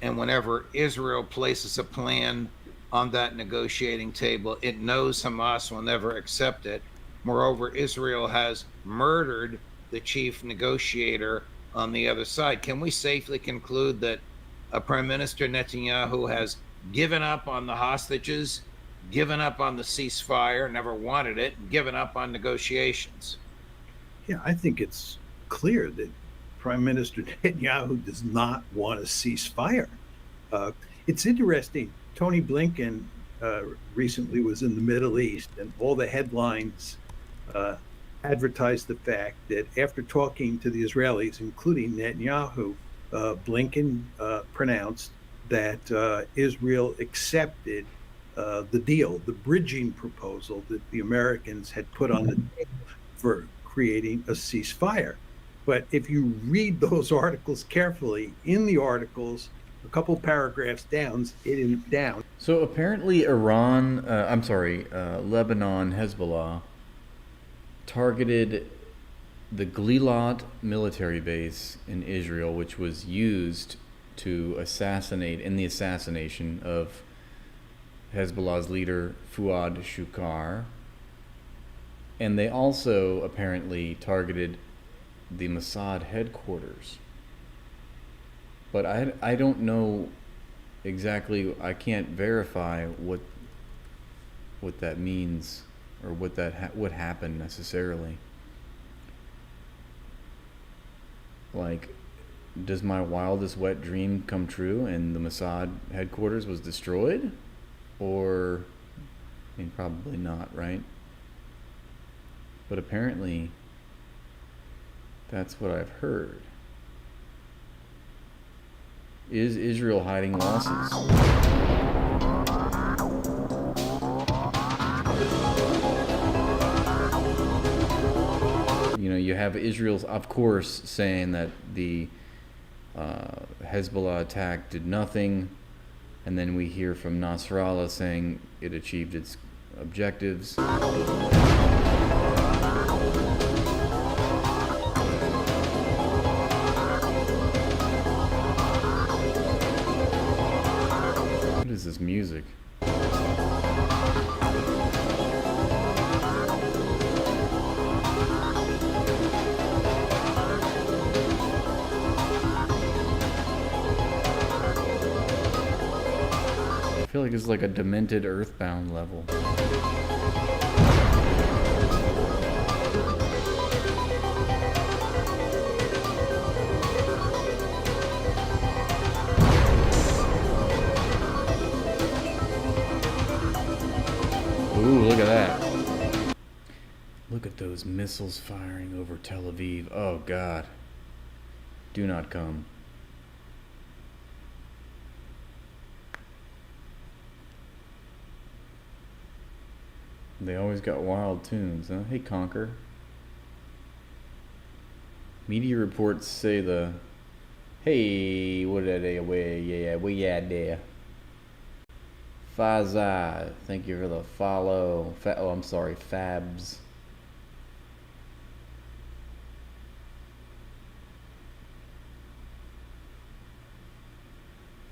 And whenever Israel places a plan on that negotiating table, it knows Hamas will never accept it. Moreover, Israel has murdered the chief negotiator on the other side. Can we safely conclude that Prime Minister Netanyahu has given up on the hostages, given up on the ceasefire, never wanted it, and given up on negotiations? Yeah, I think it's clear that Prime Minister Netanyahu does not want a ceasefire. It's interesting. Tony Blinken recently was in the Middle East, and all the headlines advertised the fact that after talking to the Israelis, including Netanyahu, Blinken pronounced that Israel accepted the deal, the bridging proposal that the Americans had put on the table creating a ceasefire. But if you read those articles carefully, in the articles, a couple paragraphs down, So apparently Lebanon, Hezbollah, targeted the Gilat military base in Israel, which was used to assassinate, in the assassination of Hezbollah's leader Fuad Shukar. And they also apparently targeted the Mossad headquarters. But I don't know exactly, I can't verify what that means or what happened necessarily. Like, does my wildest wet dream come true and the Mossad headquarters was destroyed? Or, I mean, probably not, right? But apparently, that's what I've heard. Is Israel hiding losses? You know, you have Israel's, of course, saying that the Hezbollah attack did nothing, and then we hear from Nasrallah saying it achieved its objectives. What is this music? I feel like it's like a demented Earthbound level. Ooh, look at that. Look at those missiles firing over Tel Aviv. Oh, God. Do not come. They always got wild tunes, huh? Hey, Conquer. Media reports say hey, what are they away? Yeah, we at there. Fazai, thank you for the follow. I'm sorry, Fabs.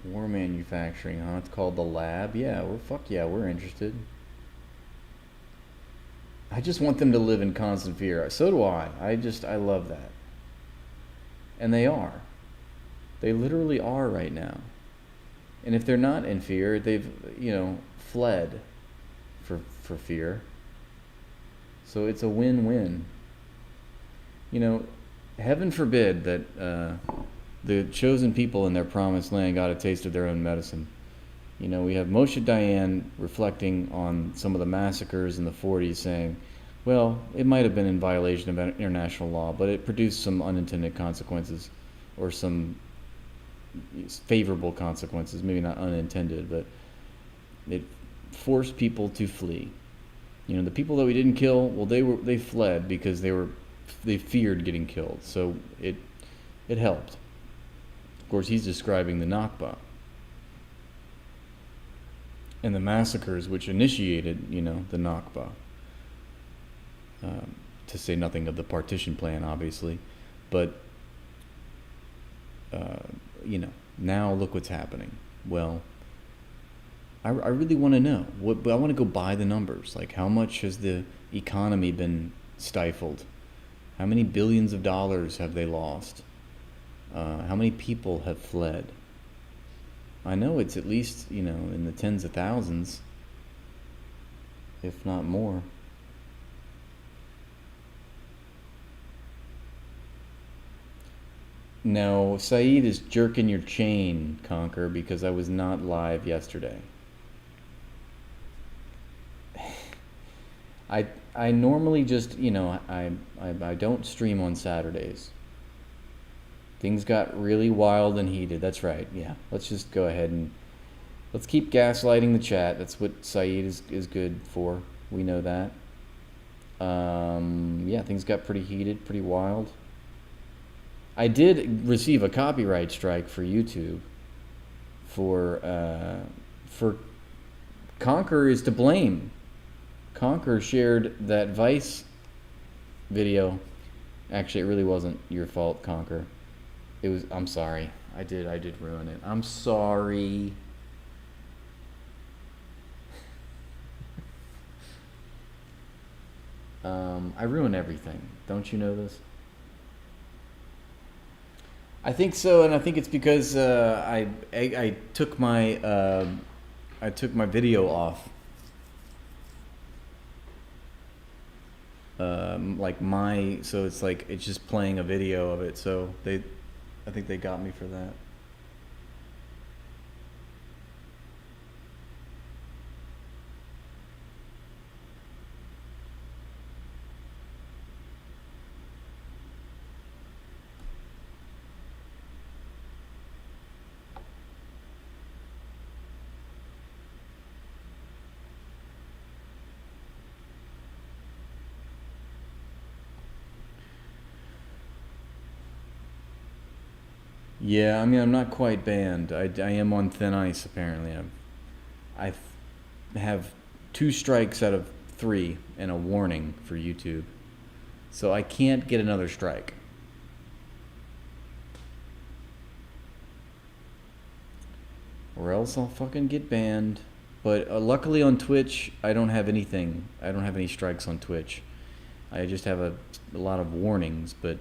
War manufacturing, huh? It's called the lab. Yeah, we're interested. I just want them to live in constant fear. So do I. I love that. And they are. They literally are right now. And if they're not in fear, they've, fled for fear. So it's a win-win. Heaven forbid that the chosen people in their promised land got a taste of their own medicine. We have Moshe Dayan reflecting on some of the massacres in the 40s, saying, well, it might have been in violation of international law, but it produced some unintended consequences, or some favorable consequences, maybe not unintended, but it forced people to flee. The people that we didn't kill, well, they fled because they feared getting killed, so it helped. Of course, he's describing the Nakba and the massacres which initiated, the Nakba. To say nothing of the partition plan, obviously. But, now look what's happening. Well, I really want to know. I want to go by the numbers. Like, how much has the economy been stifled? How many billions of dollars have they lost? How many people have fled? I know it's at least, in the tens of thousands, if not more. No, Saeed is jerking your chain, Conquer, because I was not live yesterday. I normally just, I don't stream on Saturdays. Things got really wild and heated. That's right. Yeah. Let's just go ahead and let's keep gaslighting the chat. That's what Saeed is good for. We know that. Yeah, things got pretty heated, pretty wild. I did receive a copyright strike for YouTube for Conquer is to blame. Conquer shared that Vice video. Actually, it really wasn't your fault, Conquer. It was. I'm sorry. I did ruin it. I'm sorry. I ruin everything. Don't you know this? I think so, and I think it's because I took my video off. So it's like it's just playing a video of it. So I think they got me for that. Yeah, I mean, I'm not quite banned. I am on thin ice, apparently. I have 2 strikes out of 3 and a warning for YouTube. So I can't get another strike. Or else I'll fucking get banned. But luckily on Twitch, I don't have anything. I don't have any strikes on Twitch. I just have a lot of warnings, but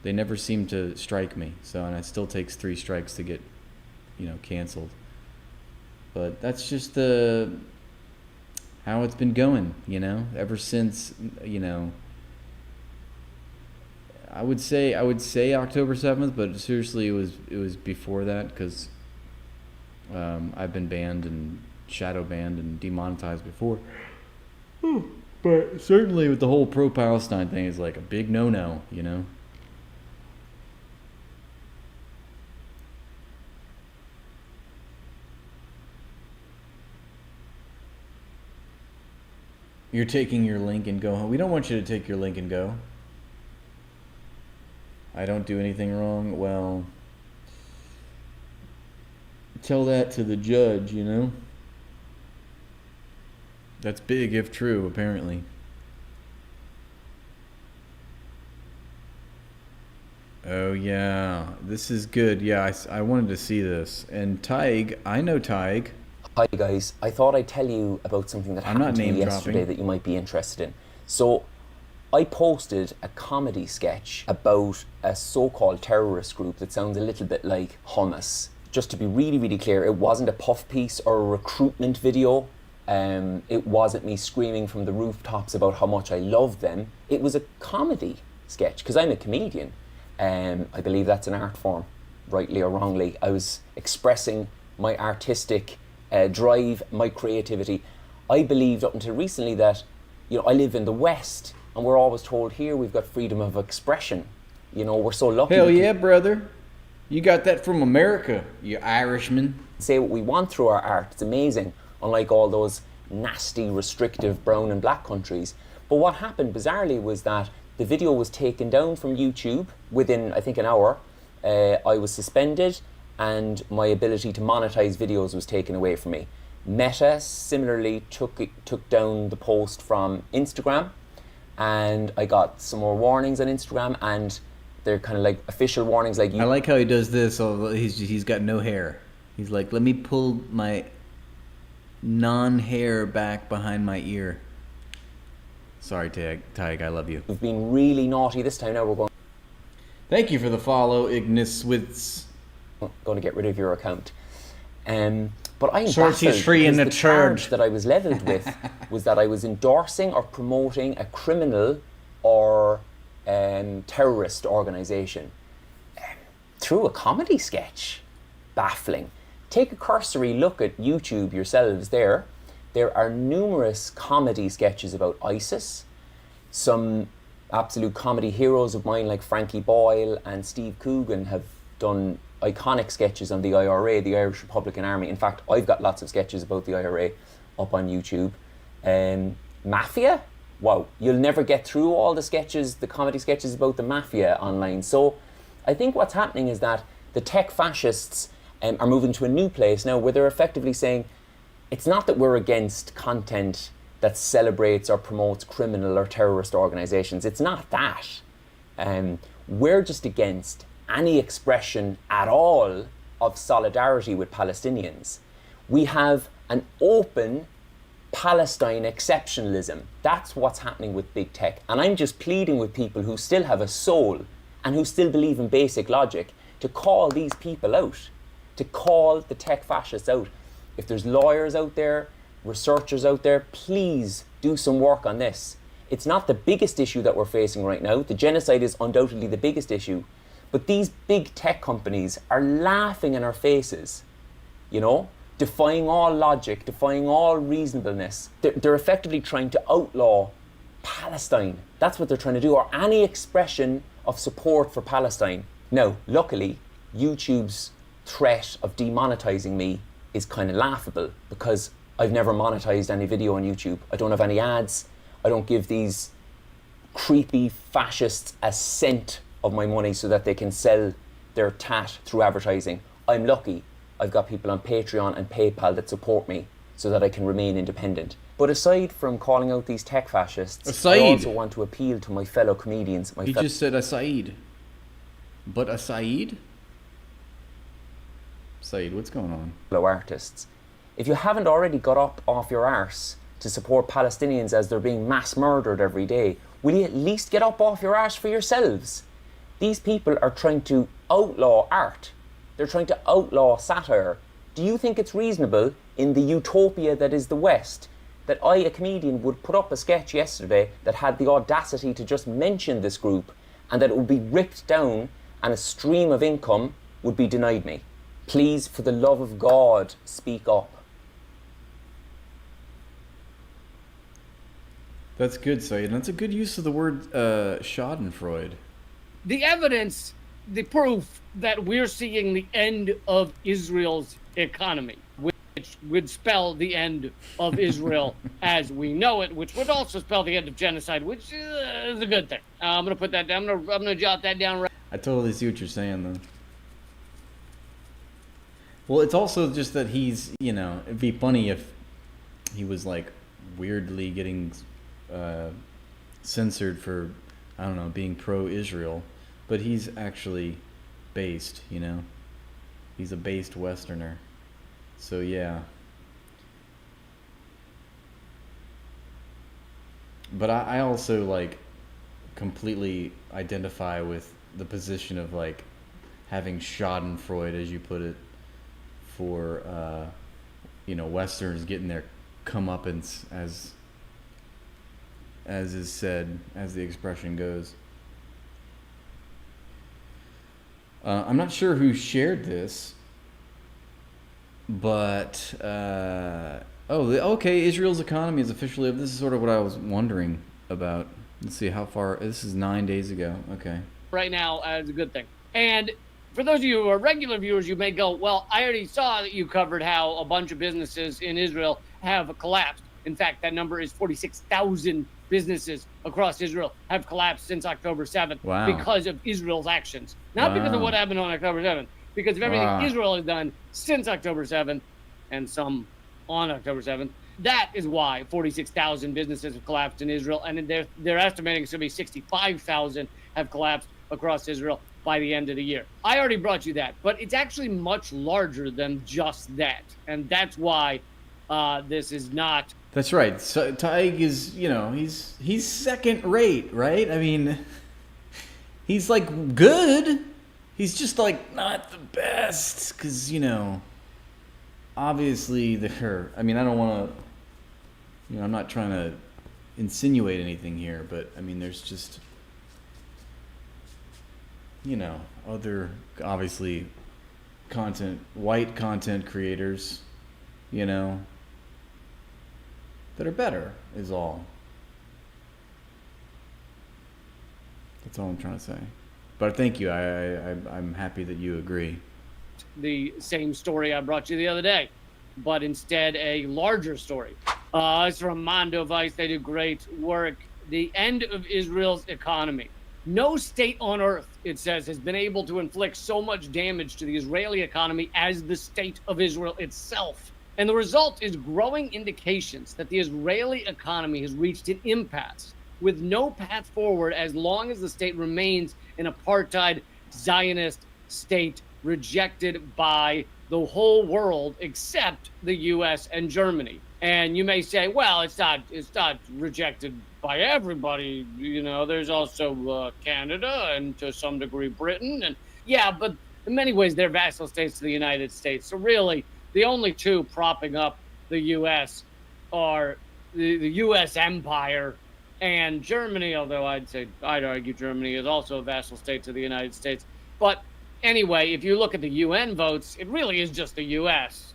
they never seem to strike me, and it still takes 3 strikes to get, canceled. But that's just how it's been going, ever since, I would say October 7th, but seriously, it was before that, because I've been banned and shadow banned and demonetized before. But certainly with the whole pro-Palestine thing is like a big no-no, You're taking your link and go home. We don't want you to take your link and go. I don't do anything wrong. Well, tell that to the judge, That's big if true, apparently. Oh, yeah. This is good. Yeah, I wanted to see this. And Tig, I know Tig. Hi guys, I thought I'd tell you about something that happened to me yesterday that you might be interested in. So, I posted a comedy sketch about a so-called terrorist group that sounds a little bit like hummus. Just to be really, really clear, it wasn't a puff piece or a recruitment video. It wasn't me screaming from the rooftops about how much I love them. It was a comedy sketch, because I'm a comedian. I believe that's an art form, rightly or wrongly. I was expressing my artistic drive, my creativity. I believed up until recently that, I live in the West, and we're always told here we've got freedom of expression. We're so lucky. Hell yeah, brother. You got that from America, you Irishman. Say what we want through our art. It's amazing, unlike all those nasty, restrictive brown and black countries. But what happened bizarrely was that the video was taken down from YouTube within, I think, an hour. I was suspended, and my ability to monetize videos was taken away from me. Meta similarly took down the post from Instagram, and I got some more warnings on Instagram, and they're kind of like official warnings. Like I like how he does this. He's got no hair. He's like, let me pull my non-hair back behind my ear. Sorry, Tig, I love you. We've been really naughty this time. Now we're going. Thank you for the follow, Ignis Switz. Going to get rid of your account. But I'm Sources free in the charge that I was leveled with was that I was endorsing or promoting a criminal or terrorist organization through a comedy sketch. Baffling. Take a cursory look at YouTube yourselves there. There are numerous comedy sketches about ISIS. Some absolute comedy heroes of mine like Frankie Boyle and Steve Coogan have done iconic sketches on the IRA, the Irish Republican Army. In fact, I've got lots of sketches about the IRA up on YouTube. Mafia, wow, you'll never get through all the sketches, the comedy sketches about the mafia online. So I think what's happening is that the tech fascists are moving to a new place now where they're effectively saying, it's not that we're against content that celebrates or promotes criminal or terrorist organizations. It's not that. We're just against any expression at all of solidarity with Palestinians. We have an open Palestine exceptionalism. That's what's happening with big tech. And I'm just pleading with people who still have a soul and who still believe in basic logic to call these people out, to call the tech fascists out. If there's lawyers out there, researchers out there, please do some work on this. It's not the biggest issue that we're facing right now. The genocide is undoubtedly the biggest issue. But these big tech companies are laughing in our faces, you know, defying all logic, defying all reasonableness. They're effectively trying to outlaw Palestine. That's what they're trying to do, or any expression of support for Palestine. Now, luckily, YouTube's threat of demonetizing me is kind of laughable because I've never monetized any video on YouTube. I don't have any ads. I don't give these creepy fascists a cent of my money so that they can sell their tat through advertising. I'm lucky. I've got people on Patreon and PayPal that support me so that I can remain independent. But aside from calling out these tech fascists, I also want to appeal to my fellow comedians. He just said Asaid. But Asaid? Said, what's going on? Fellow artists. If you haven't already got up off your arse to support Palestinians as they're being mass murdered every day, will you at least get up off your arse for yourselves? These people are trying to outlaw art. They're trying to outlaw satire. Do you think it's reasonable in the utopia that is the West that I, a comedian, would put up a sketch yesterday that had the audacity to just mention this group and that it would be ripped down and a stream of income would be denied me? Please, for the love of God, speak up. That's good, Said. That's a good use of the word schadenfreude. The evidence, the proof that we're seeing the end of Israel's economy, which would spell the end of Israel as we know it, which would also spell the end of genocide, which is a good thing. I'm going to put that down. I'm going to jot that down right. I totally see what you're saying, though. Well, it's also just that he's, you know, it'd be funny if he was, like, weirdly getting censored for, I don't know, being pro-Israel. But he's actually based, you know? He's a based Westerner. So, yeah. But I also, like, completely identify with the position of, like, having schadenfreude, as you put it, for, you know, Westerners getting their comeuppance, as is said, as the expression goes. I'm not sure who shared this, but okay, Israel's economy is officially up. This is sort of what I was wondering about. Let's see how far. This is 9 days ago. Okay. Right now as a good thing. And for those of you who are regular viewers, you may go, well, I already saw that you covered how a bunch of businesses in Israel have collapsed. In fact, that number is 46,000 businesses across Israel have collapsed since October 7th because of Israel's actions. Not because of what happened on October 7th, because of everything Israel has done since October 7th and some on October 7th. That is why 46,000 businesses have collapsed in Israel, and they're estimating it's going to be 65,000 have collapsed across Israel by the end of the year. I already brought you that, but it's actually much larger than just that, and that's why this is not. That's right. So Taig is, you know, he's second rate, right? I mean, he's like good. He's just like not the best, because, you know, obviously I mean, I don't want to, you know, I'm not trying to insinuate anything here, but I mean, there's just, you know, other obviously white content creators, you know, that are better, is all. That's all I'm trying to say. But thank you. I'm happy that you agree. The same story I brought you the other day, but instead a larger story. It's from Mondo Vice. They do great work. the end of Israel's economy. No state on earth, it says, has been able to inflict so much damage to the Israeli economy as the state of Israel itself. And the result is growing indications that the Israeli economy has reached an impasse with no path forward as long as the state remains an apartheid Zionist state rejected by the whole world except the US and Germany. And you may say, well, it's not rejected by everybody. You know, there's also Canada and to some degree Britain. And yeah, but in many ways, they're vassal states to the United States. So really, the only two propping up the U.S. are the U.S. empire and Germany, although I'd argue Germany is also a vassal state to the United States. But anyway, if you look at the UN votes, it really is just the U.S.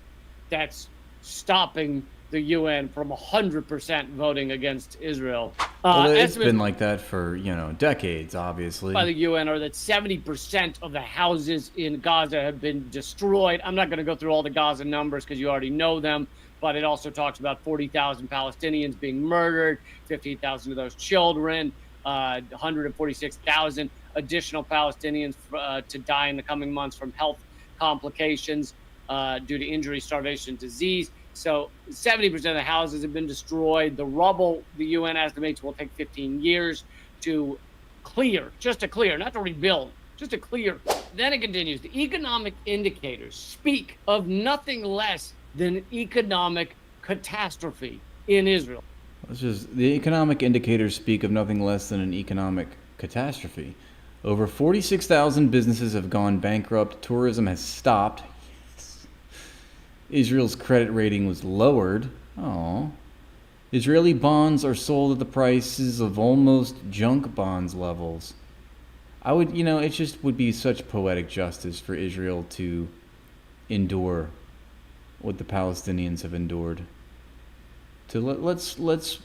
that's stopping the UN from 100% voting against Israel. Well, it's been like that for, decades, obviously. By the UN are that 70% of the houses in Gaza have been destroyed. I'm not going to go through all the Gaza numbers because you already know them, but it also talks about 40,000 Palestinians being murdered, 15,000 of those children, 146,000 additional Palestinians to die in the coming months from health complications due to injury, starvation, disease. So 70% of the houses have been destroyed. The rubble, the UN estimates, will take 15 years to clear, just to clear, not to rebuild, just to clear. Then it continues. The economic indicators speak of nothing less than an economic catastrophe in Israel. The economic indicators speak of nothing less than an economic catastrophe. Over 46,000 businesses have gone bankrupt. Tourism has stopped. Israel's credit rating was lowered. Israeli bonds are sold at the prices of almost junk bonds levels. It just would be such poetic justice for Israel to endure what the Palestinians have endured. Let's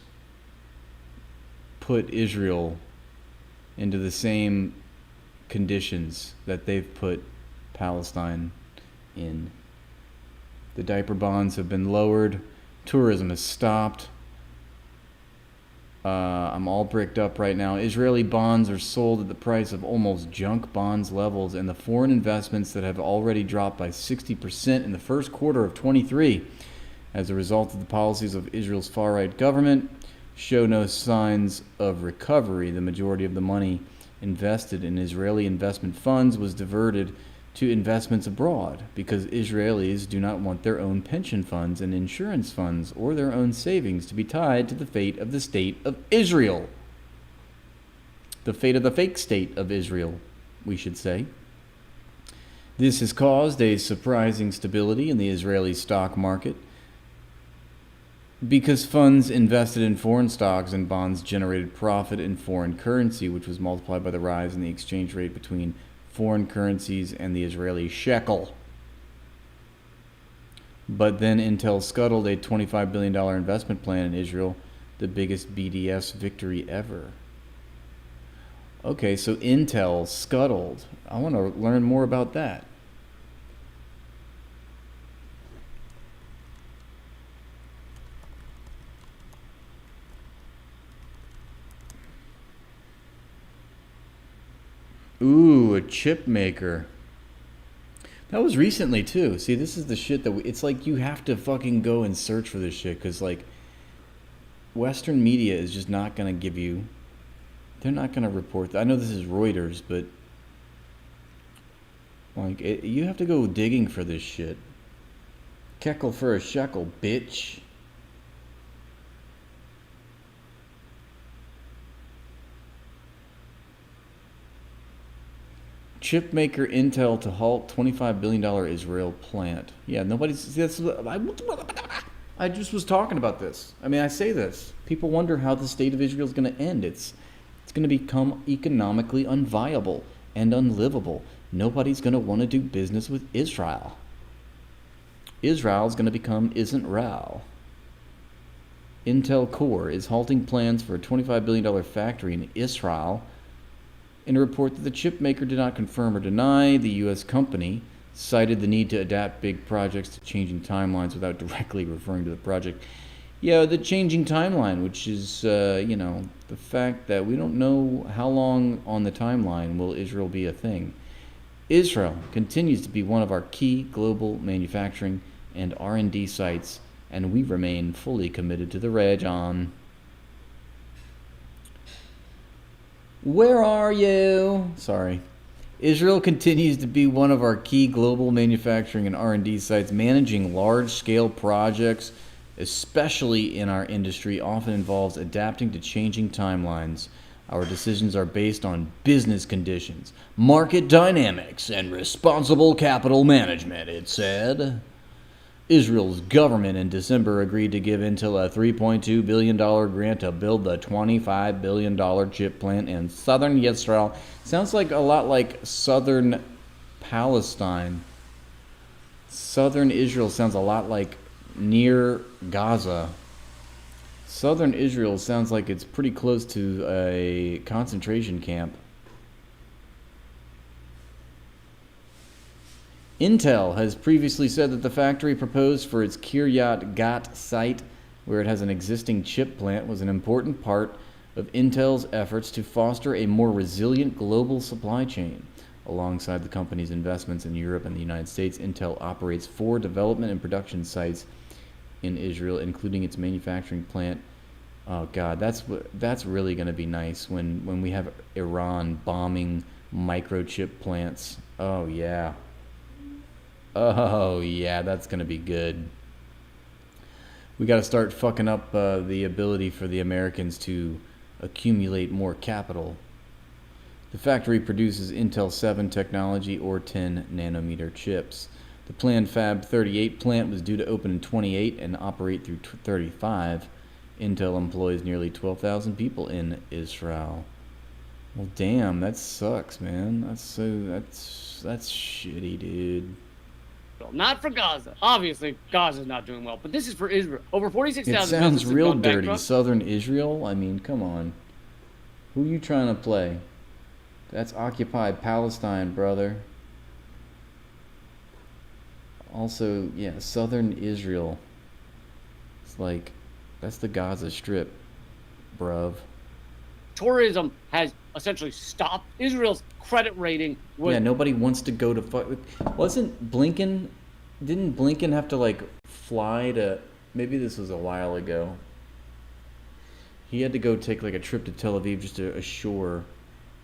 put Israel into the same conditions that they've put Palestine in. The diaper bonds have been lowered. Tourism has stopped. I'm all bricked up right now. Israeli bonds are sold at the price of almost junk bonds levels, and the foreign investments that have already dropped by 60% in the first quarter of 23 as a result of the policies of Israel's far-right government show no signs of recovery. The majority of the money invested in Israeli investment funds was diverted to investments abroad because Israelis do not want their own pension funds and insurance funds or their own savings to be tied to the fate of the state of Israel. The fate of the fake state of Israel, we should say. This has caused a surprising stability in the Israeli stock market because funds invested in foreign stocks and bonds generated profit in foreign currency, which was multiplied by the rise in the exchange rate between foreign currencies and the Israeli shekel. But then Intel scuttled a $25 billion investment plan in Israel, the biggest BDS victory ever. Okay, so Intel scuttled. I want to learn more about that. Ooh, a chip maker. That was recently too. See, this is the shit that it's like you have to fucking go and search for this shit because Western media is just not going to give you. They're not going to report that. I know this is Reuters, but you have to go digging for this shit. Keckle for a shekel, bitch. Chip maker Intel to halt $25 billion Israel plant. Yeah, I just was talking about this. I say this. People wonder how the state of Israel is going to end. It's going to become economically unviable and unlivable. Nobody's going to want to do business with Israel. Israel's going to become isn't Rao. Intel Core is halting plans for a $25 billion factory in Israel. In a report that the chip maker did not confirm or deny, the U.S. company cited the need to adapt big projects to changing timelines without directly referring to the project. Yeah, the changing timeline, which is, the fact that we don't know how long on the timeline will Israel be a thing. Israel continues to be one of our key global manufacturing and R&D sites, and we remain fully committed to the region. Where are you? Sorry. Israel continues to be one of our key global manufacturing and R&D sites. Managing large-scale projects, especially in our industry, often involves adapting to changing timelines. Our decisions are based on business conditions, market dynamics, and responsible capital management, it said. Israel's government in December agreed to give Intel a $3.2 billion grant to build the $25 billion chip plant in southern Israel. Sounds like a lot like southern Palestine. Southern Israel sounds a lot like near Gaza. Southern Israel sounds like it's pretty close to a concentration camp. Intel has previously said that the factory proposed for its Kiryat Gat site, where it has an existing chip plant, was an important part of Intel's efforts to foster a more resilient global supply chain. Alongside the company's investments in Europe and the United States, Intel operates 4 development and production sites in Israel, including its manufacturing plant. Oh God, that's really going to be nice when we have Iran bombing microchip plants. Oh yeah. Oh yeah, that's going to be good. We got to start fucking up the ability for the Americans to accumulate more capital. The factory produces Intel 7 technology or 10 nanometer chips. The planned Fab 38 plant was due to open in 28 and operate through 35. Intel employs nearly 12,000 people in Israel. Well, damn, that sucks, man. That's shitty, dude. Not for Gaza. Obviously, Gaza's not doing well, but this is for Israel. Over 46,000 It sounds businesses real gone dirty. bankrupt. Southern Israel? I mean, come on. Who you trying to play? That's occupied Palestine, brother. Also, yeah, Southern Israel. It's like, that's the Gaza Strip, bruv. Tourism has essentially stopped. Israel's credit rating was... Yeah, nobody wants to go to... Didn't Blinken have to, like, fly to... Maybe this was a while ago. He had to go take, like, a trip to Tel Aviv just to assure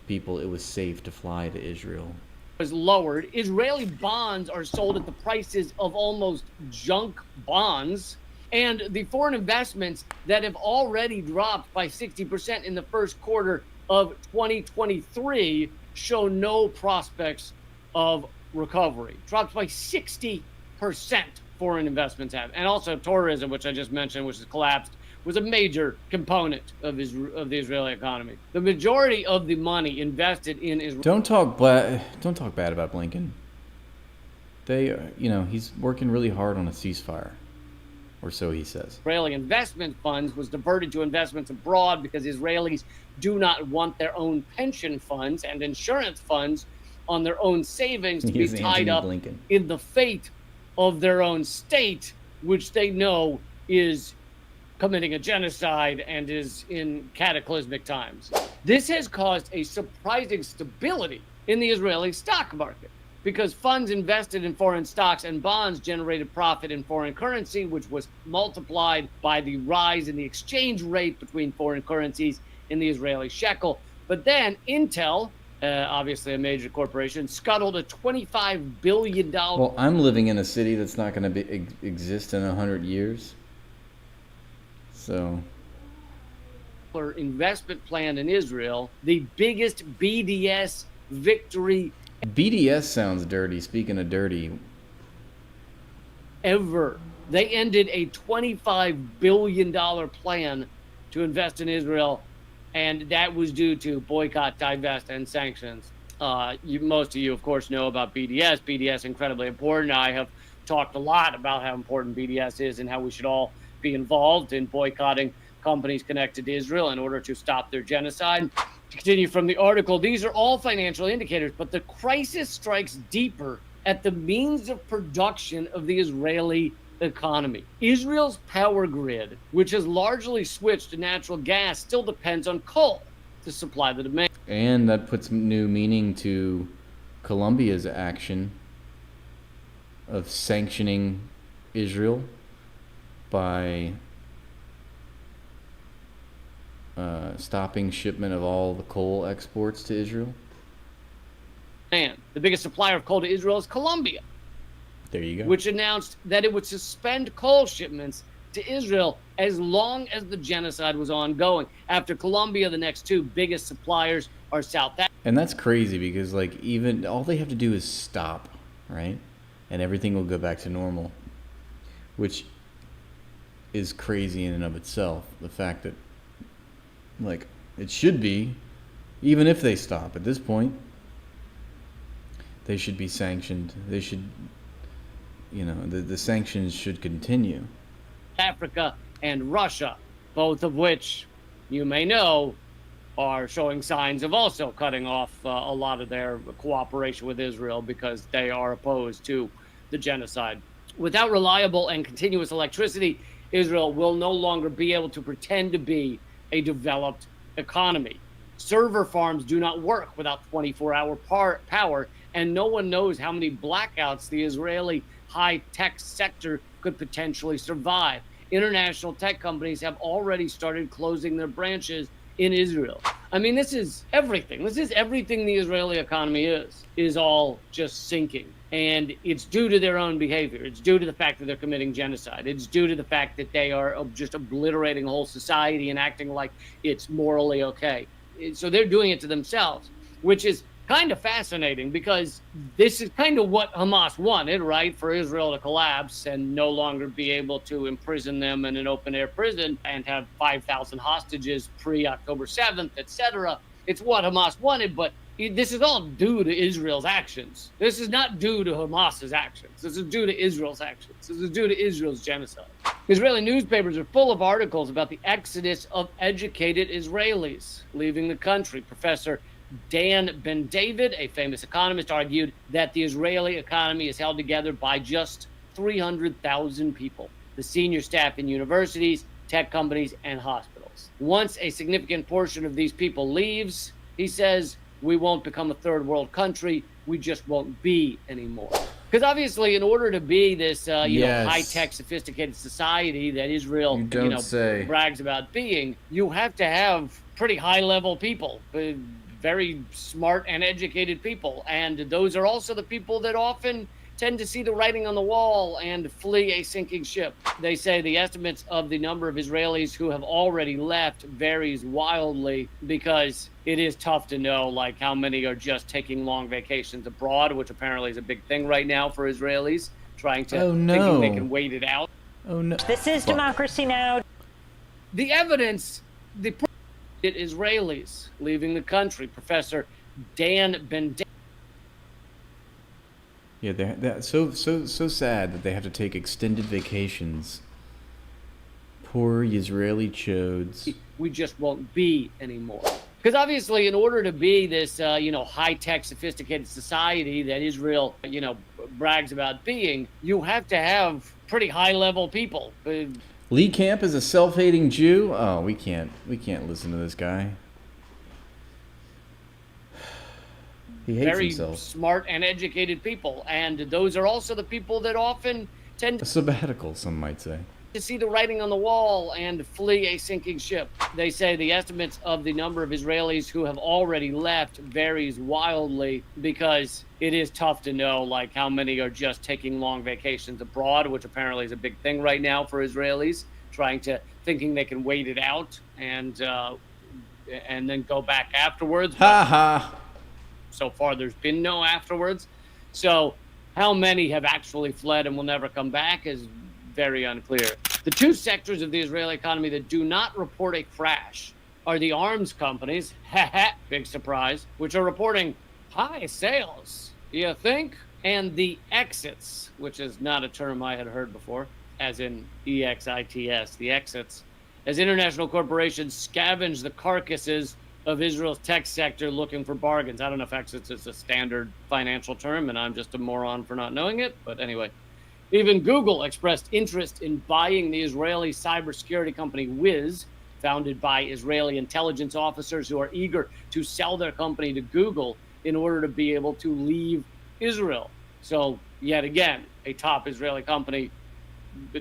people it was safe to fly to Israel. Was lowered. Israeli bonds are sold at the prices of almost junk bonds. And the foreign investments that have already dropped by 60% in the first quarter of 2023 show no prospects of recovery. Dropped by 60%, foreign investments have. And also tourism, which I just mentioned, which has collapsed, was a major component of the Israeli economy. The majority of the money invested in Israel... Don't talk bad about Blinken. He's working really hard on a ceasefire. Or so he says. Israeli investment funds was diverted to investments abroad because Israelis do not want their own pension funds and insurance funds on their own savings to be tied up in the fate of their own state, which they know is committing a genocide and is in cataclysmic times. This has caused a surprising stability in the Israeli stock market, because funds invested in foreign stocks and bonds generated profit in foreign currency, which was multiplied by the rise in the exchange rate between foreign currencies in the Israeli shekel. But then Intel, obviously a major corporation, scuttled a $25 billion... Well, I'm living in a city that's not going to exist in 100 years. So... investment plan in Israel, the biggest BDS victory... BDS sounds dirty. Speaking of dirty, ever. They ended a $25 billion plan to invest in Israel, and that was due to boycott, divest, and sanctions. Most of you, of course, know about BDS. BDS incredibly important. I have talked a lot about how important BDS is and how we should all be involved in boycotting companies connected to Israel in order to stop their genocide. To continue from the article, these are all financial indicators, but the crisis strikes deeper at the means of production of the Israeli economy. Israel's power grid, which has largely switched to natural gas, still depends on coal to supply the demand. And that puts new meaning to Colombia's action of sanctioning Israel by stopping shipment of all the coal exports to Israel. And the biggest supplier of coal to Israel is Colombia. There you go. Which announced that it would suspend coal shipments to Israel as long as the genocide was ongoing. After Colombia, the next two biggest suppliers are South Africa. And that's crazy because, like, even all they have to do is stop, right? And everything will go back to normal, which is crazy in and of itself. The fact that, like, it should be, even if they stop at this point, they should be sanctioned. They should, you know, the sanctions should continue. Africa and Russia, both of which, you may know, are showing signs of also cutting off a lot of their cooperation with Israel because they are opposed to the genocide. Without reliable and continuous electricity, Israel will no longer be able to pretend to be a developed economy. Server farms do not work without 24-hour power, and no one knows how many blackouts the Israeli high-tech sector could potentially survive. International tech companies have already started closing their branches in Israel. I mean, this is everything. This is everything the Israeli economy is all just sinking. And it's due to their own behavior. It's due to the fact that they're committing genocide. It's due to the fact that they are just obliterating a whole society and acting like it's morally okay. So they're doing it to themselves, which is kind of fascinating because this is kind of what Hamas wanted, right? For Israel to collapse and no longer be able to imprison them in an open-air prison and have 5,000 hostages pre-October 7th, etc. It's what Hamas wanted, but this is all due to Israel's actions. This is not due to Hamas's actions. This is due to Israel's actions. This is due to Israel's genocide. Israeli newspapers are full of articles about the exodus of educated Israelis leaving the country. Professor Dan Ben David, a famous economist, argued that the Israeli economy is held together by just 300,000 people, the senior staff in universities, tech companies, and hospitals. Once a significant portion of these people leaves, he says, we won't become a third world country. We just won't be anymore. Because obviously, in order to be this, high-tech, sophisticated society that Israel, brags about being, you have to have pretty high-level people, very smart and educated people. And those are also the people that often tend to see the writing on the wall and flee a sinking ship. They say the estimates of the number of Israelis who have already left varies wildly because it is tough to know, like, how many are just taking long vacations abroad, which apparently is a big thing right now for Israelis, trying to thinking they can wait it out. Oh no! This is democracy now. The evidence, the Israelis leaving the country. Professor Dan Ben. Yeah, they're so sad that they have to take extended vacations. Poor Israeli chodes. We just won't be anymore. Because obviously, in order to be this, high-tech, sophisticated society that Israel, brags about being, you have to have pretty high-level people. Lee Camp is a self-hating Jew. Oh, we can't listen to this guy. He hates himself. Very smart and educated people, and those are also the people that often tend a sabbatical, some might say, to see the writing on the wall and flee a sinking ship. They say the estimates of the number of Israelis who have already left varies wildly because it is tough to know, like, how many are just taking long vacations abroad, which apparently is a big thing right now for Israelis, thinking they can wait it out and then go back afterwards. Ha ha. So far, there's been no afterwards. So how many have actually fled and will never come back is very unclear. The two sectors of the Israeli economy that do not report a crash are the arms companies, big surprise, which are reporting high sales, you think? And the exits, which is not a term I had heard before, as in EXITS, the exits, as international corporations scavenge the carcasses of Israel's tech sector looking for bargains. I don't know if exits is a standard financial term, and I'm just a moron for not knowing it, but anyway. Even Google expressed interest in buying the Israeli cybersecurity company Wiz, founded by Israeli intelligence officers who are eager to sell their company to Google in order to be able to leave Israel. So, yet again, a top Israeli company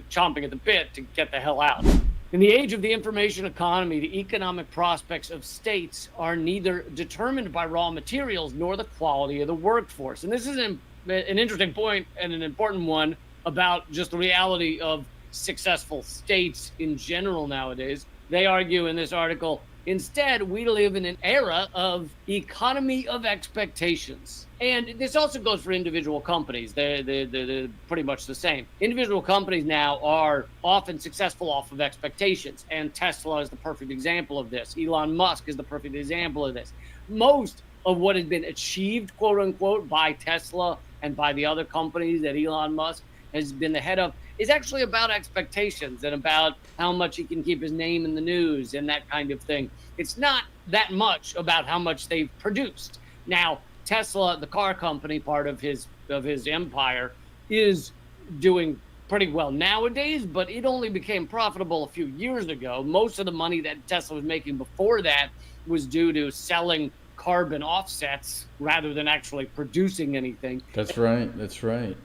chomping at the bit to get the hell out. In the age of the information economy, the economic prospects of states are neither determined by raw materials nor the quality of the workforce. And this is an interesting point and an important one about just the reality of successful states in general nowadays. They argue in this article, instead, we live in an era of economy of expectations. And this also goes for individual companies. They're pretty much the same. Individual companies now are often successful off of expectations. And Tesla is the perfect example of this. Elon Musk is the perfect example of this. Most of what has been achieved, quote unquote, by Tesla and by the other companies that Elon Musk has been the head of is actually about expectations and about how much he can keep his name in the news and that kind of thing. It's not that much about how much they've produced. Now, Tesla, the car company, part of his empire, is doing pretty well nowadays, but it only became profitable a few years ago. Most of the money that Tesla was making before that was due to selling carbon offsets rather than actually producing anything. That's right. That's right.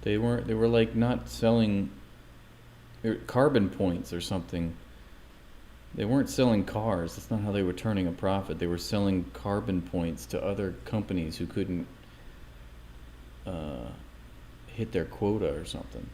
They were like not selling carbon points or something. They weren't selling cars. That's not how they were turning a profit. They were selling carbon points to other companies who couldn't hit their quota or something.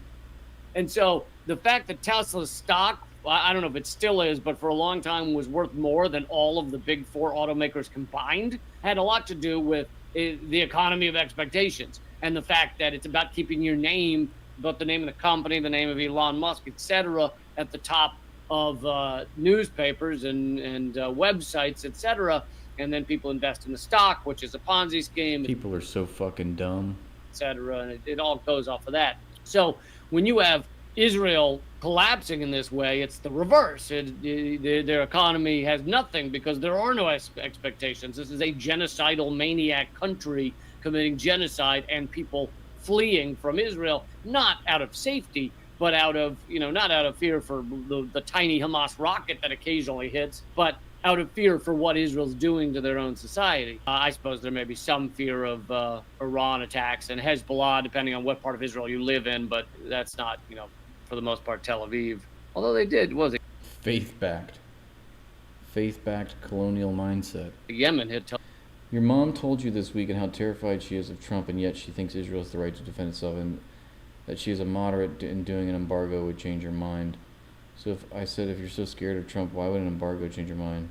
And so the fact that Tesla's stock, I don't know if it still is, but for a long time was worth more than all of the big four automakers combined, had a lot to do with the economy of expectations. And the fact that it's about keeping your name, both the name of the company, the name of Elon Musk, etc., at the top of newspapers and websites, etc., and then people invest in the stock, which is a Ponzi scheme. People are so fucking dumb, etc., and it all goes off of that. So when you have Israel collapsing in this way, it's the reverse. Their economy has nothing because there are no expectations. This is a genocidal maniac country committing genocide and people fleeing from Israel, not out of safety, but out of, not out of fear for the tiny Hamas rocket that occasionally hits, but out of fear for what Israel's doing to their own society. I suppose there may be some fear of Iran attacks and Hezbollah, depending on what part of Israel you live in, but that's not, for the most part, Tel Aviv. Although they did, was it? Faith-backed colonial mindset. Yemen hit Tel Your mom told you this weekend how terrified she is of Trump, and yet she thinks Israel has the right to defend itself, and that she is a moderate in doing an embargo would change her mind. So if I said, if you're so scared of Trump, why would an embargo change your mind?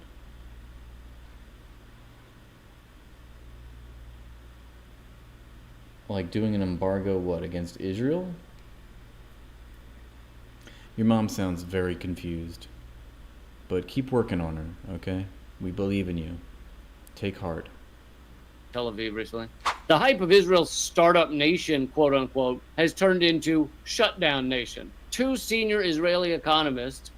Like doing an embargo, what, against Israel? Your mom sounds very confused. But keep working on her, okay? We believe in you. Take heart. Tel Aviv recently. The hype of Israel's startup nation, quote unquote, has turned into shutdown nation. Two senior Israeli economists,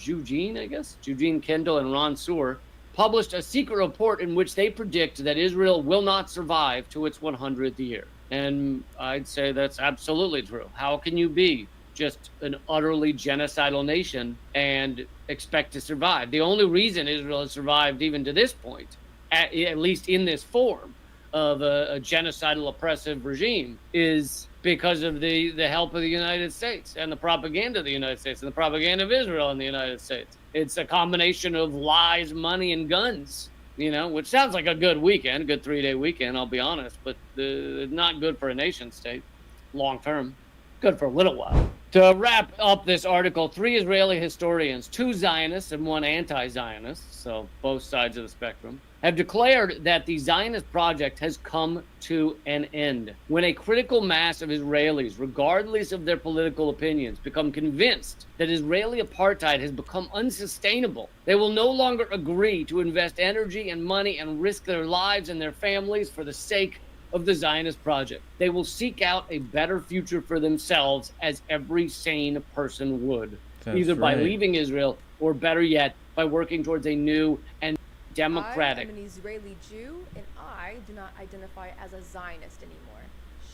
Eugene Kendall and Ron Sur, published a secret report in which they predict that Israel will not survive to its 100th year. And I'd say that's absolutely true. How can you be just an utterly genocidal nation and expect to survive? The only reason Israel has survived even to this point, at least in this form of a genocidal oppressive regime, is because of the help of the United States and the propaganda of the United States and the propaganda of Israel in the United States. It's a combination of lies, money, and guns, which sounds like a good weekend, a good 3-day weekend, I'll be honest, but not good for a nation state long term. Good for a little while. To wrap up this article, 3 Israeli historians, 2 Zionists and 1 anti-Zionist, so both sides of the spectrum, have declared that the Zionist project has come to an end. When a critical mass of Israelis, regardless of their political opinions, become convinced that Israeli apartheid has become unsustainable, they will no longer agree to invest energy and money and risk their lives and their families for the sake of the Zionist project. They will seek out a better future for themselves, as every sane person would, either by leaving Israel or, better yet, by working towards a new and democratic. I am an Israeli Jew, and I do not identify as a Zionist anymore.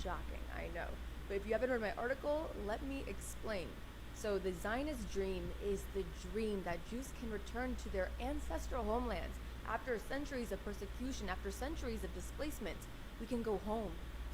Shocking, I know. But if you haven't read my article, let me explain. So the Zionist dream is the dream that Jews can return to their ancestral homelands. After centuries of persecution, after centuries of displacement, we can go home.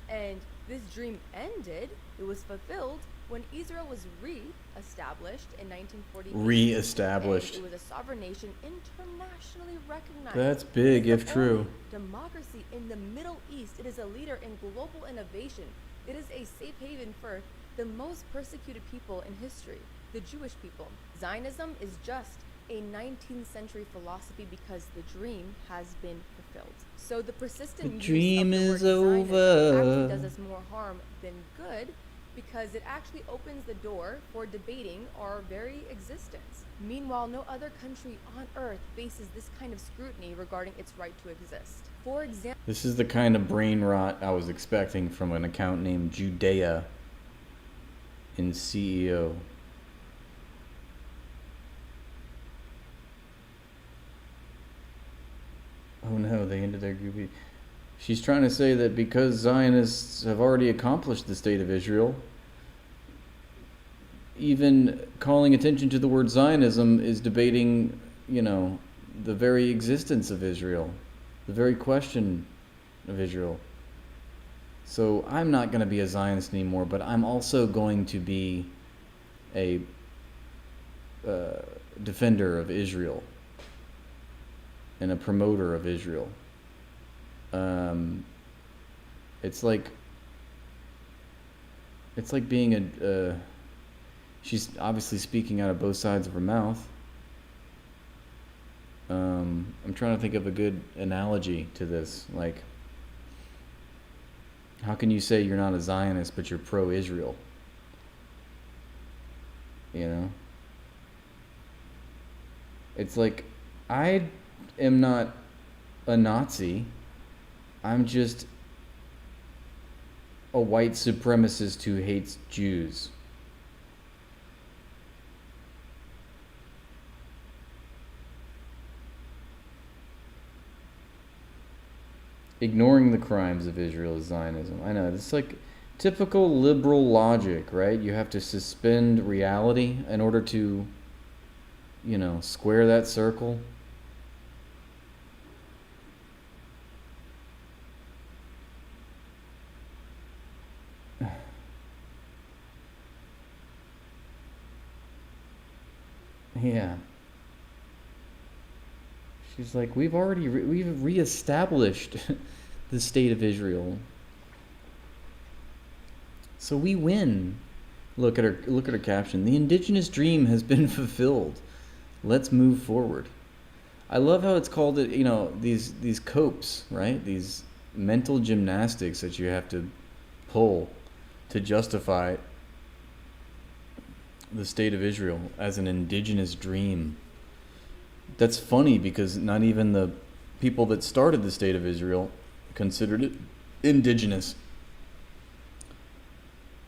And this dream ended, it was fulfilled, when Israel was re-established in 1948. Re-established. It was a sovereign nation internationally recognized. That's big, It is if the true. only democracy in the Middle East. It is a leader in global innovation. It is a safe haven for the most persecuted people in history, the Jewish people. Zionism is just a 19th century philosophy because the dream has been fulfilled. So the persistent use dream of the is word Zionism over. actually does us more harm than good, because it actually opens the door for debating our very existence. Meanwhile, no other country on earth faces this kind of scrutiny regarding its right to exist. For example, This is the kind of brain rot I was expecting from an account named Judea in CEO. Oh no, they ended their groupie. She's trying to say that because Zionists have already accomplished the state of Israel, even calling attention to the word Zionism is debating, the very existence of Israel, the very question of Israel. So I'm not going to be a Zionist anymore, but I'm also going to be a defender of Israel and a promoter of Israel. It's like being she's obviously speaking out of both sides of her mouth. I'm trying to think of a good analogy to this. Like, how can you say you're not a Zionist but you're pro-Israel? It's like, I am not a Nazi. I'm just a white supremacist who hates Jews. Ignoring the crimes of Israel is Zionism. I know, it's like typical liberal logic, right? You have to suspend reality in order to, square that circle. Yeah. She's like, we've reestablished the state of Israel, so we win. Look at her caption. The indigenous dream has been fulfilled. Let's move forward. I love how it's called it. These copes, right? These mental gymnastics that you have to pull to justify the state of Israel as an indigenous dream. That's funny because not even the people that started the state of Israel considered it indigenous.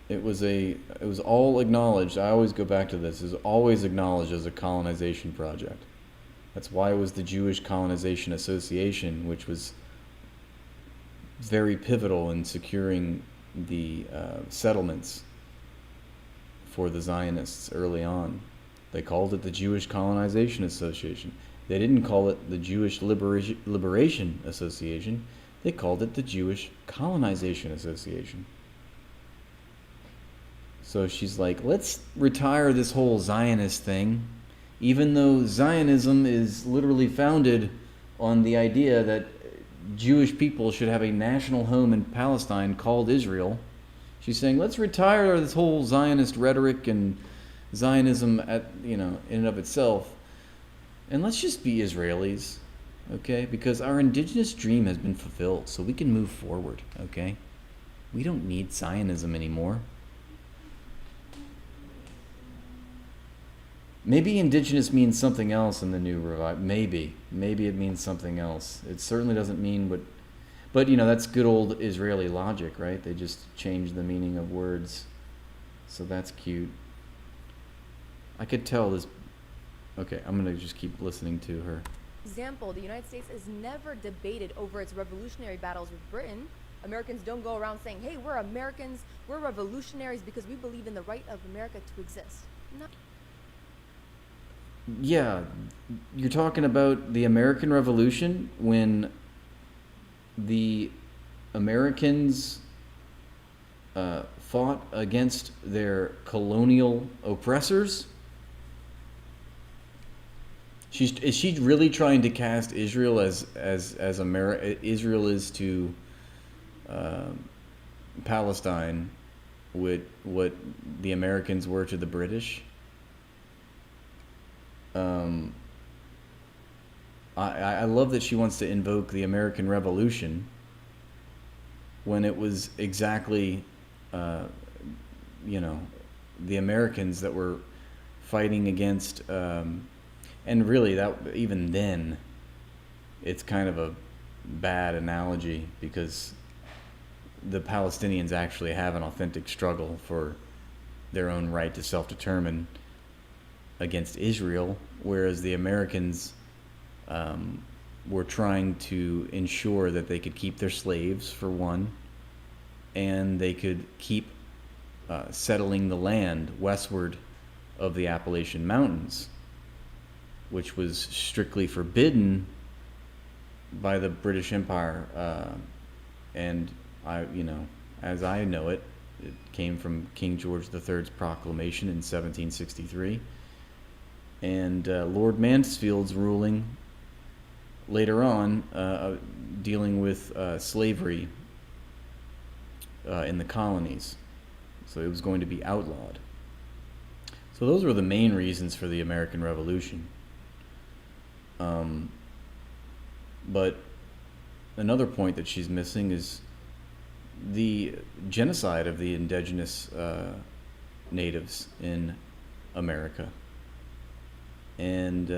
It was all acknowledged. I always go back to this. It was always acknowledged as a colonization project. That's why it was the Jewish Colonization Association, which was very pivotal in securing the settlements for the Zionists early on. They called it the Jewish Colonization Association. They didn't call it the Jewish Liberation Association. They called it the Jewish Colonization Association. So she's like, let's retire this whole Zionist thing, even though Zionism is literally founded on the idea that Jewish people should have a national home in Palestine called Israel. She's saying, let's retire this whole Zionist rhetoric and Zionism in and of itself, and let's just be Israelis, okay? Because our indigenous dream has been fulfilled, so we can move forward, okay? We don't need Zionism anymore. Maybe indigenous means something else in the new revival. Maybe it means something else. It certainly doesn't mean but that's good old Israeli logic, right? They just change the meaning of words, so that's cute. I could tell this. Okay, I'm going to just keep listening to her. example, the United States is never debated over its revolutionary battles with Britain. Americans don't go around saying, hey, we're Americans, we're revolutionaries because we believe in the right of America to exist. No. Yeah, you're talking about the American Revolution when the Americans fought against their colonial oppressors. Is she really trying to cast Israel as Israel is to Palestine what the Americans were to the British? I love that she wants to invoke the American Revolution when it was exactly the Americans that were fighting against and really that even then it's kind of a bad analogy because the Palestinians actually have an authentic struggle for their own right to self-determine against Israel, whereas the Americans were trying to ensure that they could keep their slaves, for one, and they could keep settling the land westward of the Appalachian Mountains, which was strictly forbidden by the British Empire. And as I know it, it came from King George III's proclamation in 1763. And Lord Mansfield's ruling later on, dealing with slavery in the colonies. So it was going to be outlawed. So those were the main reasons for the American Revolution. But another point that she's missing is the genocide of the indigenous natives in America. And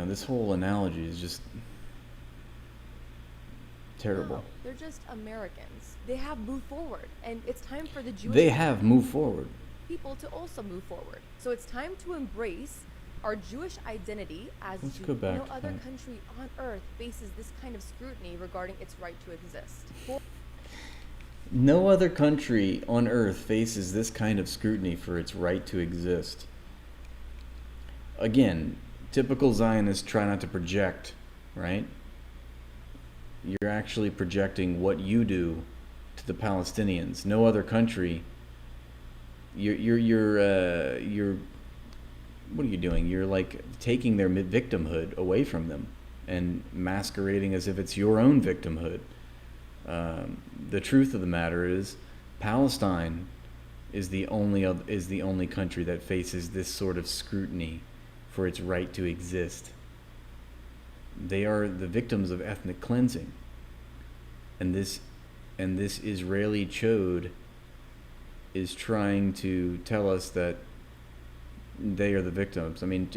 this whole analogy is just terrible. No, they're just Americans. They have moved forward, and it's time for the Jewish people to also move forward. So it's time to embrace our Jewish identity as Let's Jews. go back No to other that. country on earth faces this kind of scrutiny regarding its right to exist. No other country on earth faces this kind of scrutiny for its right to exist. Again, typical Zionists try not to project, right? You're actually projecting what you do to the Palestinians. No other country. You're what are you doing? You're like taking their victimhood away from them and masquerading as if it's your own victimhood. The truth of the matter is, Palestine is the only country that faces this sort of scrutiny for its right to exist. They are the victims of ethnic cleansing, and this Israeli chode is trying to tell us that they are the victims. I mean,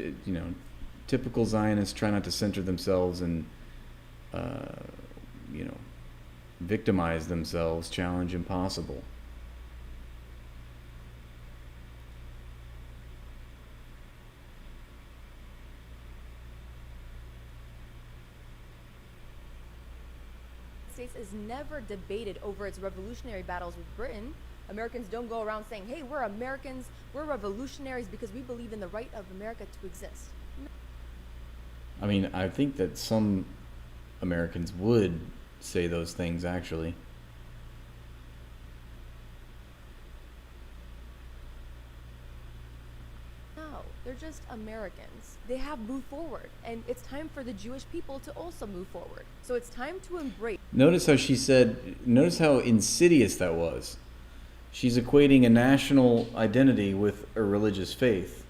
typical Zionists try not to center themselves and victimize themselves, challenge impossible. States is never debated over its revolutionary battles with Britain. Americans don't go around saying, hey, we're Americans, we're revolutionaries because we believe in the right of America to exist. I mean, I think that some Americans would say those things, actually. No, they're just Americans. They have moved forward, and it's time for the Jewish people to also move forward. So it's time to embrace. Notice how insidious that was. She's equating a national identity with a religious faith.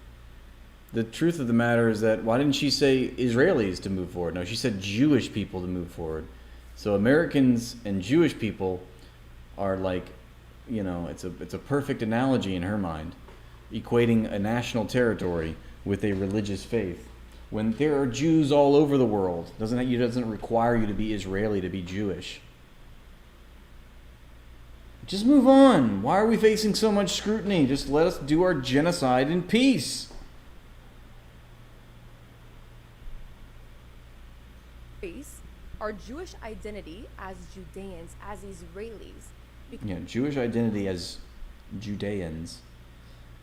The truth of the matter is that, why didn't she say Israelis to move forward? No, she said Jewish people to move forward. So Americans and Jewish people are like, it's a perfect analogy in her mind, equating a national territory with a religious faith. When there are Jews all over the world, it doesn't require you to be Israeli to be Jewish. Just move on. Why are we facing so much scrutiny? Just let us do our genocide in peace. our Jewish identity as Judeans, as Israelis. Yeah, Jewish identity as Judeans.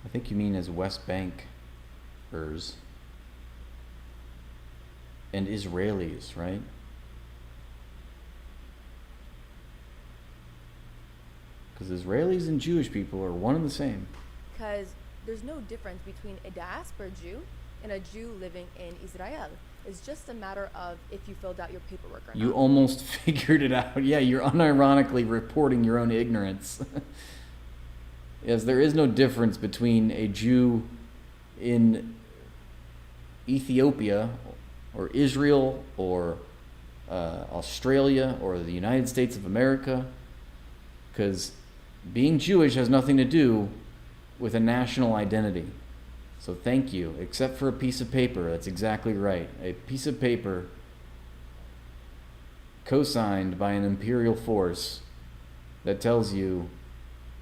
I think you mean as West Bankers and Israelis, right? Because Israelis and Jewish people are one and the same. Because there's no difference between a diaspora Jew and a Jew living in Israel. It's just a matter of if you filled out your paperwork or not. You almost figured it out. Yeah, you're unironically reporting your own ignorance. Yes, there is no difference between a Jew in Ethiopia or Israel or Australia or the United States of America, because being Jewish has nothing to do with a national identity. So thank you, except for a piece of paper. That's exactly right. A piece of paper co-signed by an imperial force that tells you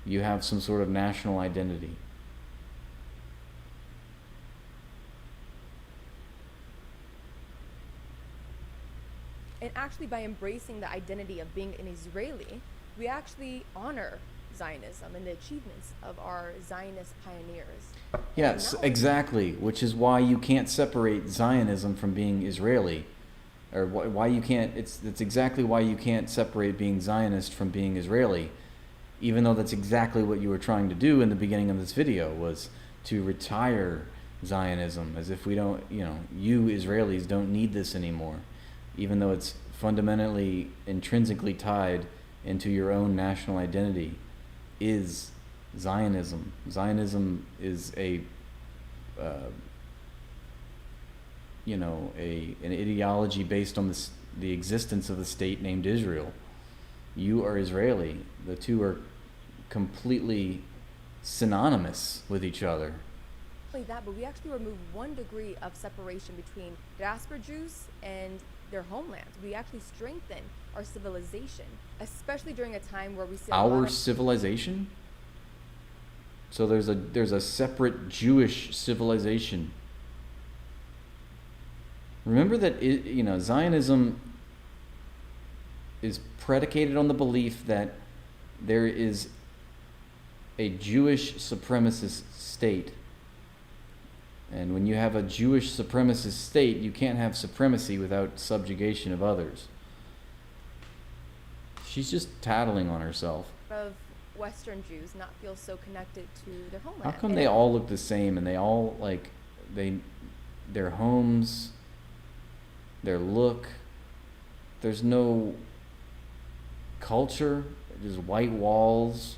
you have some sort of national identity. And actually, by embracing the identity of being an Israeli, we actually honor Zionism and the achievements of our Zionist pioneers. Yes, exactly, which is why you can't separate Zionism from being Israeli. Or why you can't, it's exactly why you can't separate being Zionist from being Israeli, even though that's exactly what you were trying to do in the beginning of this video, was to retire Zionism, as if we don't, you Israelis don't need this anymore, even though it's fundamentally, intrinsically tied into your own national identity, is Zionism. Zionism is an ideology based on the existence of the state named Israel. You are Israeli. The two are completely synonymous with each other. Not only that, but we actually remove 1 degree of separation between diaspora Jews and their homelands. We actually strengthen our civilization, especially during a time where we see our civilization? So there's a separate Jewish civilization. Remember that Zionism is predicated on the belief that there is a Jewish supremacist state. And when you have a Jewish supremacist state, you can't have supremacy without subjugation of others. She's just tattling on herself. of Western Jews not feel so connected to their homeland. How come they all look the same and they all their homes, their look, there's no culture, just white walls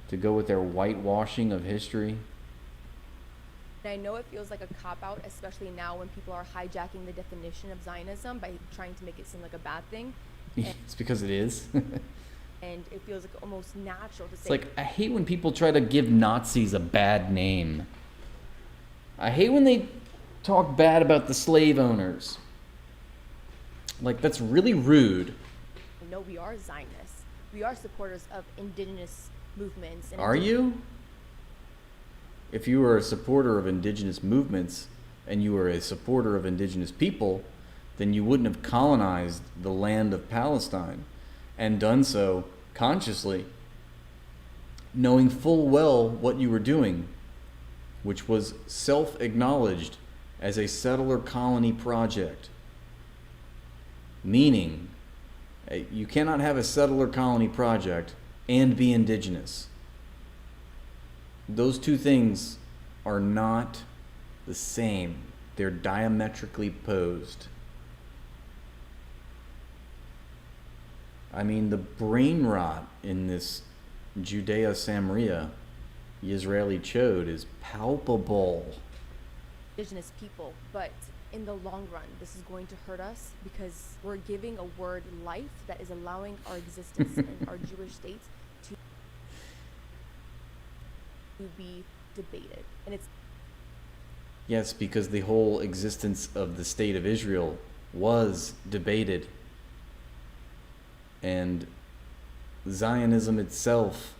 to go with their whitewashing of history? And I know it feels like a cop-out, especially now when people are hijacking the definition of Zionism by trying to make it seem like a bad thing. It's because it is. And it feels like almost natural to say. It's like, I hate when people try to give Nazis a bad name. I hate when they talk bad about the slave owners. Like, that's really rude. No, we are Zionists. We are supporters of indigenous movements. And Are you? If you were a supporter of indigenous movements and you were a supporter of indigenous people, then you wouldn't have colonized the land of Palestine and done so consciously, knowing full well what you were doing, which was self-acknowledged as a settler colony project. Meaning, you cannot have a settler colony project and be indigenous. Those two things are not the same. They're diametrically opposed. I mean, the brain rot in this Judea-Samaria Israeli chode is palpable. indigenous people, but in the long run, this is going to hurt us because we're giving a word life that is allowing our existence in our Jewish states to be debated. And it's Yes, because the whole existence of the state of Israel was debated. And Zionism itself,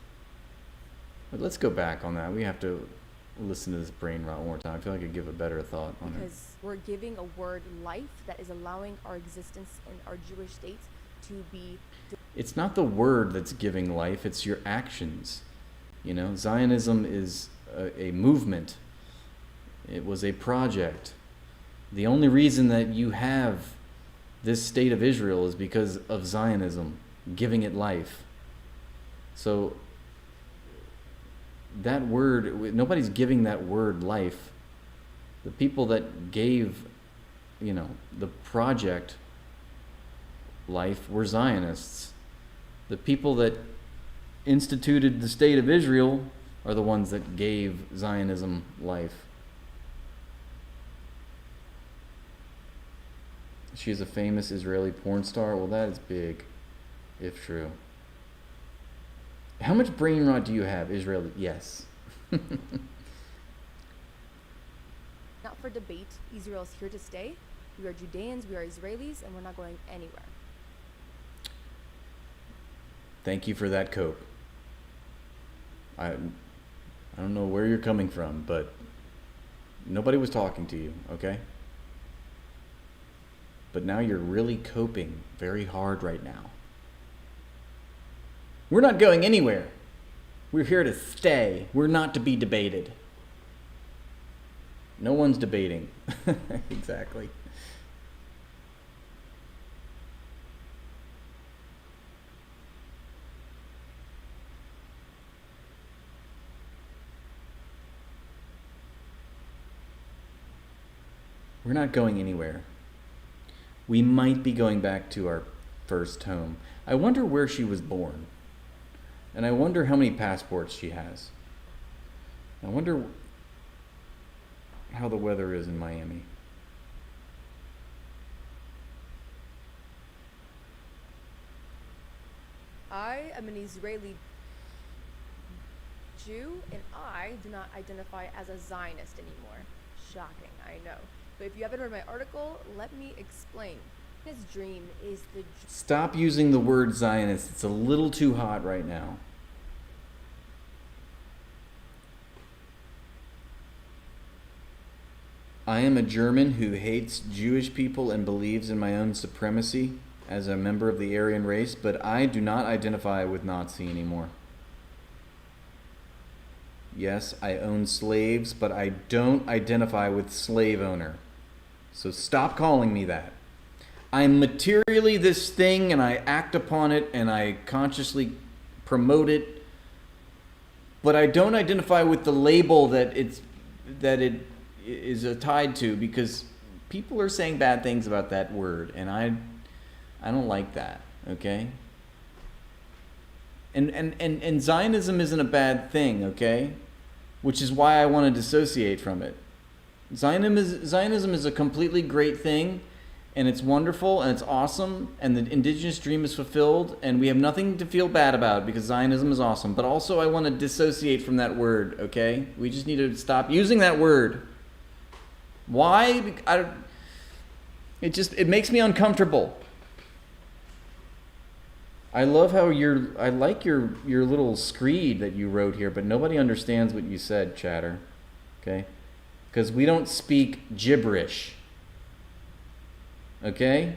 but let's go back on that. We have to listen to this brain rot one more time. I feel like I could give a better thought on it. Because we're giving a word life that is allowing our existence in our Jewish states to be... It's not the word that's giving life, it's your actions. You know, Zionism is a movement. It was a project. The only reason that you have this state of Israel is because of Zionism, giving it life. So that word, nobody's giving that word life. The people that gave, you know, the project life were Zionists. The people that instituted the state of Israel are the ones that gave Zionism life. She's a famous Israeli porn star. Well, that is big, if true. How much brain rot do you have, Israeli? Yes. Not for debate. Israel is here to stay. We are Judeans, we are Israelis, and we're not going anywhere. Thank you for that, Cope. I don't know where you're coming from, but nobody was talking to you, okay? But now you're really coping very hard right now. We're not going anywhere. We're here to stay. We're not to be debated. No one's debating. Exactly. We're not going anywhere. We might be going back to our first home. I wonder where she was born. And I wonder how many passports she has. I wonder how the weather is in Miami. I am an Israeli Jew, and I do not identify as a Zionist anymore. Shocking, I know. But if you haven't read my article, let me explain. His dream is the... Stop using the word Zionist. It's a little too hot right now. I am a German who hates Jewish people and believes in my own supremacy as a member of the Aryan race, but I do not identify with Nazi anymore. Yes, I own slaves, but I don't identify with slave owner. So stop calling me that. I'm materially this thing, and I act upon it, and I consciously promote it, but I don't identify with the label that it is tied to, because people are saying bad things about that word, and I don't like that. Okay. And Zionism isn't a bad thing, okay? Which is why I want to dissociate from it. Zionism is a completely great thing, and it's wonderful, and it's awesome, and the indigenous dream is fulfilled, and we have nothing to feel bad about because Zionism is awesome. But also I want to dissociate from that word, okay? We just need to stop using that word. Why? It makes me uncomfortable. I love how I like your little screed that you wrote here, but nobody understands what you said, chatter. Okay? Because we don't speak gibberish. Okay?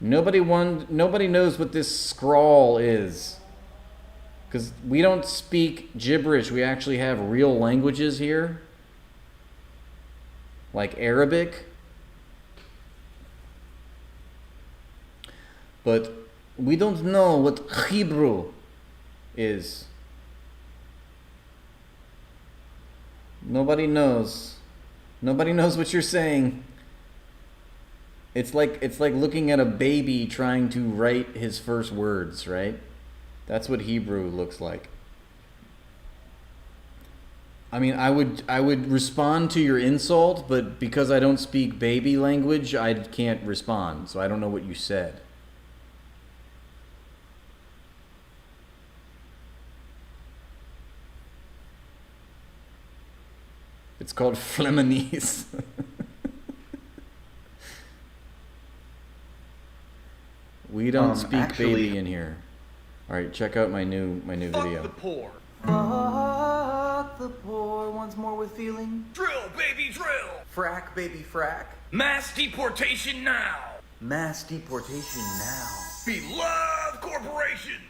Nobody knows what this scrawl is. Because we don't speak gibberish. We actually have real languages here. Like Arabic. But we don't know what Hebrew is. Nobody knows. Nobody knows what you're saying. It's like looking at a baby trying to write his first words, right? That's what Hebrew looks like. I mean, I would respond to your insult, but because I don't speak baby language, I can't respond. So I don't know what you said. It's called Fleminese. We don't speak baby in here. All right, check out my new video. Fuck the poor. Fuck Fuck the poor once more with feeling. Drill, baby, drill! Frack, baby, frack. Mass deportation now! Mass deportation now. Beloved corporations!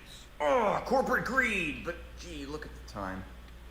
Oh, corporate greed, but gee, look at the time.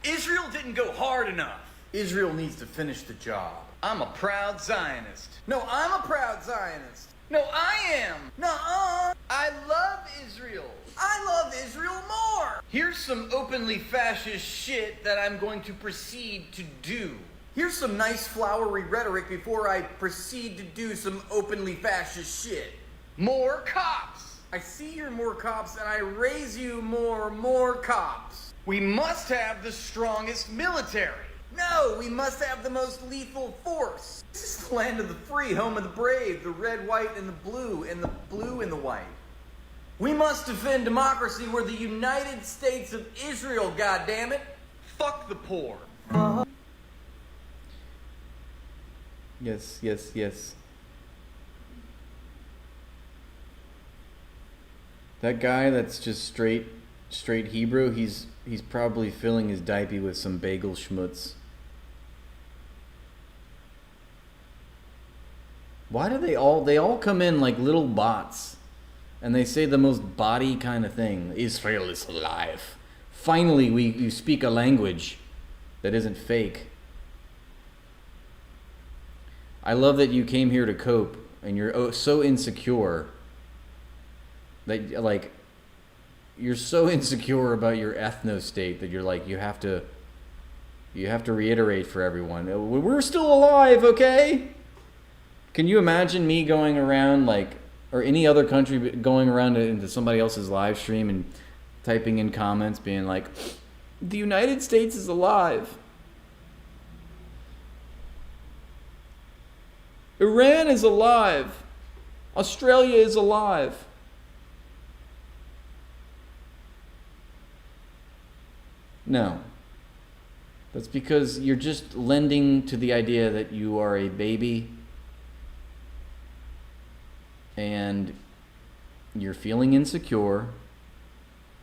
Israel didn't go hard enough. Israel needs to finish the job. I'm a proud Zionist. No, I'm a proud Zionist. No, I am. Nuh-uh. I love Israel. I love Israel more. Here's some openly fascist shit that I'm going to proceed to do. Here's some nice flowery rhetoric before I proceed to do some openly fascist shit. More cops. I see you're more cops and I raise you more cops. We must have the strongest military. No, we must have the most lethal force. This is the land of the free, home of the brave, the red, white, and the blue and the white. We must defend democracy. We're the United States of Israel, goddammit. Fuck the poor. Yes, yes, yes. That guy that's just straight Hebrew, he's probably filling his diaper with some bagel schmutz. Why do they all come in like little bots and they say the most body kind of thing? Israel is alive. Finally, you speak a language that isn't fake. I love that you came here to cope and you're so insecure that like you're so insecure about your ethno state that you're like you have to reiterate for everyone, we're still alive, okay? Can you imagine me going around or any other country going around into somebody else's live stream and typing in comments being like, the United States is alive. Iran is alive. Australia is alive. No. That's because you're just lending to the idea that you are a baby and you're feeling insecure.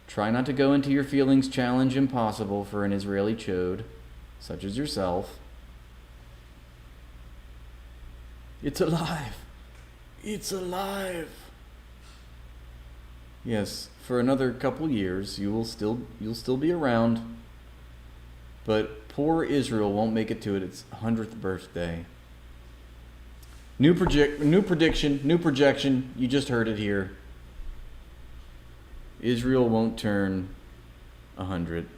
Try not to go into your feelings. Challenge impossible for an Israeli chode, such as yourself. It's alive. It's alive. Yes, for another couple years, you'll still be around. But poor Israel won't make it to its 100th birthday. New prediction, new projection. You just heard it here. Israel won't turn 100.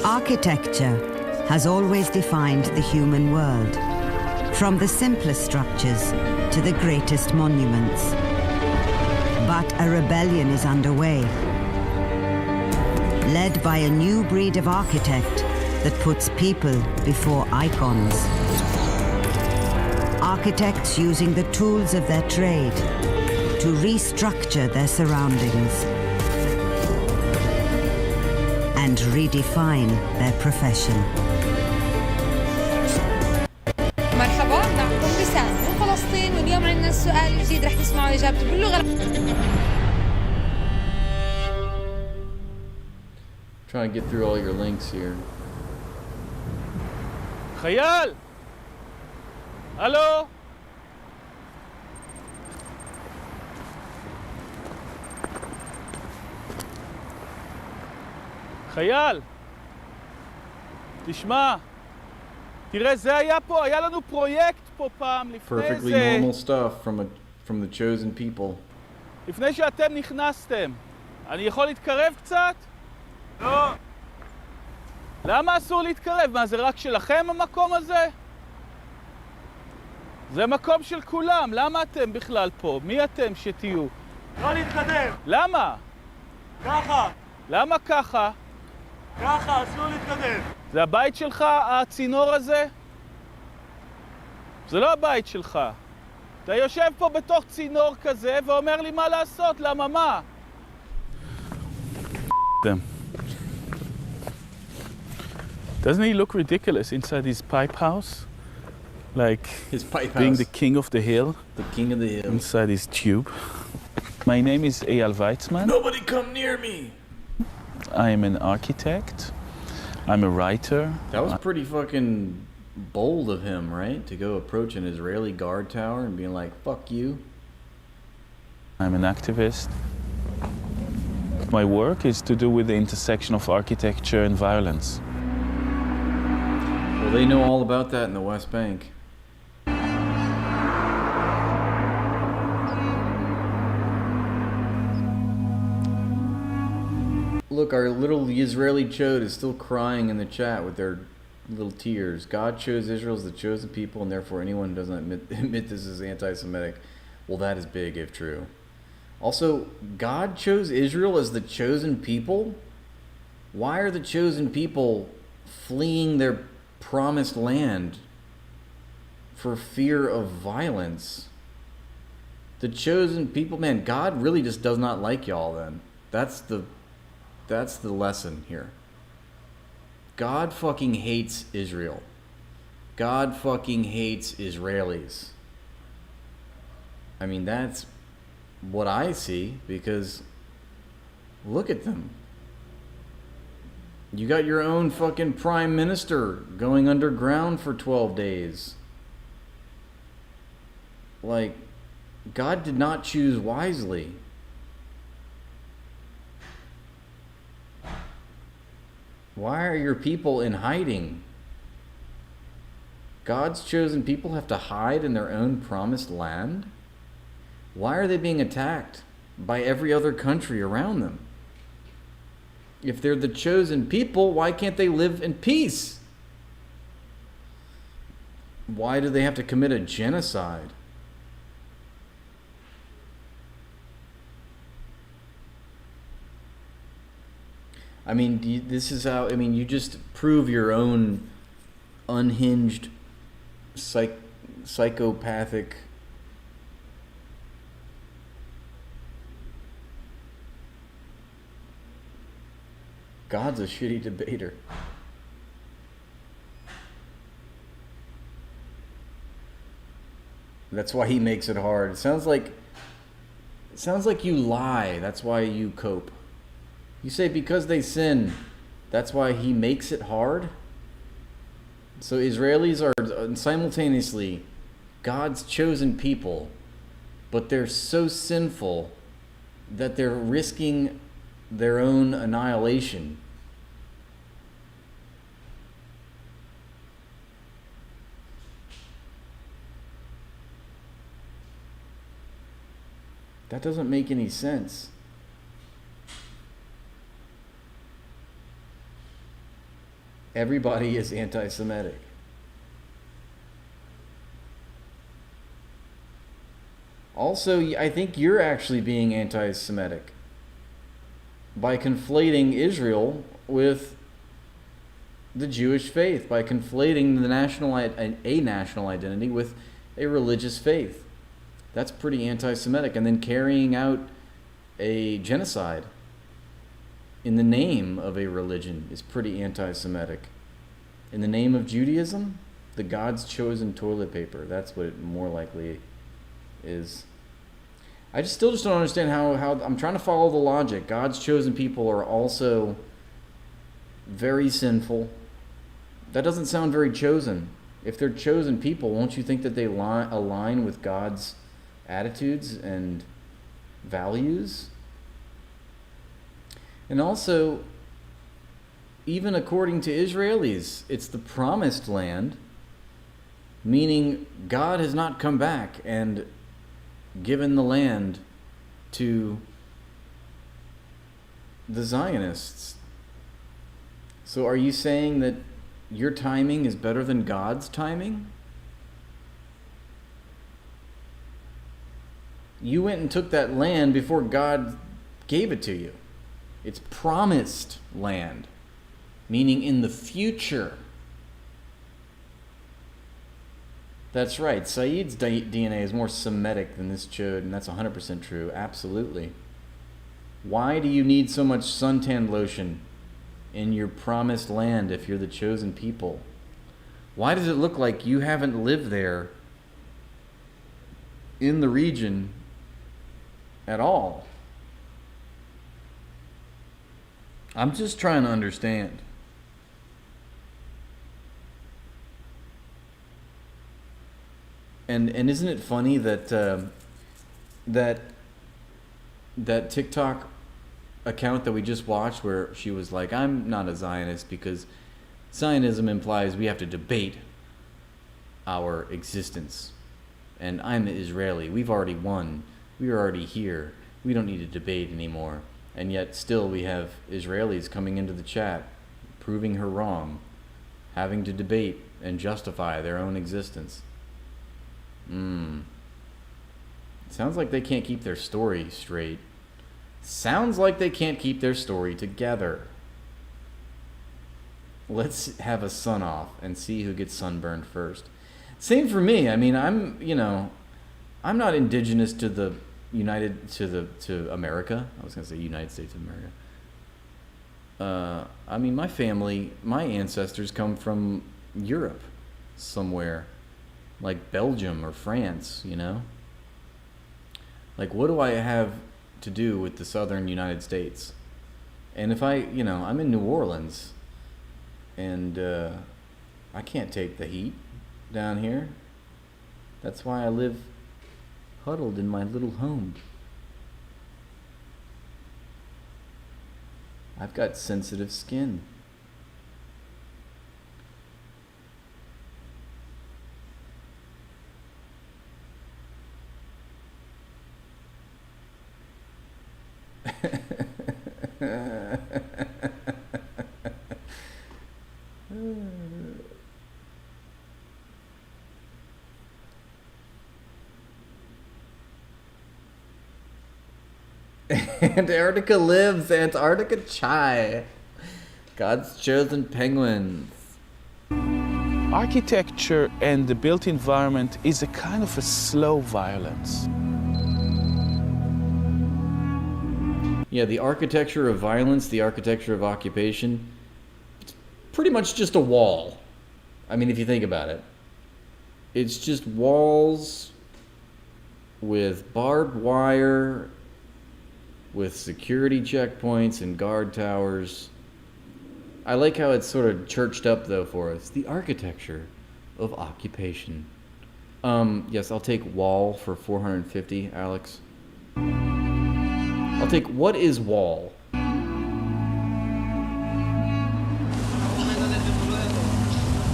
Architecture has always defined the human world, from the simplest structures to the greatest monuments. But a rebellion is underway, led by a new breed of architect that puts people before icons. Architects using the tools of their trade to restructure their surroundings and redefine their profession. مرحبا معكم بسام من فلسطين، واليوم عندنا السؤال جديد رح تسمعوا إجابته باللغة. Trying to get through all your links here. חייל! הלו? חייל! תשמע, תראה, זה היה פה, היה לנו פרויקט פה פעם לפני Perfectly זה. normal stuff from the chosen people. לפני שאתם נכנסתם. אני יכול להתקרב קצת? לא. למה אסור להתקרב? מה, זה רק שלכם המקום הזה? זה מקום של כולם, למה אתם בכלל פה? מי אתם שתהיו? לא להתקדם. למה? ככה. למה ככה? ככה, אסור להתקדם. זה הבית שלך, הצינור הזה? זה לא הבית שלך. אתה יושב פה בתוך צינור כזה ואומר לי מה לעשות, למה מה? them. Doesn't he look ridiculous inside his pipe house? Like his pipe being house. the king of the hill. The king of the hill. Inside his tube. My name is Eyal Weitzman. Nobody come near me. I am an architect. I'm a writer. That was pretty fucking bold of him, right? To go approach an Israeli guard tower and being like, fuck you. I'm an activist. My work is to do with the intersection of architecture and violence. Well, they know all about that in the West Bank. Look, our little Israeli chode is still crying in the chat with their little tears. God chose Israel as the chosen people, and therefore anyone who doesn't admit this is anti-Semitic. Well, that is big if true. Also, God chose Israel as the chosen people? Why are the chosen people fleeing their promised land for fear of violence? The chosen people, man, God really just does not like y'all then. That's the lesson here. God fucking hates Israel. God fucking hates Israelis. I mean, that's what I see, because look at them. You got your own fucking prime minister going underground for 12 days. Like, God did not choose wisely. Why are your people in hiding? God's chosen people have to hide in their own promised land? Why are they being attacked by every other country around them? If they're the chosen people, why can't they live in peace? Why do they have to commit a genocide? I mean, this is how, I mean, you just prove your own unhinged, psychopathic God's a shitty debater. That's why he makes it hard. It sounds like you lie. That's why you cope. You say because they sin, that's why he makes it hard. So Israelis are simultaneously God's chosen people, but they're so sinful that they're risking their own annihilation. That doesn't make any sense. Everybody is anti-Semitic. Also, I think you're actually being anti-Semitic by conflating Israel with the Jewish faith, by conflating a national identity with a religious faith. That's pretty anti-Semitic. And then carrying out a genocide in the name of a religion is pretty anti-Semitic. In the name of Judaism, the God's chosen toilet paper. That's what it more likely is. I still don't understand how I'm trying to follow the logic. God's chosen people are also very sinful. That doesn't sound very chosen. If they're chosen people, won't you think that they align with God's attitudes and values? And also, even according to Israelis, it's the promised land, meaning God has not come back and given the land to the Zionists. So are you saying that your timing is better than God's timing? You went and took that land before God gave it to you. It's promised land, meaning in the future. That's right. Saeed's DNA is more Semitic than this chode, and that's 100% true. Absolutely. Why do you need so much suntan lotion in your promised land if you're the chosen people? Why does it look like you haven't lived there in the region at all? I'm just trying to understand. And isn't it funny that that TikTok account that we just watched, where she was like, I'm not a Zionist because Zionism implies we have to debate our existence, and I'm Israeli. We've already won. We're already here. We don't need to debate anymore. And yet still we have Israelis coming into the chat, proving her wrong, having to debate and justify their own existence. Sounds like they can't keep their story straight. Sounds like they can't keep their story together. Let's have a sun off and see who gets sunburned first. Same for me. I mean, I'm not indigenous to the to America. I was going to say United States of America. I mean, my family, my ancestors come from Europe somewhere, like Belgium or France, you know? Like, what do I have to do with the southern United States? And if I'm in New Orleans, and I can't take the heat down here. That's why I live huddled in my little home. I've got sensitive skin. Antarctica lives, Antarctica chai. God's chosen penguins. Architecture and the built environment is a kind of a slow violence. Yeah, the architecture of violence, the architecture of occupation, it's pretty much just a wall. I mean, if you think about it. It's just walls with barbed wire, with security checkpoints and guard towers. I like how it's sort of churched up, though, for us. The architecture of occupation. Yes, I'll take wall for 450, Alex. I'll take, what is wall?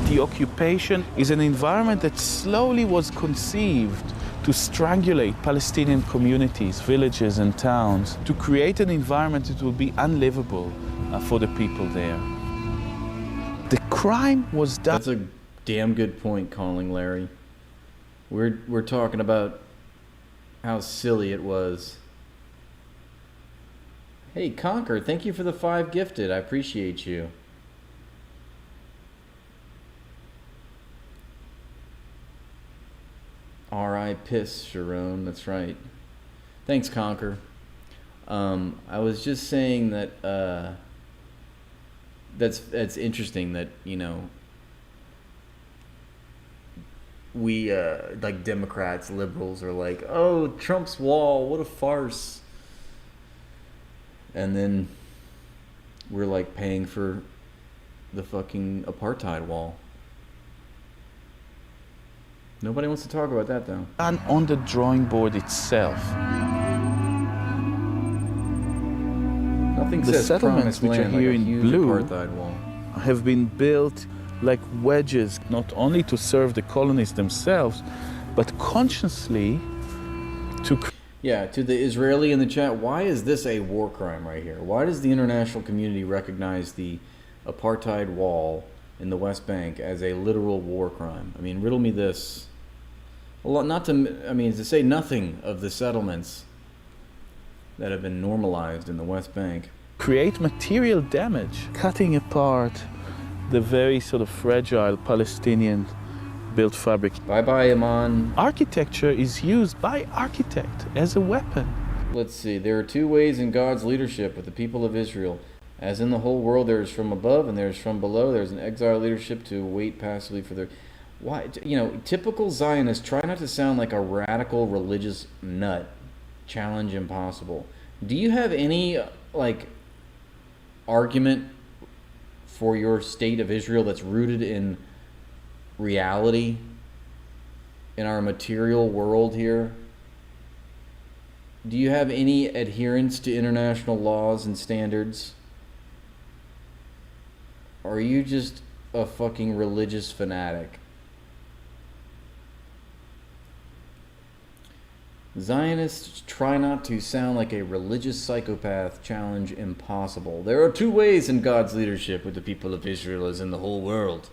The occupation is an environment that slowly was conceived to strangulate Palestinian communities, villages and towns, to create an environment that will be unlivable for the people there. The crime was done. That's a damn good point, Calling Larry. We're talking about how silly it was. Hey, Conquer, thank you for the 5 gifted. I appreciate you. R.I. Piss, Sharon, that's right. Thanks, Conquer. I was just saying that that's interesting that, you know, we, like Democrats, liberals are like, oh, Trump's wall, what a farce. And then we're like paying for the fucking apartheid wall. Nobody wants to talk about that, though. And on the drawing board itself. Nothing the says settlements which are here like in blue have been built like wedges, not only to serve the colonists themselves, but consciously to... Yeah, to the Israeli in the chat, why is this a war crime right here? Why does the international community recognize the apartheid wall in the West Bank as a literal war crime? I mean, riddle me this. To say nothing of the settlements that have been normalized in the West Bank. Create material damage, cutting apart the very sort of fragile Palestinian built fabric. Bye-bye, Iman. Architecture is used by architect as a weapon. Let's see. There are two ways in God's leadership with the people of Israel. As in the whole world, there is from above and there is from below. There is an exile leadership to wait passively for their... Why? You know, typical Zionists try not to sound like a radical religious nut. Challenge impossible. Do you have any, like, argument for your state of Israel that's rooted in reality, in our material world here? Do you have any adherence to international laws and standards? Or are you just a fucking religious fanatic? Zionists try not to sound like a religious psychopath. Challenge impossible. There are two ways in God's leadership with the people of Israel as in the whole world.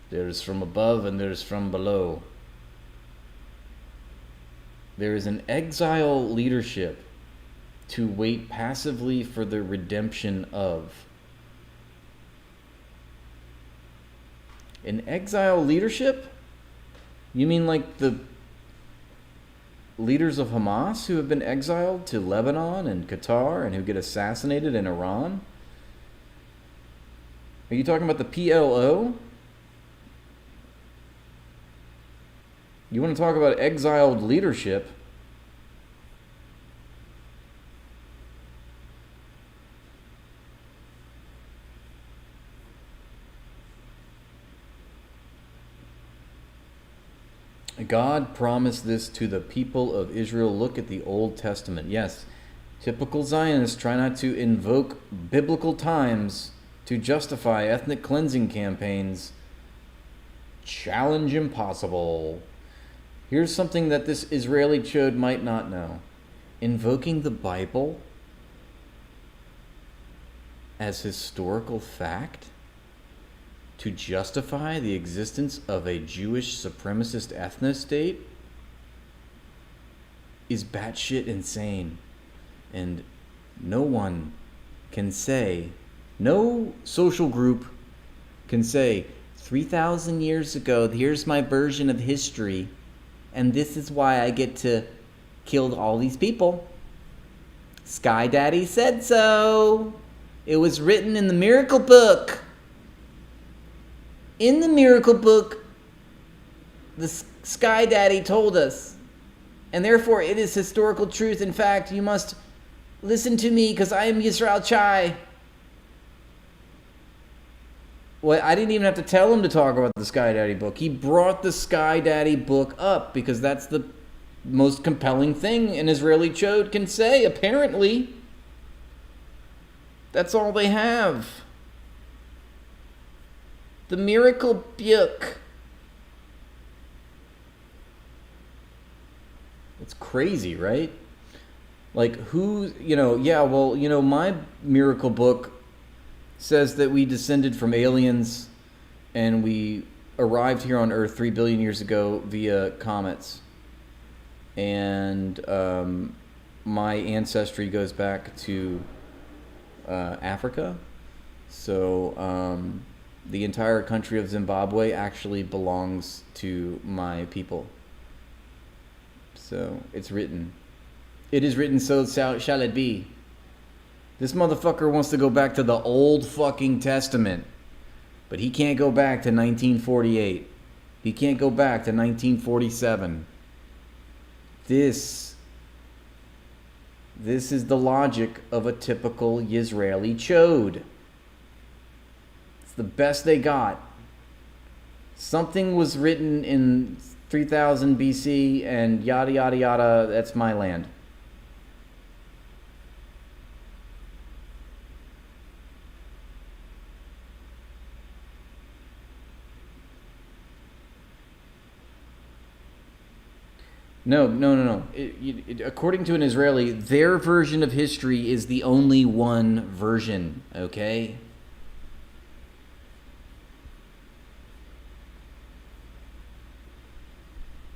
There is from above and there is from below. There is an exile leadership to wait passively for the redemption of. An exile leadership? You mean like the leaders of Hamas who have been exiled to Lebanon and Qatar and who get assassinated in Iran? Are you talking about the PLO? You want to talk about exiled leadership? God promised this to the people of Israel. Look at the Old Testament. Yes, typical Zionists try not to invoke biblical times to justify ethnic cleansing campaigns. Challenge impossible. Here's something that this Israeli chode might not know. Invoking the Bible as historical fact to justify the existence of a Jewish supremacist ethno-state is batshit insane. And no one can say, no social group can say, 3,000 years ago, here's my version of history, and this is why I get to kill all these people. Sky Daddy said so. It was written in the Miracle Book. In the Miracle Book, the Sky Daddy told us. And therefore, it is historical truth. In fact, you must listen to me because I am Yisrael Chai. Well, I didn't even have to tell him to talk about the Sky Daddy book. He brought the Sky Daddy book up because that's the most compelling thing an Israeli chode can say, apparently. That's all they have. The Miracle Book. It's crazy, right? Like, who, my Miracle Book says that we descended from aliens and we arrived here on Earth 3 billion years ago via comets. And my ancestry goes back to Africa. So the entire country of Zimbabwe actually belongs to my people. So it's written. It is written, so shall it be. This motherfucker wants to go back to the Old fucking Testament. But he can't go back to 1948. He can't go back to 1947. This is the logic of a typical Israeli chode. It's the best they got. Something was written in 3000 BC and yada yada yada, that's my land. No. According to an Israeli, their version of history is the only one version, okay?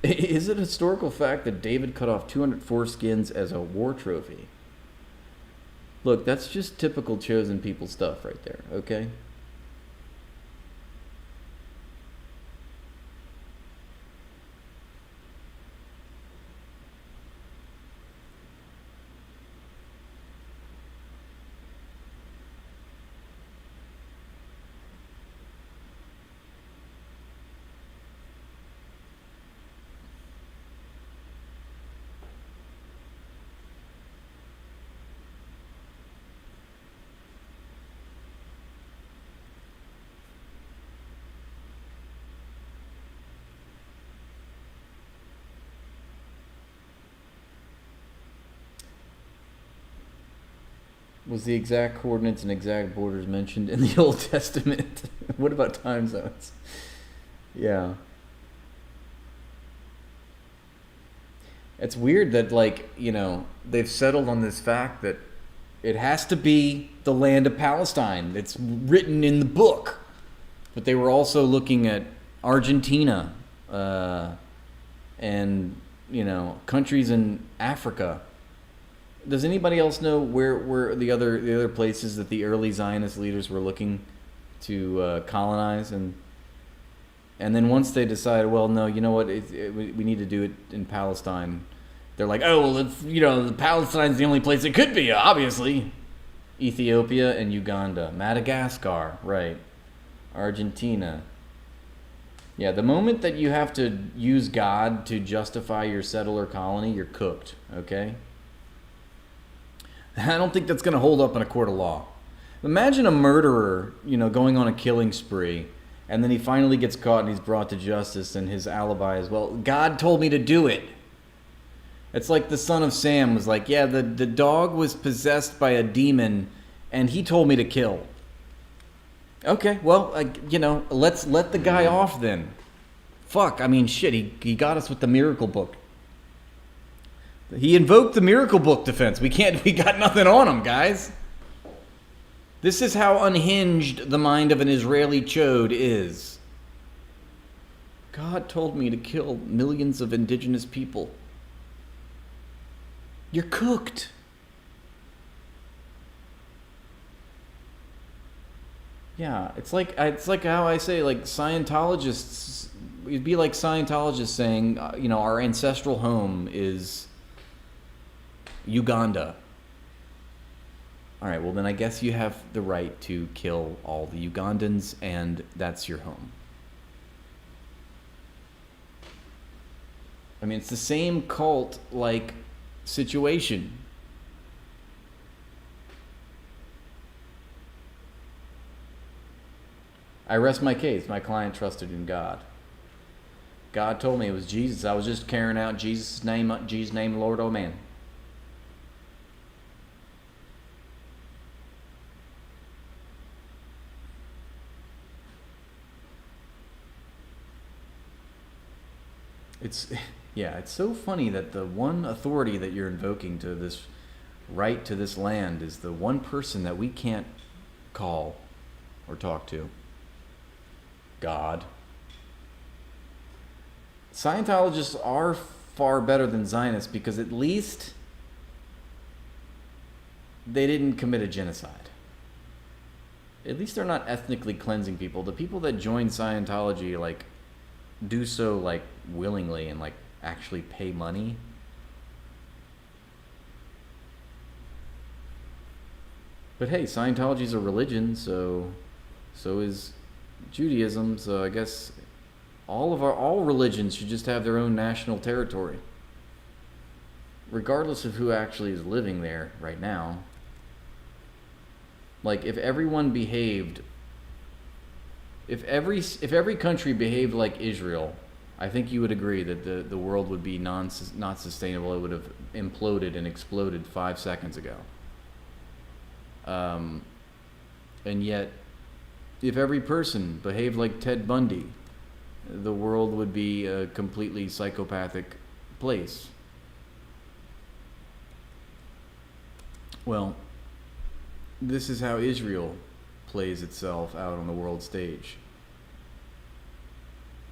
Is it a historical fact that David cut off 200 foreskins as a war trophy? Look, that's just typical chosen people stuff right there, okay? Was the exact coordinates and exact borders mentioned in the Old Testament? What about time zones? Yeah. It's weird that, like, you know, they've settled on this fact that it has to be the land of Palestine. It's written in the book. But they were also looking at Argentina and, you know, countries in Africa. Does anybody else know where the other places that the early Zionist leaders were looking to colonize? And then once they decided, well, no, you know what, we need to do it in Palestine, they're like, oh, well, it's, you know, Palestine's the only place it could be, obviously. Ethiopia and Uganda. Madagascar, right. Argentina. Yeah, the moment that you have to use God to justify your settler colony, you're cooked, okay? I don't think that's going to hold up in a court of law. Imagine a murderer, you know, going on a killing spree, and then he finally gets caught and he's brought to justice, and his alibi is, well, God told me to do it. It's like the son of Sam was like, yeah, the dog was possessed by a demon, and he told me to kill. Okay, well, you know, let's let the guy off then. Fuck, I mean, shit, he got us with the miracle book. He invoked the miracle book defense. We got nothing on him, guys. This is how unhinged the mind of an Israeli chode is. God told me to kill millions of indigenous people. You're cooked. Yeah, it's like how I say, like, Scientologists. It'd be like Scientologists saying, you know, our ancestral home is Uganda. All right, well then I guess you have the right to kill all the Ugandans, and that's your home. I mean, it's the same cult-like situation. I rest my case. My client trusted in God. God told me it was Jesus. I was just carrying out Jesus' name, Lord, oh man. It's so funny that the one authority that you're invoking to this right to this land is the one person that we can't call or talk to. God. Scientologists are far better than Zionists because at least they didn't commit a genocide. At least they're not ethnically cleansing people. The people that join Scientology, like, do so, like, willingly and, like, actually pay money. But hey, Scientology's a religion, so is Judaism, so I guess all religions should just have their own national territory, regardless of who actually is living there right now. Like, if everyone behaved, if every country behaved like Israel, I think you would agree that the world would be not sustainable. It would have imploded and exploded 5 seconds ago. And yet, if every person behaved like Ted Bundy, the world would be a completely psychopathic place. Well, this is how Israel plays itself out on the world stage.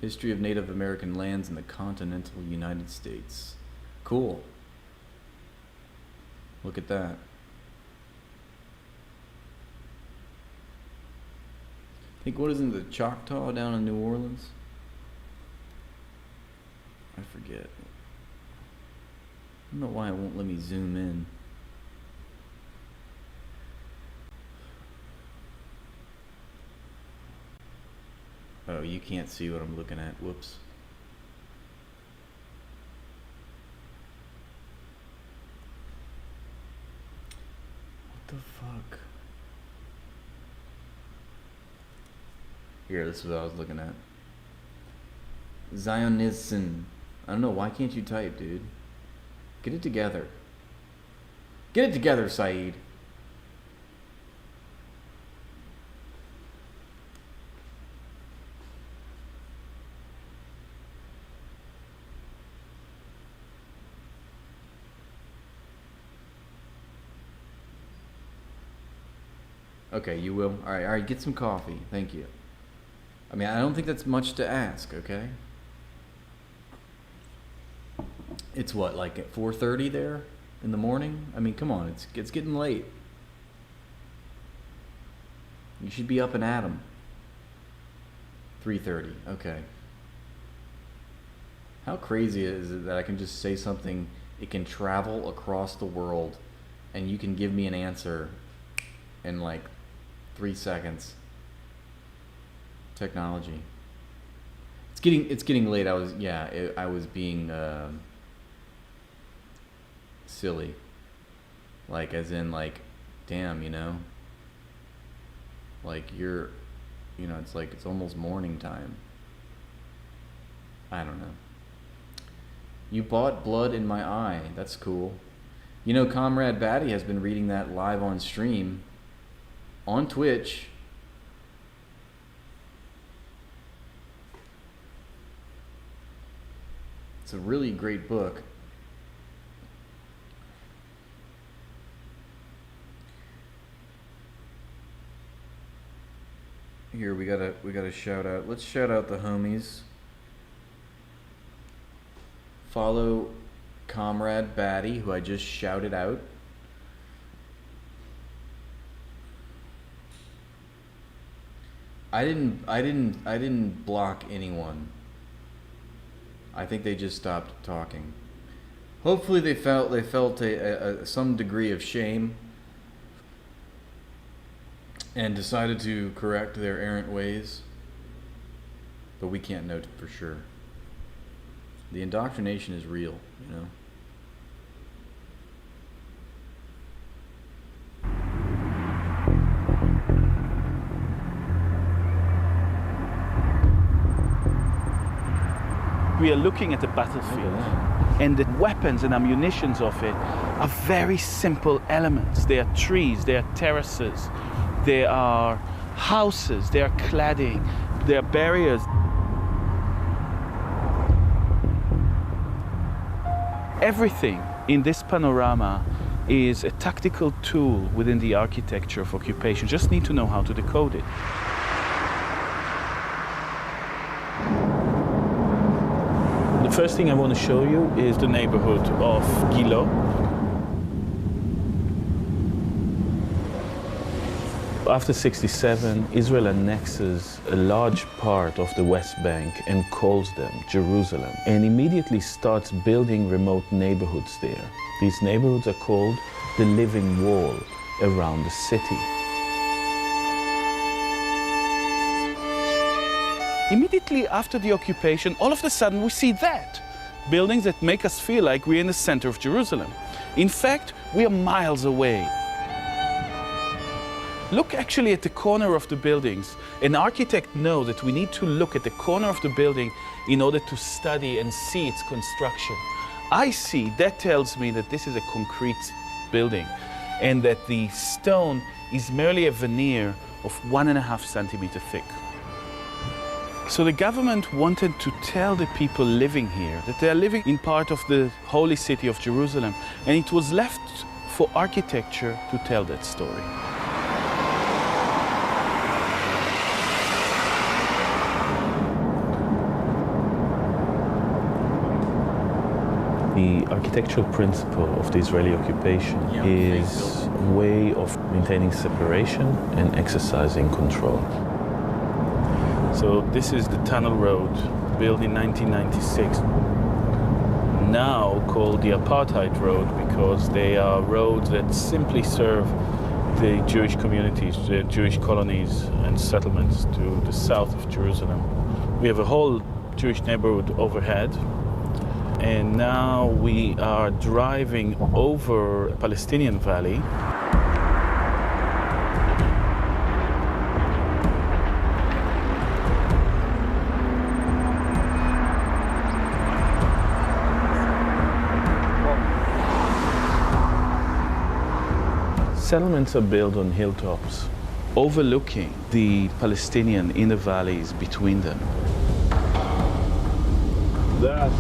History of Native American lands in the continental United States. Cool. Look at that. I think, what is in the Choctaw down in New Orleans? I forget. I don't know why it won't let me zoom in. Oh, you can't see what I'm looking at. Whoops. What the fuck? Here, this is what I was looking at. Zionism. I don't know, why can't you type, dude? Get it together. Get it together, Saeed. Okay, you will? All right, get some coffee. Thank you. I mean, I don't think that's much to ask, okay? It's what, like at 4:30 there in the morning? I mean, come on, it's getting late. You should be up and at 'em. 3:30, okay. How crazy is it that I can just say something, it can travel across the world, and you can give me an answer in like 3 seconds? Technology. It's getting late. I was being silly. Like, as in, like, damn, you know? Like, it's like it's almost morning time. I don't know. You bought Blood in My Eye. That's cool. You know, Comrade Batty has been reading that live on stream on Twitch. It's a really great book. Here, we gotta shout out. Let's shout out the homies. Follow Comrade Batty, who I just shouted out. I didn't block anyone. I think they just stopped talking. Hopefully they felt some degree of shame and decided to correct their errant ways. But we can't know for sure. The indoctrination is real, you know. We are looking at the battlefield, and the weapons and ammunitions of it are very simple elements. They are trees, they are terraces, they are houses, they are cladding, they are barriers. Everything in this panorama is a tactical tool within the architecture of occupation. Just need to know how to decode it. The first thing I want to show you is the neighborhood of Gilo. After 1967, Israel annexes a large part of the West Bank and calls them Jerusalem, and immediately starts building remote neighborhoods there. These neighborhoods are called the living wall around the city. Immediately after the occupation, all of a sudden we see that. Buildings that make us feel like we're in the center of Jerusalem. In fact, we are miles away. Look actually at the corner of the buildings. An architect knows that we need to look at the corner of the building in order to study and see its construction. That tells me that this is a concrete building and that the stone is merely a veneer of 1.5 centimeters thick. So the government wanted to tell the people living here that they are living in part of the holy city of Jerusalem, and it was left for architecture to tell that story. The architectural principle of the Israeli occupation is a way of maintaining separation and exercising control. So this is the tunnel road, built in 1996, now called the Apartheid Road because they are roads that simply serve the Jewish communities, the Jewish colonies and settlements to the south of Jerusalem. We have a whole Jewish neighborhood overhead, and now we are driving over a Palestinian valley. Settlements are built on hilltops, overlooking the Palestinian inner valleys between them. The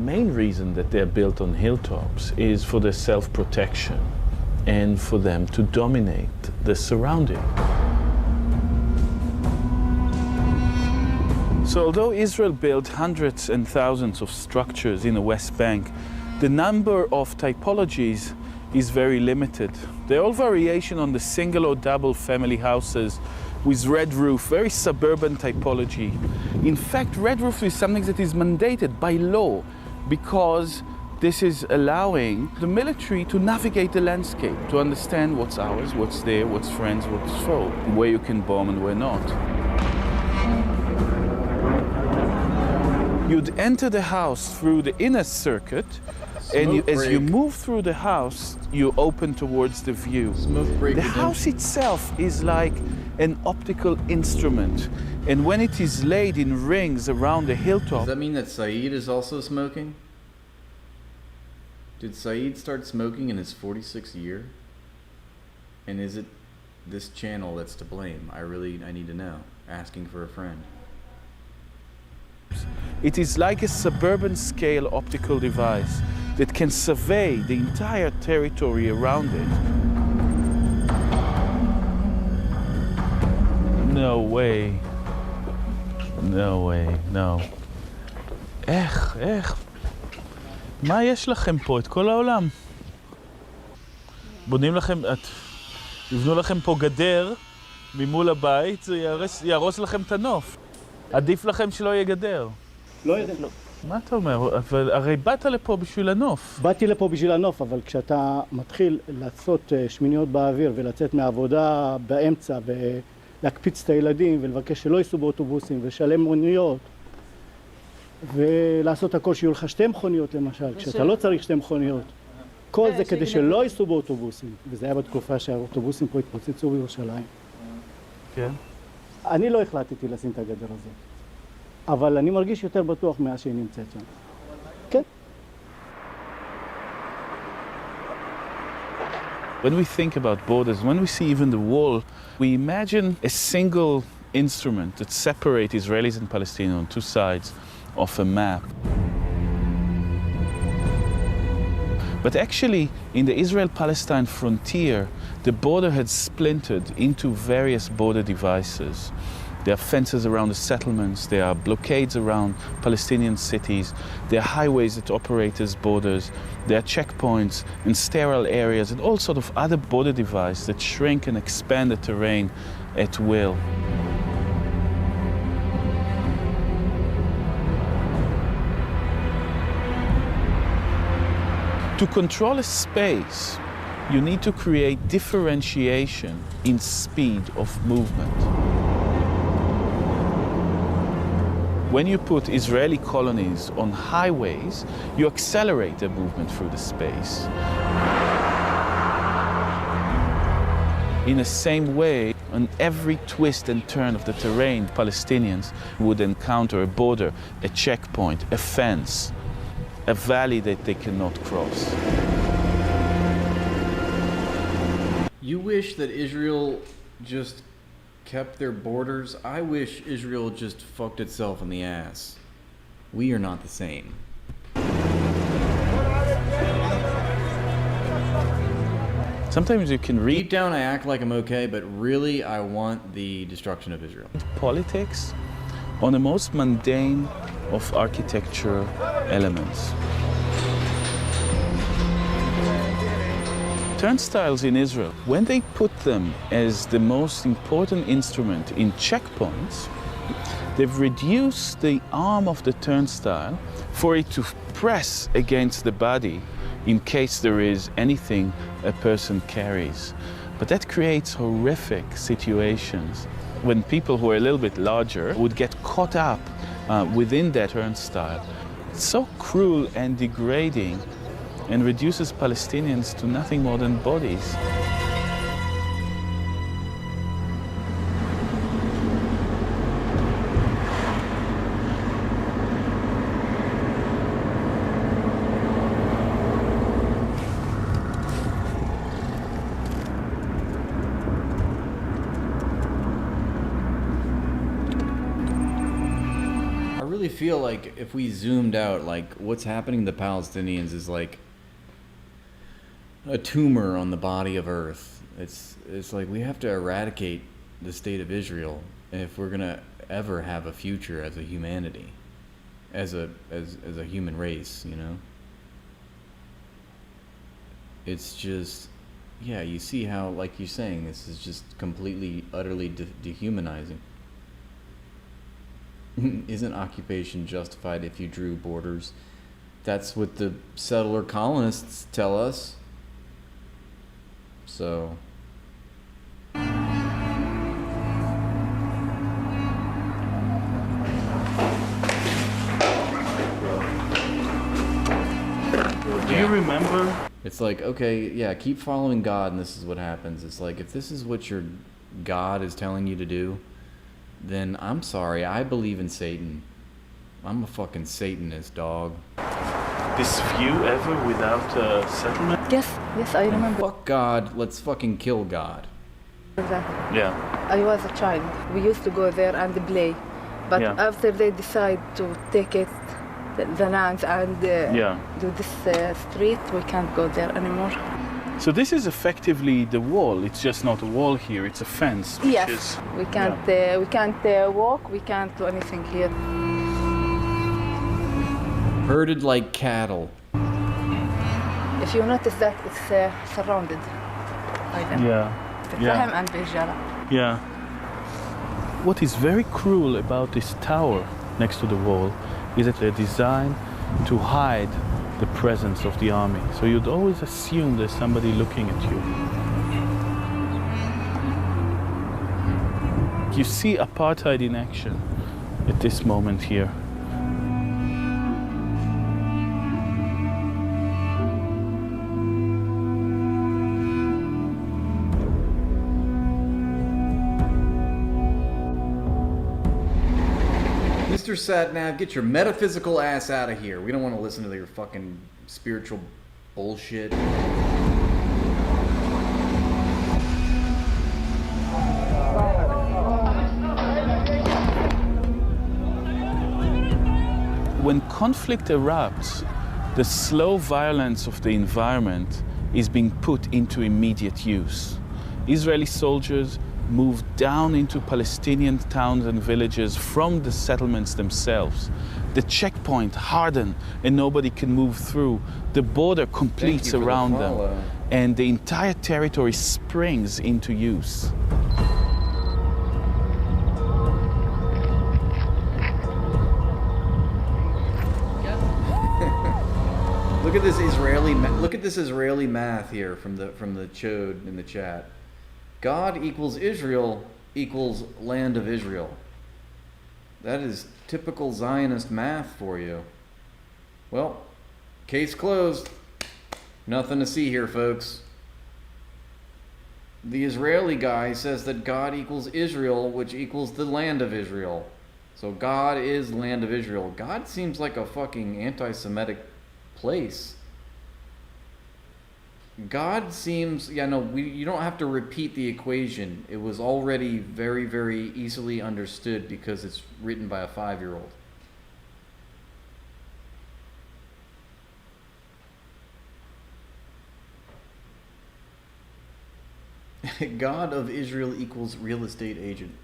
main reason that they're built on hilltops is for their self-protection. and for them to dominate the surrounding. So although Israel built hundreds and thousands of structures in the West Bank, the number of typologies is very limited. They're all variation on the single or double family houses with red roof, very suburban typology. In fact, red roof is something that is mandated by law because this is allowing the military to navigate the landscape, to understand what's ours, what's there, what's friends, what's foe, where you can bomb and where not. You'd enter the house through the inner circuit, and as you move through the house, you open towards the view. The house itself is like an optical instrument, and when it is laid in rings around the hilltop... Does that mean that Saeed is also smoking? Did Saeed start smoking in his 46th year? And is it this channel that's to blame? I need to know. Asking for a friend. It is like a suburban scale optical device that can survey the entire territory around it. No way. No way, no. איך? מה יש לכם פה? את כל העולם. בונים לכם, יבנו לכם פה גדר ממול הבית, זה יהרוס לכם את הנוף. עדיף לכם שלא יהיה גדר. לא יהיה. מה אתה אומר? אבל הרי באת לפה בשביל הנוף. באתי לפה בשביל הנוף, אבל כשאתה מתחיל לעשות שמיניות באוויר ולצאת מהעבודה באמצע ולהקפיץ את הילדים ולבקש שלא ייסעו באוטובוסים ושלם מוניות ולעשות הכל שיהיו לך 2 מכוניות למשל, כשאתה לא צריך 2 מכוניות. כל זה כדי שלא ייסעו באוטובוסים, וזה היה בתקופה שהאוטובוסים פה התפוצצו בירושלים. כן. אני לא החלטתי לשים את הגדר הזאת, אבל אני מרגיש יותר בטוח מאז שהיא נמצאת שם. כן. When we think about borders, when we see even the wall, we imagine a single instrument that separates Israelis and Palestinians on 2 sides of a map. But actually, in the Israel-Palestine frontier, the border had splintered into various border devices. There are fences around the settlements, there are blockades around Palestinian cities, there are highways that operate as borders, there are checkpoints and sterile areas and all sort of other border devices that shrink and expand the terrain at will. To control a space, you need to create differentiation in speed of movement. When you put Israeli colonies on highways, you accelerate their movement through the space. In the same way, on every twist and turn of the terrain, Palestinians would encounter a border, a checkpoint, a fence, a valley that they cannot cross. You wish that Israel just kept their borders? I wish Israel just fucked itself in the ass. We are not the same. Sometimes you can read... Deep down I act like I'm okay, but really I want the destruction of Israel. Politics on the most mundane of architecture elements. Turnstiles in Israel, when they put them as the most important instrument in checkpoints, they've reduced the arm of the turnstile for it to press against the body in case there is anything a person carries. But that creates horrific situations when people who are a little bit larger would get caught up within that turnstile. It's so cruel and degrading and reduces Palestinians to nothing more than bodies. I really feel like if we zoomed out, like what's happening to the Palestinians is like a tumor on the body of Earth. It's like we have to eradicate the state of Israel if we're gonna ever have a future as a humanity, as a human race, you know. It's just, yeah, you see how, like you're saying, this is just completely, utterly dehumanizing. Isn't occupation justified if you drew borders? That's what the settler colonists tell us. So... Do you remember? It's like, okay, yeah, keep following God, and this is what happens. It's like, if this is what your God is telling you to do, then I'm sorry, I believe in Satan. I'm a fucking Satanist, dog. This view ever without a settlement? Yes, I remember. And fuck God, let's fucking kill God. Exactly. Yeah. I was a child. We used to go there and play. But Yeah. after they decide to take it, the lands, and do this street, we can't go there anymore. So this is effectively the wall. It's just not a wall here, it's a fence. Which Yes, is, we can't walk, we can't do anything here. Herded like cattle. If you notice that it's surrounded by them. Bethlehem and Bejara. Yeah. What is very cruel about this tower next to the wall is that they're designed to hide the presence of the army. So you'd always assume there's somebody looking at you. You see apartheid in action at this moment here. Mr. Satnav, get your metaphysical ass out of here. We don't want to listen to your fucking spiritual bullshit. When conflict erupts, the slow violence of the environment is being put into immediate use. Israeli soldiers move down into Palestinian towns and villages from the settlements themselves. The checkpoint harden and nobody can move through. The border completes around them, and the entire territory springs into use. Look at this Israeli math here from the chode in the chat. God equals Israel equals land of Israel. That is typical Zionist math for you. Well, case closed. Nothing to see here, folks. The Israeli guy says that God equals Israel, which equals the land of Israel. So God is land of Israel. God seems like a fucking anti-Semitic place. God seems, you don't have to repeat the equation. It was already very, very easily understood because it's written by a 5-year-old. God of Israel equals real estate agent.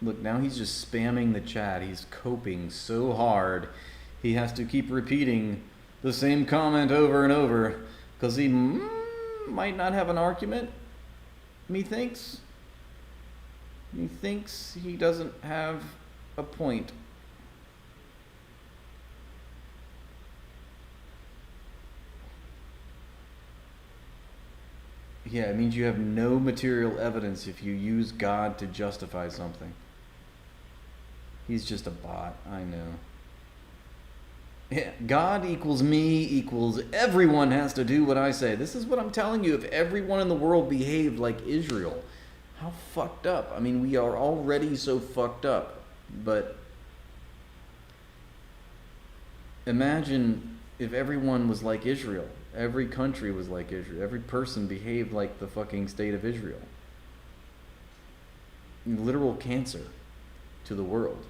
Look, now he's just spamming the chat. He's coping so hard. He has to keep repeating the same comment over and over because he might not have an argument. Methinks he doesn't have a point. Yeah, it means you have no material evidence if you use God to justify something. He's just a bot, I know. Yeah, God equals me equals everyone has to do what I say. This is what I'm telling you. If everyone in the world behaved like Israel, how fucked up. I mean, we are already so fucked up. But imagine if everyone was like Israel. Every country was like Israel. Every person behaved like the fucking state of Israel. Literal cancer to the world.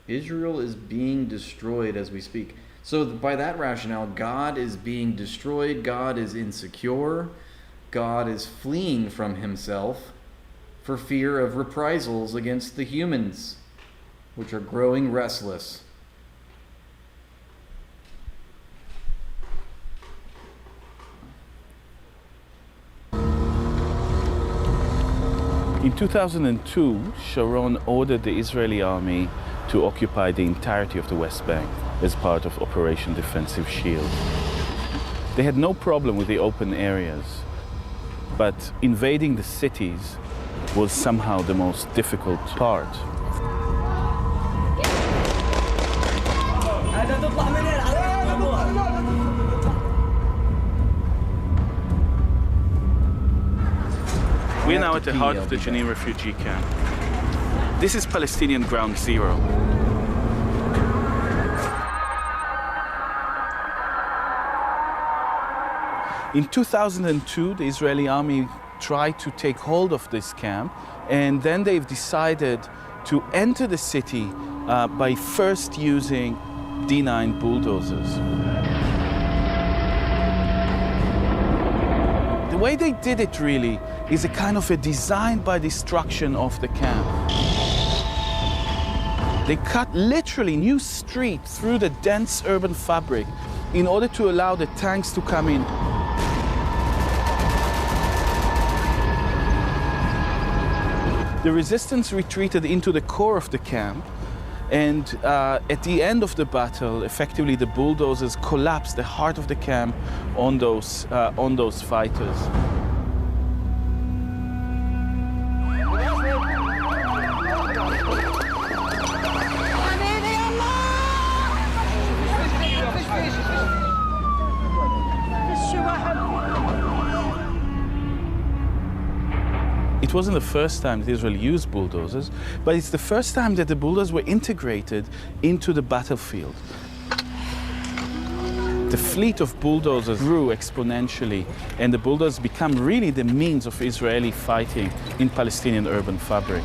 Israel is being destroyed as we speak. So by that rationale, God is being destroyed, God is insecure, God is fleeing from himself for fear of reprisals against the humans, which are growing restless. In 2002, Sharon ordered the Israeli army to occupy the entirety of the West Bank as part of Operation Defensive Shield. They had no problem with the open areas, but invading the cities was somehow the most difficult part. We're now at the heart of the Jenin refugee camp. This is Palestinian Ground Zero. In 2002, the Israeli army tried to take hold of this camp, and then they've decided to enter the city by first using D9 bulldozers. The way they did it really is a kind of a design by destruction of the camp. They cut literally new street through the dense urban fabric in order to allow the tanks to come in. The resistance retreated into the core of the camp, and at the end of the battle, effectively the bulldozers collapsed the heart of the camp on those fighters. It wasn't the first time that Israel used bulldozers, but it's the first time that the bulldozers were integrated into the battlefield. The fleet of bulldozers grew exponentially, and the bulldozers become really the means of Israeli fighting in Palestinian urban fabric.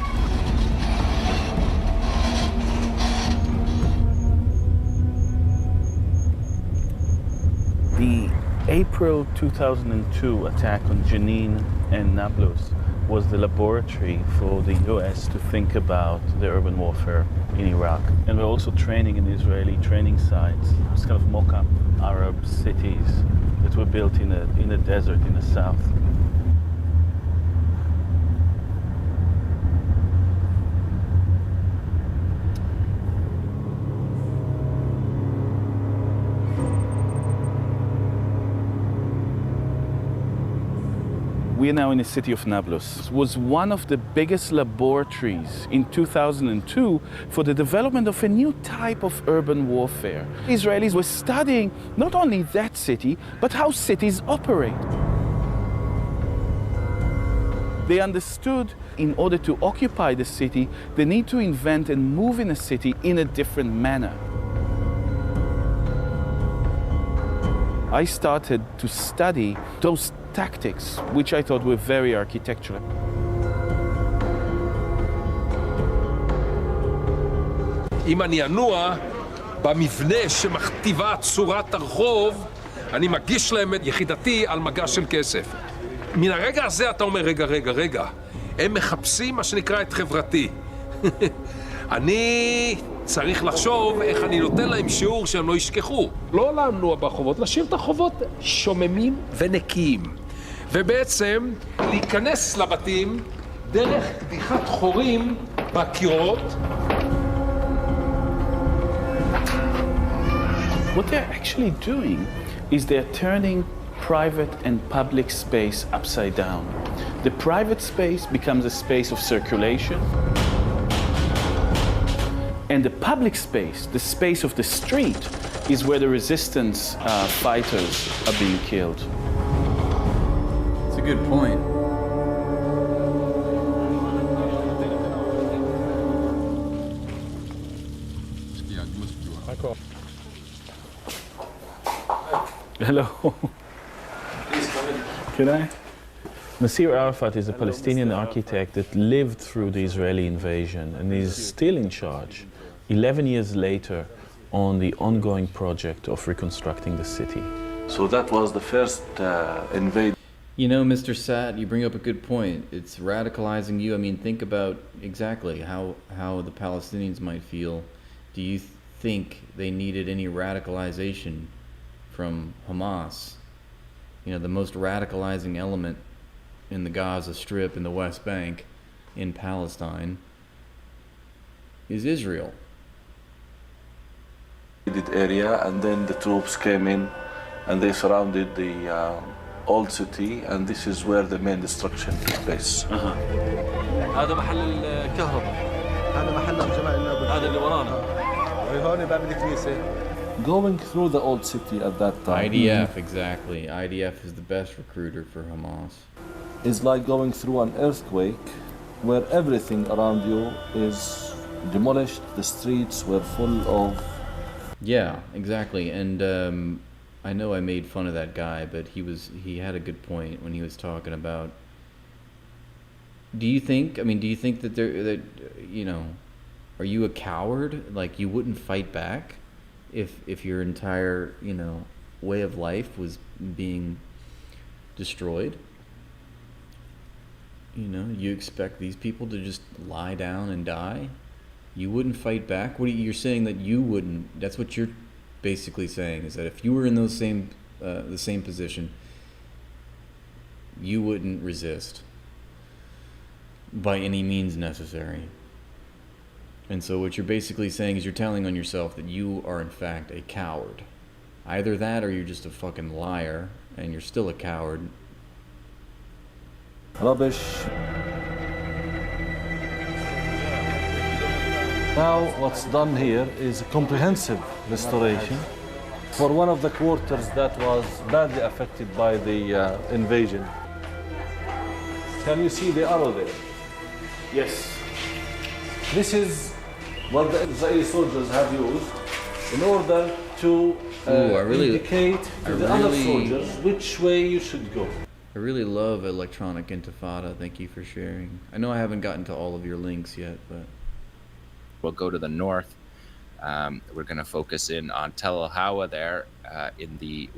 The April 2002 attack on Jenin and Nablus was the laboratory for the US to think about the urban warfare in Iraq. And we're also training in Israeli training sites, it's kind of mock-up Arab cities that were built in a desert in the south. We are now in the city of Nablus. It was one of the biggest laboratories in 2002 for the development of a new type of urban warfare. Israelis were studying not only that city, but how cities operate. They understood in order to occupy the city, they need to invent and move in a city in a different manner. I started to study those tactics, which I thought were very architectural. אם אני אנוע במבנה שמכתיבה צורת הרחוב, אני מגיש להם את יחידתי על מגש של כסף. מן הרגע הזה אתה אומר, רגע, הם מחפשים מה שנקרא את חברתי. אני צריך לחשוב איך אני נותן להם שיעור שהם לא ישכחו. לא לנוע ברחובות, להשאיר את הרחובות שוממים ונקיים. ובעצם להיכנס לבתים דרך קדיחת חורים בקירות. What they're actually doing is they're turning private and public space upside down. The private space becomes a space of circulation, and the public space, the space of the street, is where the resistance fighters are being killed. That's a good point. Hello. Please come in. Can I? Nasir Arafat is a Palestinian architect that lived through the Israeli invasion and is still in charge 11 years later on the ongoing project of reconstructing the city. So that was the first invasion. You know, Mr. Sat, you bring up a good point. It's radicalizing you. I mean, think about exactly how the Palestinians might feel. Do you think they needed any radicalization from Hamas? You know, the most radicalizing element in the Gaza Strip, in the West Bank, in Palestine, is Israel. Area, and then the troops came in and they surrounded the old city, and this is where the main destruction took place. هذا محل الكهرباء. هذا محل الجماعة هذا اللي ورانا. وهون باب الكنيسة. Going through the old city at that time. IDF, exactly. IDF is the best recruiter for Hamas. Is like going through an earthquake where everything around you is demolished. The streets were full of... Yeah, exactly. And I know I made fun of that guy, but he had a good point when he was talking about... Do you think that you know, are you a coward? Like, you wouldn't fight back if your entire, you know, way of life was being destroyed? You know, you expect these people to just lie down and die? You wouldn't fight back? You're saying that you wouldn't. That's what you're basically saying, is that if you were in the same position, you wouldn't resist by any means necessary. And so what you're basically saying is you're telling on yourself that you are in fact a coward. Either that, or you're just a fucking liar and you're still a coward. Rubbish. Now what's done here is a comprehensive restoration for one of the quarters that was badly affected by the invasion. Can you see the arrow there? Yes. This is what the Israeli soldiers have used in order to indicate to the other soldiers which way you should go. I really love Electronic Intifada. Thank you for sharing. I know I haven't gotten to all of your links yet, but... We'll go to the north. We're going to focus in on Tel El Hawa there in the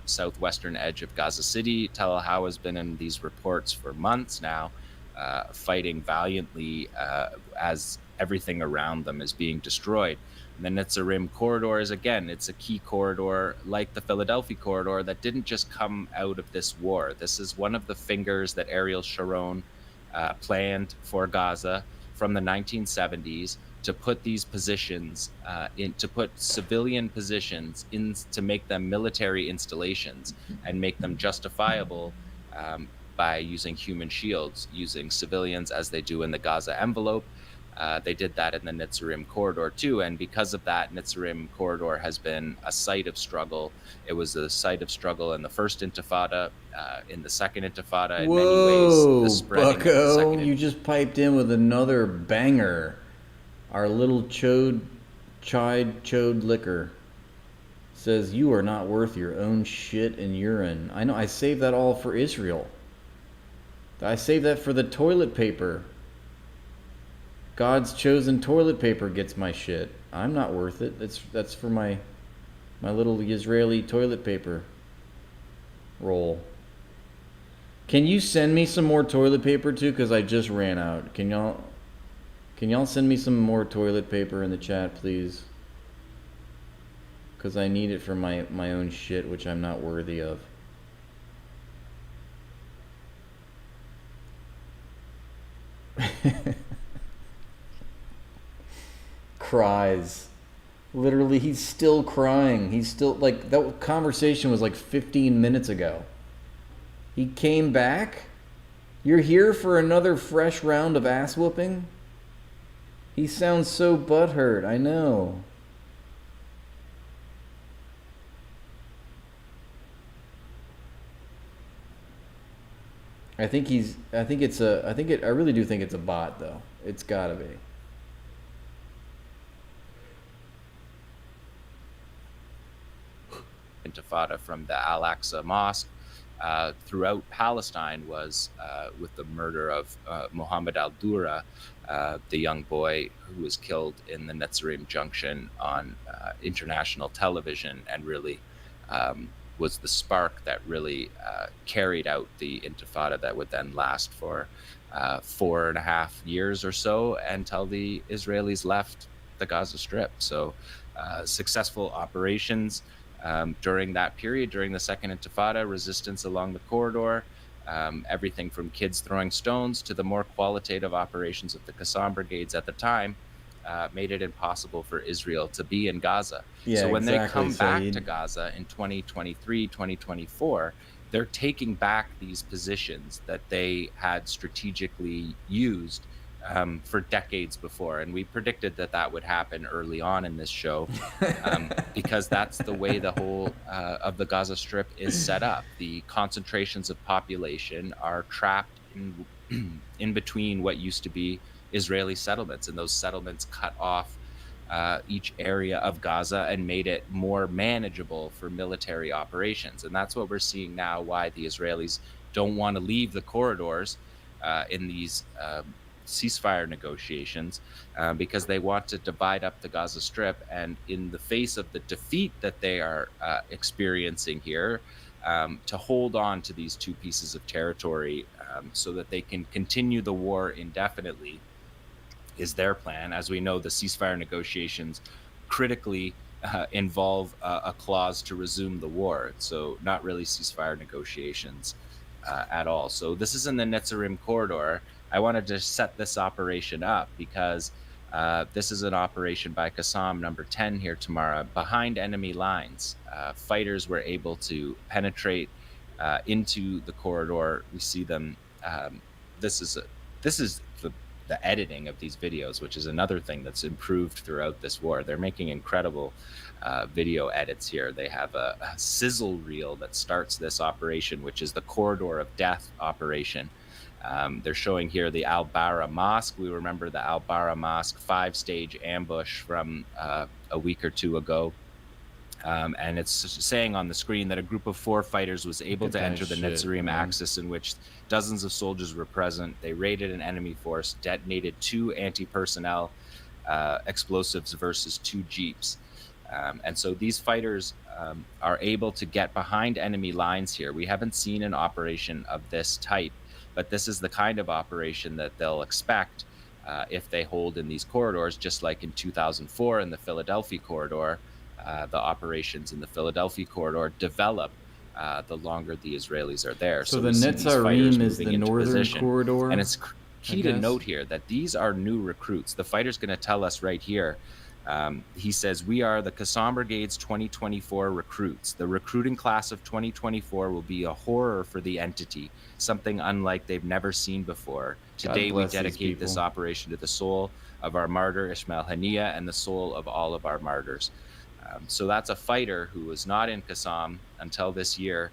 southwestern edge of Gaza City. Tel El Hawa has been in these reports for months now, fighting valiantly as everything around them is being destroyed. And the Netzarim corridor is, again, it's a key corridor like the Philadelphia corridor that didn't just come out of this war. This is one of the fingers that Ariel Sharon planned for Gaza from the 1970s to put these positions to put civilian positions in, to make them military installations and make them justifiable by using human shields, using civilians as they do in the Gaza envelope. They did that in the Netzarim corridor too, and because of that, Netzarim corridor has been a site of struggle. It was a site of struggle in the first Intifada, in the second Intifada. In many ways, the spreading Bucko, of the second you just piped in with another banger. Our little chode liquor says, you are not worth your own shit and urine. I know, I saved that all for Israel. I saved that for the toilet paper. God's chosen toilet paper gets my shit. I'm not worth it. That's for my little Israeli toilet paper roll. Can you send me some more toilet paper too? Because I just ran out. Can y'all send me some more toilet paper in the chat, please? Because I need it for my own shit, which I'm not worthy of. Cries. Literally, he's still crying. He's still, like, that conversation was like 15 minutes ago. He came back? You're here for another fresh round of ass whooping? He sounds so butthurt, I know. I really do think it's a bot, though. It's gotta be. Intifada from the Al-Aqsa Mosque throughout Palestine was with the murder of Mohammed al-Dura, the young boy who was killed in the Netzarim Junction on international television, and really was the spark that really carried out the intifada that would then last for 4.5 years or so until the Israelis left the Gaza Strip. So successful operations during that period, during the Second Intifada, resistance along the corridor, everything from kids throwing stones to the more qualitative operations of the Qassam brigades at the time, made it impossible for Israel to be in Gaza. Yeah, so when exactly. they come So back to Gaza in 2023, 2024, they're taking back these positions that they had strategically used for decades before. And we predicted that that would happen early on in this show because that's the way the whole of the Gaza Strip is set up. The concentrations of population are trapped in between what used to be Israeli settlements, and those settlements cut off each area of Gaza and made it more manageable for military operations. And that's what we're seeing now, why the Israelis don't want to leave the corridors in these ceasefire negotiations, because they want to divide up the Gaza Strip. And in the face of the defeat that they are experiencing here, to hold on to these two pieces of territory so that they can continue the war indefinitely is their plan. As we know, the ceasefire negotiations critically involve a clause to resume the war. So not really ceasefire negotiations at all. So this is in the Netzarim corridor. I wanted to set this operation up because this is an operation by Qassam number 10 here tomorrow, behind enemy lines. Fighters were able to penetrate into the corridor. We see them. This is the editing of these videos, which is another thing that's improved throughout this war. They're making incredible video edits here. They have a sizzle reel that starts this operation, which is the Corridor of Death operation. They're showing here the Al-Bara Mosque. We remember the Al-Bara Mosque 5-stage ambush from a week or two ago. And it's saying on the screen that a group of 4 fighters was able to enter the Netzarim axis, in which dozens of soldiers were present. They raided an enemy force, detonated 2 anti-personnel explosives versus 2 jeeps. And so these fighters are able to get behind enemy lines here. We haven't seen an operation of this type, but this is the kind of operation that they'll expect if they hold in these corridors, just like in 2004 in the Philadelphia corridor. The operations in the Philadelphia corridor develop the longer the Israelis are there. So the Netzarim is the northern corridor. And it's key to note here that these are new recruits. The fighter's going to tell us right here. He says, we are the Qassam Brigade's 2024 recruits. The recruiting class of 2024 will be a horror for the entity, something unlike they've never seen before. Today we dedicate this operation to the soul of our martyr Ismail Haniyeh and the soul of all of our martyrs. So that's a fighter who was not in Qassam until this year.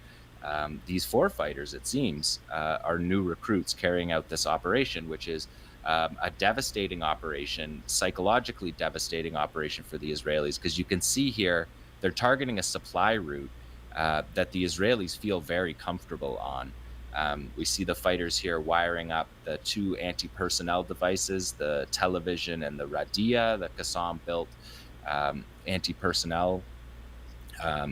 These 4 fighters, it seems, are new recruits carrying out this operation, which is a devastating operation, psychologically devastating operation for the Israelis, because you can see here they're targeting a supply route that the Israelis feel very comfortable on. We see the fighters here wiring up the 2 anti-personnel devices, the television and the radia that Qassam built. Anti-personnel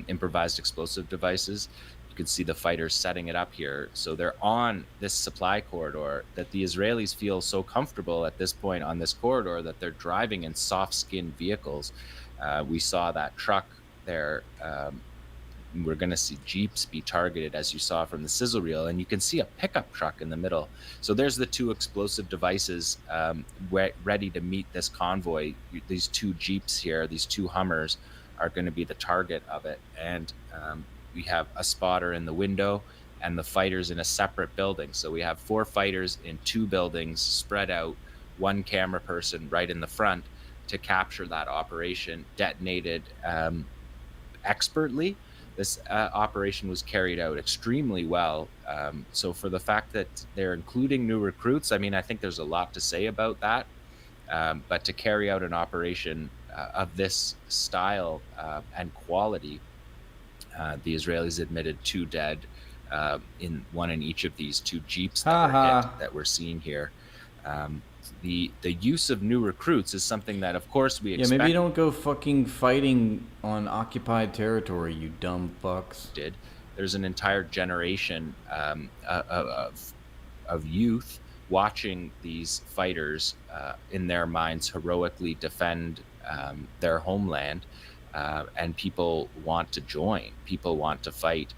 improvised explosive devices. You can see the fighters setting it up here. So they're on this supply corridor that the Israelis feel so comfortable at this point on this corridor that they're driving in soft-skinned vehicles. We saw that truck there. We're going to see jeeps be targeted, as you saw from the sizzle reel, and you can see a pickup truck in the middle. So there's the 2 explosive devices ready to meet this convoy. These 2 jeeps here, these 2 Hummers, are going to be the target of it. And we have a spotter in the window and the fighters in a separate building. So we have 4 fighters in 2 buildings spread out, 1 camera person right in the front to capture that operation, detonated expertly. This operation was carried out extremely well. So for the fact that they're including new recruits, I mean, I think there's a lot to say about that. But to carry out an operation of this style and quality, the Israelis admitted 2 dead, one in each of these 2 jeeps that were hit, that we're seeing here. the use of new recruits is something that, of course, we expect. Yeah, maybe don't go fucking fighting on occupied territory, you dumb fucks. There's an entire generation of youth watching these fighters in their minds heroically defend their homeland, and people want to join, people want to fight,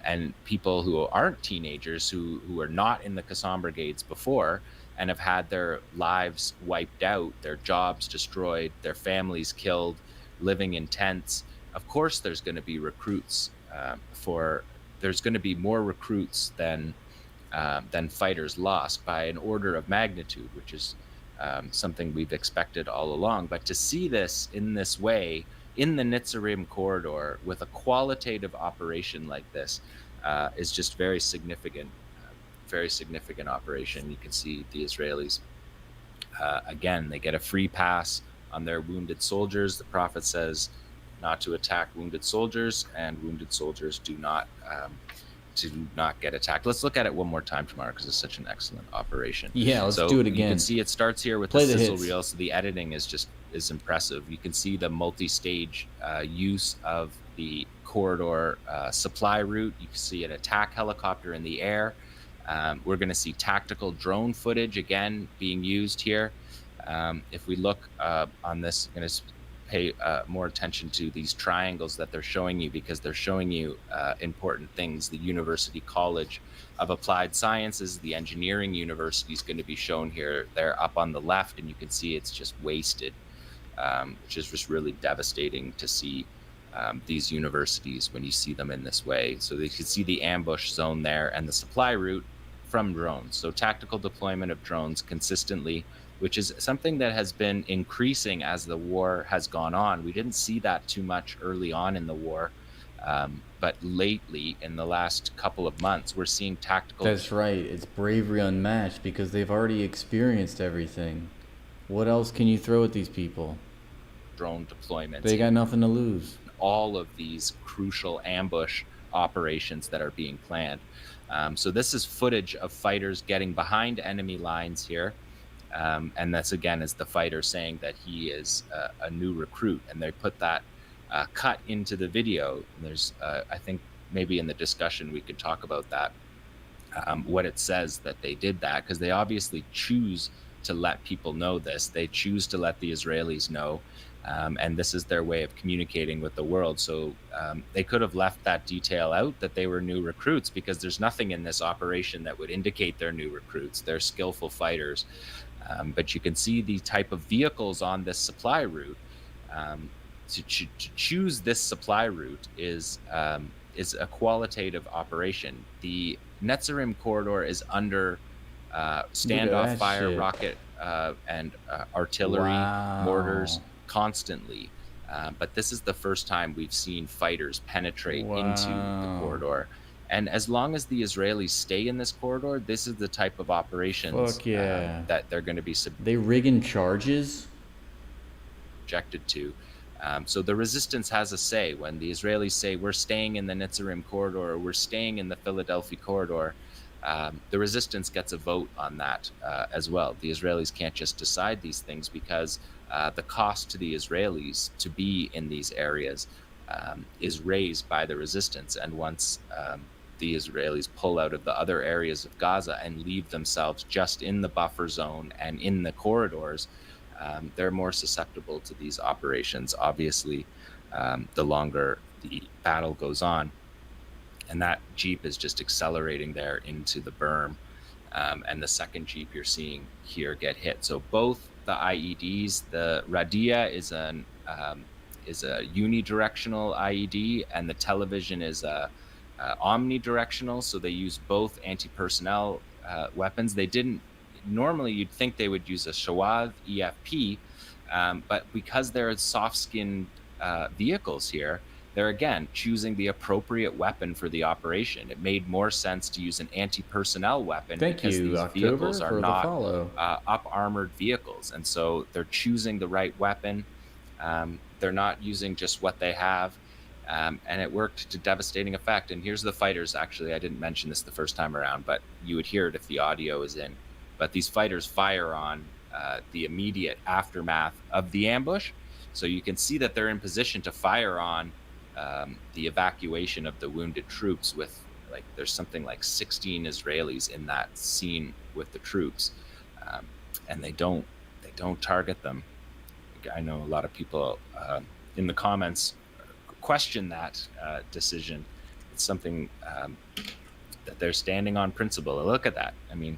and people who aren't teenagers, who are not in the Qassam brigades before and have had their lives wiped out, their jobs destroyed, their families killed, living in tents. Of course there's going to be recruits there's going to be more recruits than fighters lost by an order of magnitude, which is something we've expected all along. But to see this in this way in the Netzarim corridor with a qualitative operation like this is just very significant operation. You can see the Israelis, again, they get a free pass on their wounded soldiers. The Prophet says not to attack wounded soldiers, and wounded soldiers do not get attacked. Let's look at it one more time tomorrow because it's such an excellent operation. Yeah, let's do it again. You can see it starts here with Play the the sizzle hits. reel, so the editing is impressive. You can see the multi-stage use of the corridor supply route. You can see an attack helicopter in the air. We're going to see tactical drone footage again being used here. If we look on this, I'm going to pay more attention to these triangles that they're showing you, because they're showing you important things. The University College of Applied Sciences, the engineering university, is going to be shown here. They're up on the left, and you can see it's just wasted, which is just really devastating to see these universities when you see them in this way. So you can see the ambush zone there and the supply route from drones. So tactical deployment of drones consistently, which is something that has been increasing as the war has gone on. We didn't see that too much early on in the war, but lately, in the last couple of months, we're seeing tactical... That's right. It's bravery unmatched because they've already experienced everything. What else can you throw at these people? Drone deployments. They got nothing to lose. All of these crucial ambush operations that are being planned. So this is footage of fighters getting behind enemy lines here. And that's, again, is the fighter saying that he is a new recruit. And they put that cut into the video. And there's, I think, maybe in the discussion we could talk about that, what it says that they did that, because they obviously choose to let people know this. They choose to let the Israelis know. And this is their way of communicating with the world. So they could have left that detail out, that they were new recruits, because there's nothing in this operation that would indicate they're new recruits. They're skillful fighters. But you can see the type of vehicles on this supply route. To choose this supply route is a qualitative operation. The Netzarim corridor is under standoff fire, rocket and artillery, mortars constantly. But this is the first time we've seen fighters penetrate into the corridor. And as long as the Israelis stay in this corridor, this is the type of operations that they're going to be They rigging charges? Subjected to. So the resistance has a say. When the Israelis say, we're staying in the Netzarim corridor, or we're staying in the Philadelphia corridor, the resistance gets a vote on that as well. The Israelis can't just decide these things, because the cost to the Israelis to be in these areas is raised by the resistance. And once the Israelis pull out of the other areas of Gaza and leave themselves just in the buffer zone and in the corridors, they're more susceptible to these operations, obviously, the longer the battle goes on. And that Jeep is just accelerating there into the berm. And the second Jeep you're seeing here get hit. So both the IEDs, the Radia is a unidirectional IED, and the television is omnidirectional. So they use both anti-personnel weapons. They didn't normally. You'd think they would use a Shawad EFP, but because they're soft-skinned vehicles here, they're again choosing the appropriate weapon for the operation. It made more sense to use an anti-personnel weapon because these vehicles are not up-armored vehicles, and so they're choosing the right weapon. They're not using just what they have, and it worked to devastating effect. And here's the fighters. Actually, I didn't mention this the first time around, but you would hear it if the audio is in. But these fighters fire on the immediate aftermath of the ambush. So you can see that they're in position to fire on the evacuation of the wounded troops with, like, there's something like 16 Israelis in that scene with the troops, and they don't target them. I know a lot of people in the comments question that decision. It's something that they're standing on principle. Look at that. I mean,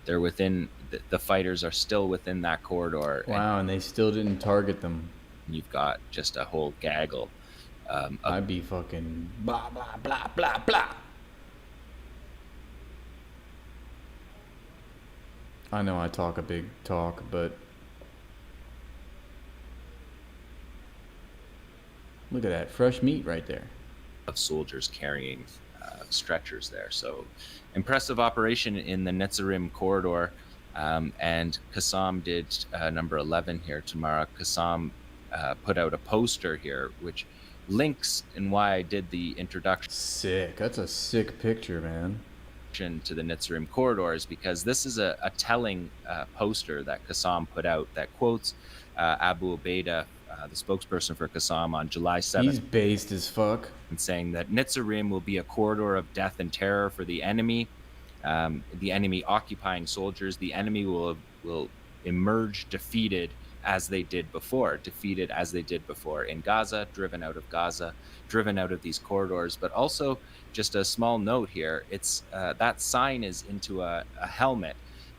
they're within, the fighters are still within that corridor. Wow, and they still didn't target them. You've got just a whole gaggle. I'd be fucking blah, blah, blah, blah, blah. I know I talk a big talk, but look at that fresh meat right there. Of soldiers carrying stretchers there. So impressive operation in the Netzarim corridor. And Qassam did number 11 here tomorrow. Qassam put out a poster here, which links in why I did the introduction. Sick. That's a sick picture, man. To the Netzarim corridors, because this is a telling poster that Qassam put out that quotes Abu Ubaidah, the spokesperson for Qassam, on July 7th. He's based as fuck. And saying that Netzarim will be a corridor of death and terror for the enemy occupying soldiers. The enemy will emerge defeated as they did before in Gaza, driven out of these corridors. But also, just a small note here, it's that sign is into a helmet,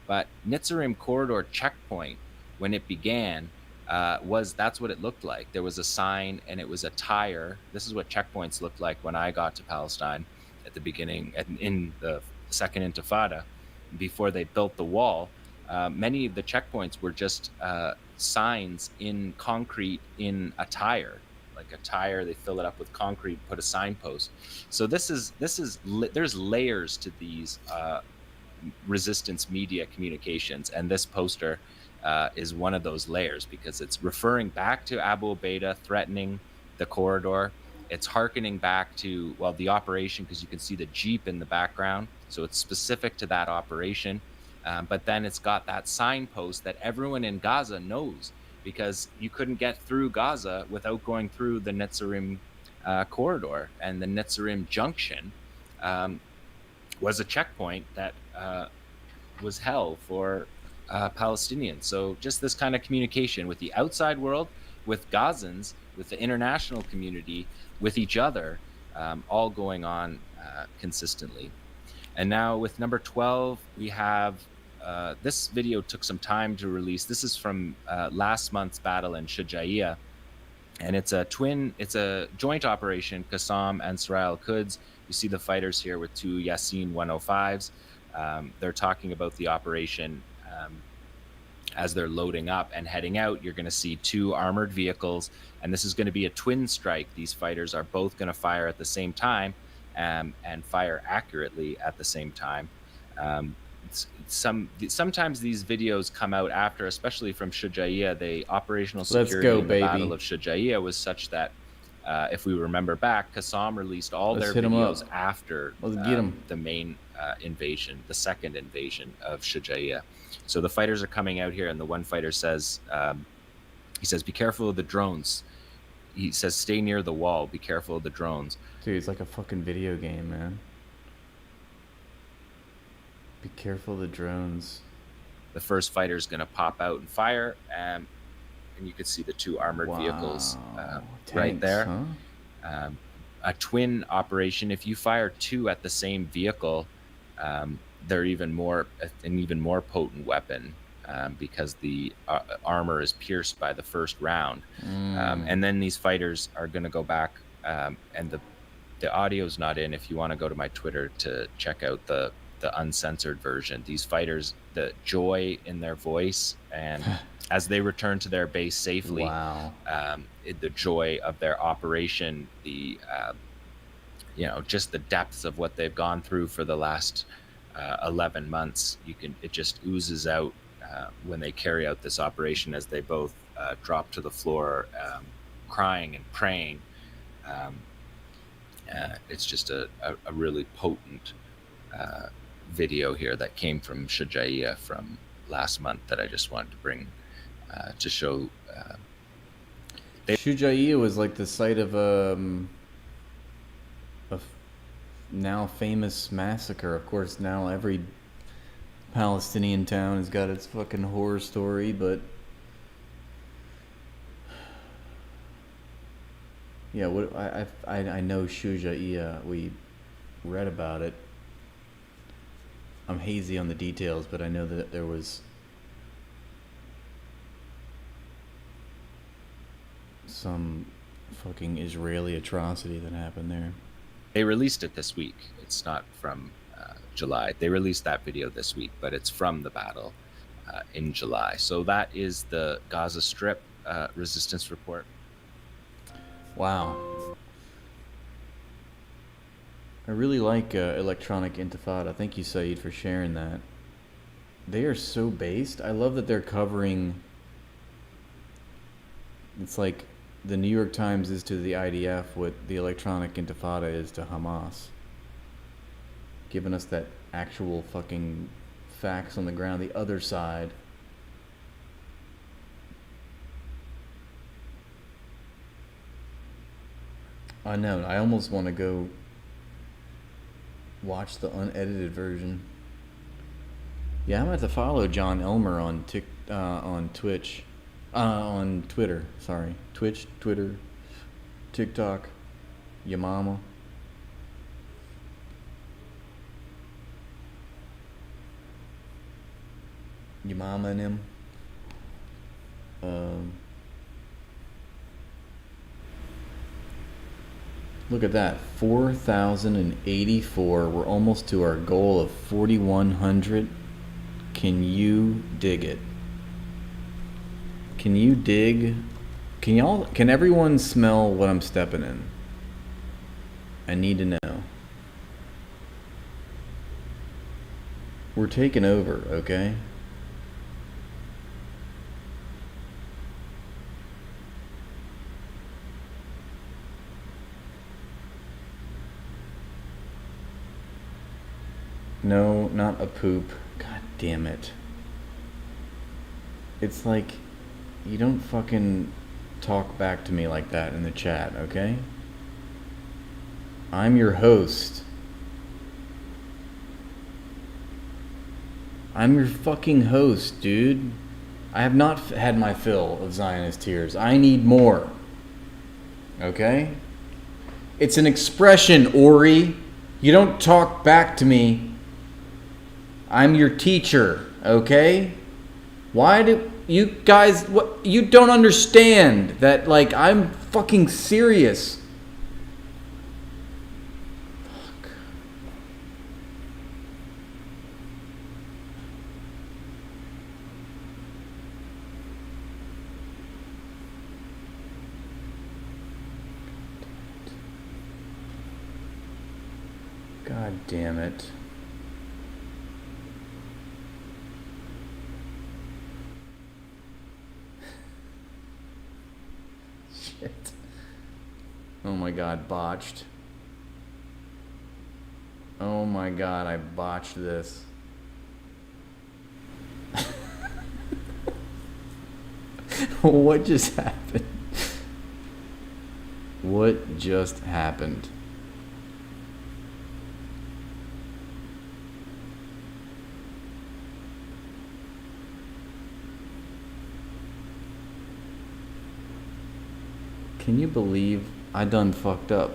but Netzarim corridor checkpoint, when it began, that's what it looked like. There was a sign and it was a tire. This is what checkpoints looked like when I got to Palestine at the beginning, in the Second Intifada, before they built the wall. Many of the checkpoints were just signs in concrete in a tire, like a tire. They fill it up with concrete, put a signpost. So there's layers to these resistance media communications, and this poster is one of those layers, because it's referring back to Abu Ubaidah threatening the corridor. It's hearkening back to, well, the operation, because you can see the Jeep in the background. So it's specific to that operation. But then it's got that signpost that everyone in Gaza knows, because you couldn't get through Gaza without going through the Netzarim corridor. And the Netzarim junction was a checkpoint that was hell for Palestinians. So just this kind of communication with the outside world, with Gazans, with the international community, with each other, all going on consistently. And now with number 12, we have, this video took some time to release. This is from last month's battle in Shujaiya. And it's a joint operation, Qassam and Sarai al-Quds. You see the fighters here with two Yasin 105s. They're talking about the operation as they're loading up and heading out. You're going to see two armored vehicles, and this is going to be a twin strike. These fighters are both going to fire at the same time and fire accurately at the same time. Sometimes these videos come out after, especially from Shujaiya. The operational security in the Battle of Shujaiya was such that, if we remember back, Qassam released all their videos after the main invasion, the second invasion of Shujaiya. So the fighters are coming out here, and the one fighter says, "Be careful of the drones." He says, "Stay near the wall. Be careful of the drones." Dude, it's like a fucking video game, man. Be careful of the drones. The first fighter is going to pop out and fire, and you can see the two armored vehicles right there. Huh? A twin operation. If you fire two at the same vehicle, they're an even more potent weapon, because the armor is pierced by the first round. And then these fighters are going to go back, and the audio's not in. If you want to go to my Twitter to check out the uncensored version, these fighters, the joy in their voice, and as they return to their base safely, the joy of their operation, the just the depths of what they've gone through for the last 11 months. It just oozes out when they carry out this operation, as they both drop to the floor, crying and praying. It's just a really potent video here that came from Shujaiya, from last month that I just wanted to bring to show. Shujaiya was like the site of a now famous massacre. Of course, now every Palestinian town has got its fucking horror story, but yeah, what I know Shujaiya. We read about it. I'm hazy on the details, but I know that there was some fucking Israeli atrocity that happened there. They released it this week. It's not from July. They released that video this week, but it's from the battle in July. So that is the Gaza Strip resistance report. Wow. I really like Electronic Intifada. Thank you, Saeed, for sharing that. They are so based. I love that they're covering... It's like the New York Times is to the IDF what the Electronic Intifada is to Hamas. Giving us that actual fucking facts on the ground, the other side. I know, I almost want to go watch the unedited version. Yeah, I'm going to have to follow John Elmer on Twitch. On Twitter, sorry. Twitch, Twitter, TikTok, your mama. Your mama and him. Look at that, 4,084. We're almost to our goal of 4,100. Can you dig it? Can you dig? Can everyone smell what I'm stepping in? I need to know. We're taking over, okay? No, not a poop. God damn it. It's like, you don't fucking talk back to me like that in the chat, okay? I'm your host. I'm your fucking host, dude. I have not had my fill of Zionist tears. I need more. Okay? It's an expression, Ori. You don't talk back to me. I'm your teacher, okay? Why do you guys, what, you don't understand that, like, I'm fucking serious. Fuck. God damn it. Oh my god, botched. Oh my god, I botched this. What just happened? What just happened? Can you believe I done fucked up?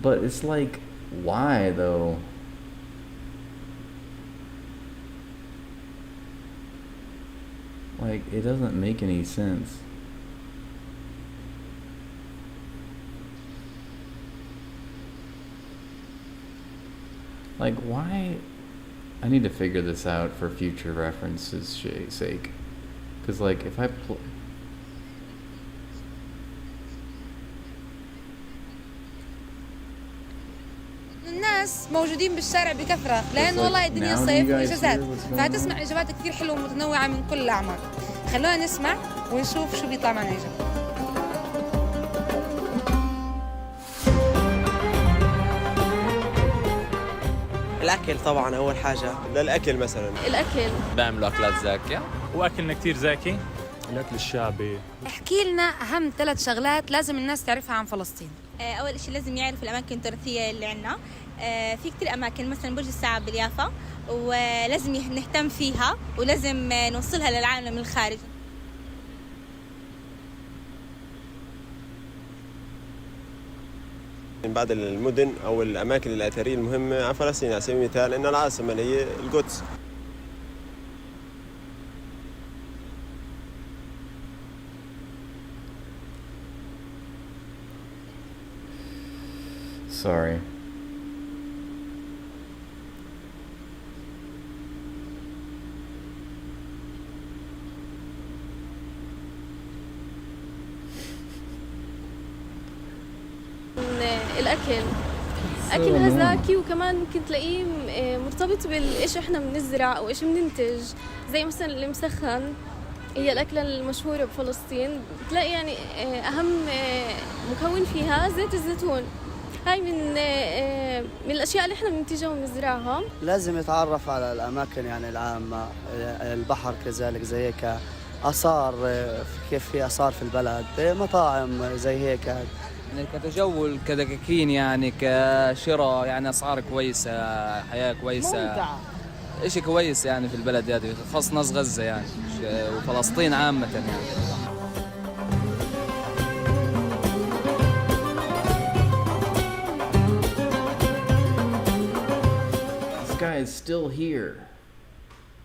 But it's like, why though? Like, it doesn't make any sense. Like, why? I need to figure this out for future references' sake. Because, like, if I الناس موجودين بالشارع بكثرة لأن والله الدنيا صيف وإجازات فهتسمع إجابات كثير حلوة ومتنوعة من كل الأعمار. خلونا نسمع ونشوف شو بيطلع معنا إجابة. الأكل طبعا أول حاجة. للأكل مثلا. الأكل. بيعملوا أكلات زاكية. وأكلنا كتير زاكي. الأكل الشعبي. احكي لنا أهم 3 شغلات لازم الناس تعرفها عن فلسطين. أول شيء لازم يعرفوا الأماكن التراثية اللي عنا. في كتير أماكن مثلا برج الساعة باليافا ولازم نهتم فيها ولازم نوصلها للعالم من الخارج. من بعض المدن أو الأماكن الأثرية المهمة على فلسطين على سبيل المثال إن العاصمة اللي هي القدس. Sorry. الأكل أكلها زاكي وكمان ممكن تلاقيه مرتبط بالإيش إحنا بنزرع أو إيش بننتج، زي مثلا المسخن هي الأكلة المشهورة بفلسطين، بتلاقي يعني أهم مكون فيها زيت الزيتون. هاي من الأشياء اللي إحنا بننتجها وبنزرعها. لازم يتعرف على الأماكن يعني العامة، البحر كذلك زي هيك، آثار كيف في آثار في البلد، مطاعم زي هيك. يعني كتجول كدكاكين يعني كشراء يعني أسعار كويسة، حياة كويسة، ممتع. إشي كويس يعني في البلد هذه، خاص ناس غزة يعني وفلسطين عامة يعني. This guy is still here.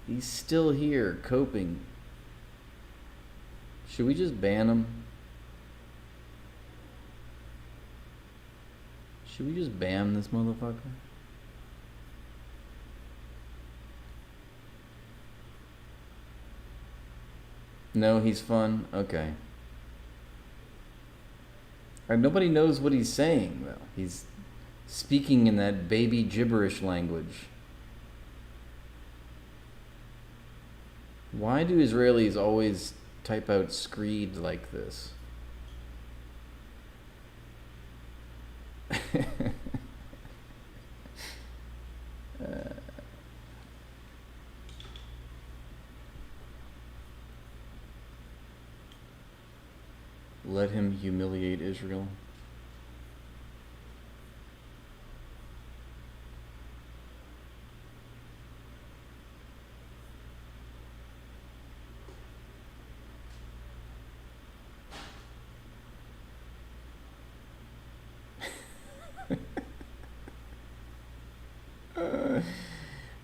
He's still here, coping. Should we just ban him? Should we just ban this motherfucker? No, he's fun? Okay. Nobody knows what he's saying, though. He's speaking in that baby gibberish language. Why do Israelis always type out screed like this? Let him humiliate Israel.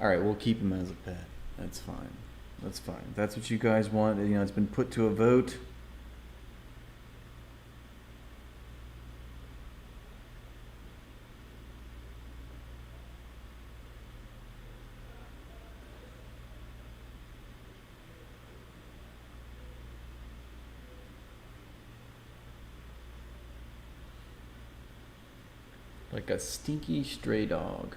Alright, we'll keep him as a pet. That's fine. That's fine. If that's what you guys want. You know, it's been put to a vote. Like a stinky stray dog.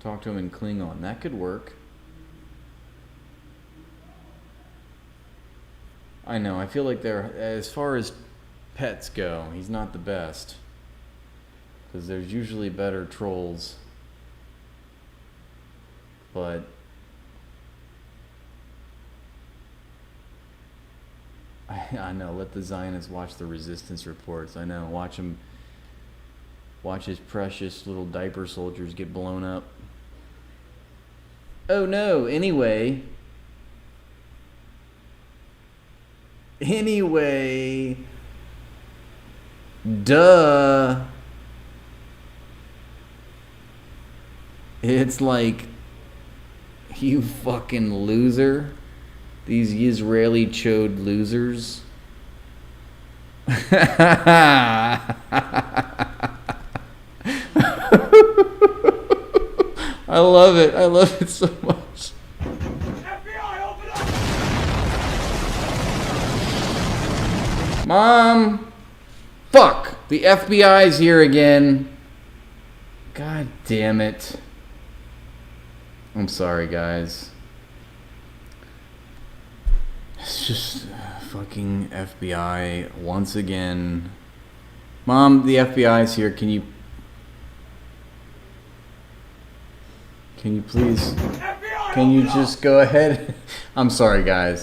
Talk to him in Klingon. That could work. I know, I feel like they're, as far as pets go, he's not the best. Because there's usually better trolls. But I know, let the Zionists watch the resistance reports. I know, watch his precious little diaper soldiers get blown up. Oh no, anyway, duh. It's like, you fucking loser. These Israeli chode losers. I love it. I love it so much. FBI, open up! Mom! Fuck! The FBI's here again. God damn it. I'm sorry, guys. It's just fucking FBI once again. Mom, the FBI's here. Can you please... Can you just go ahead? I'm sorry, guys.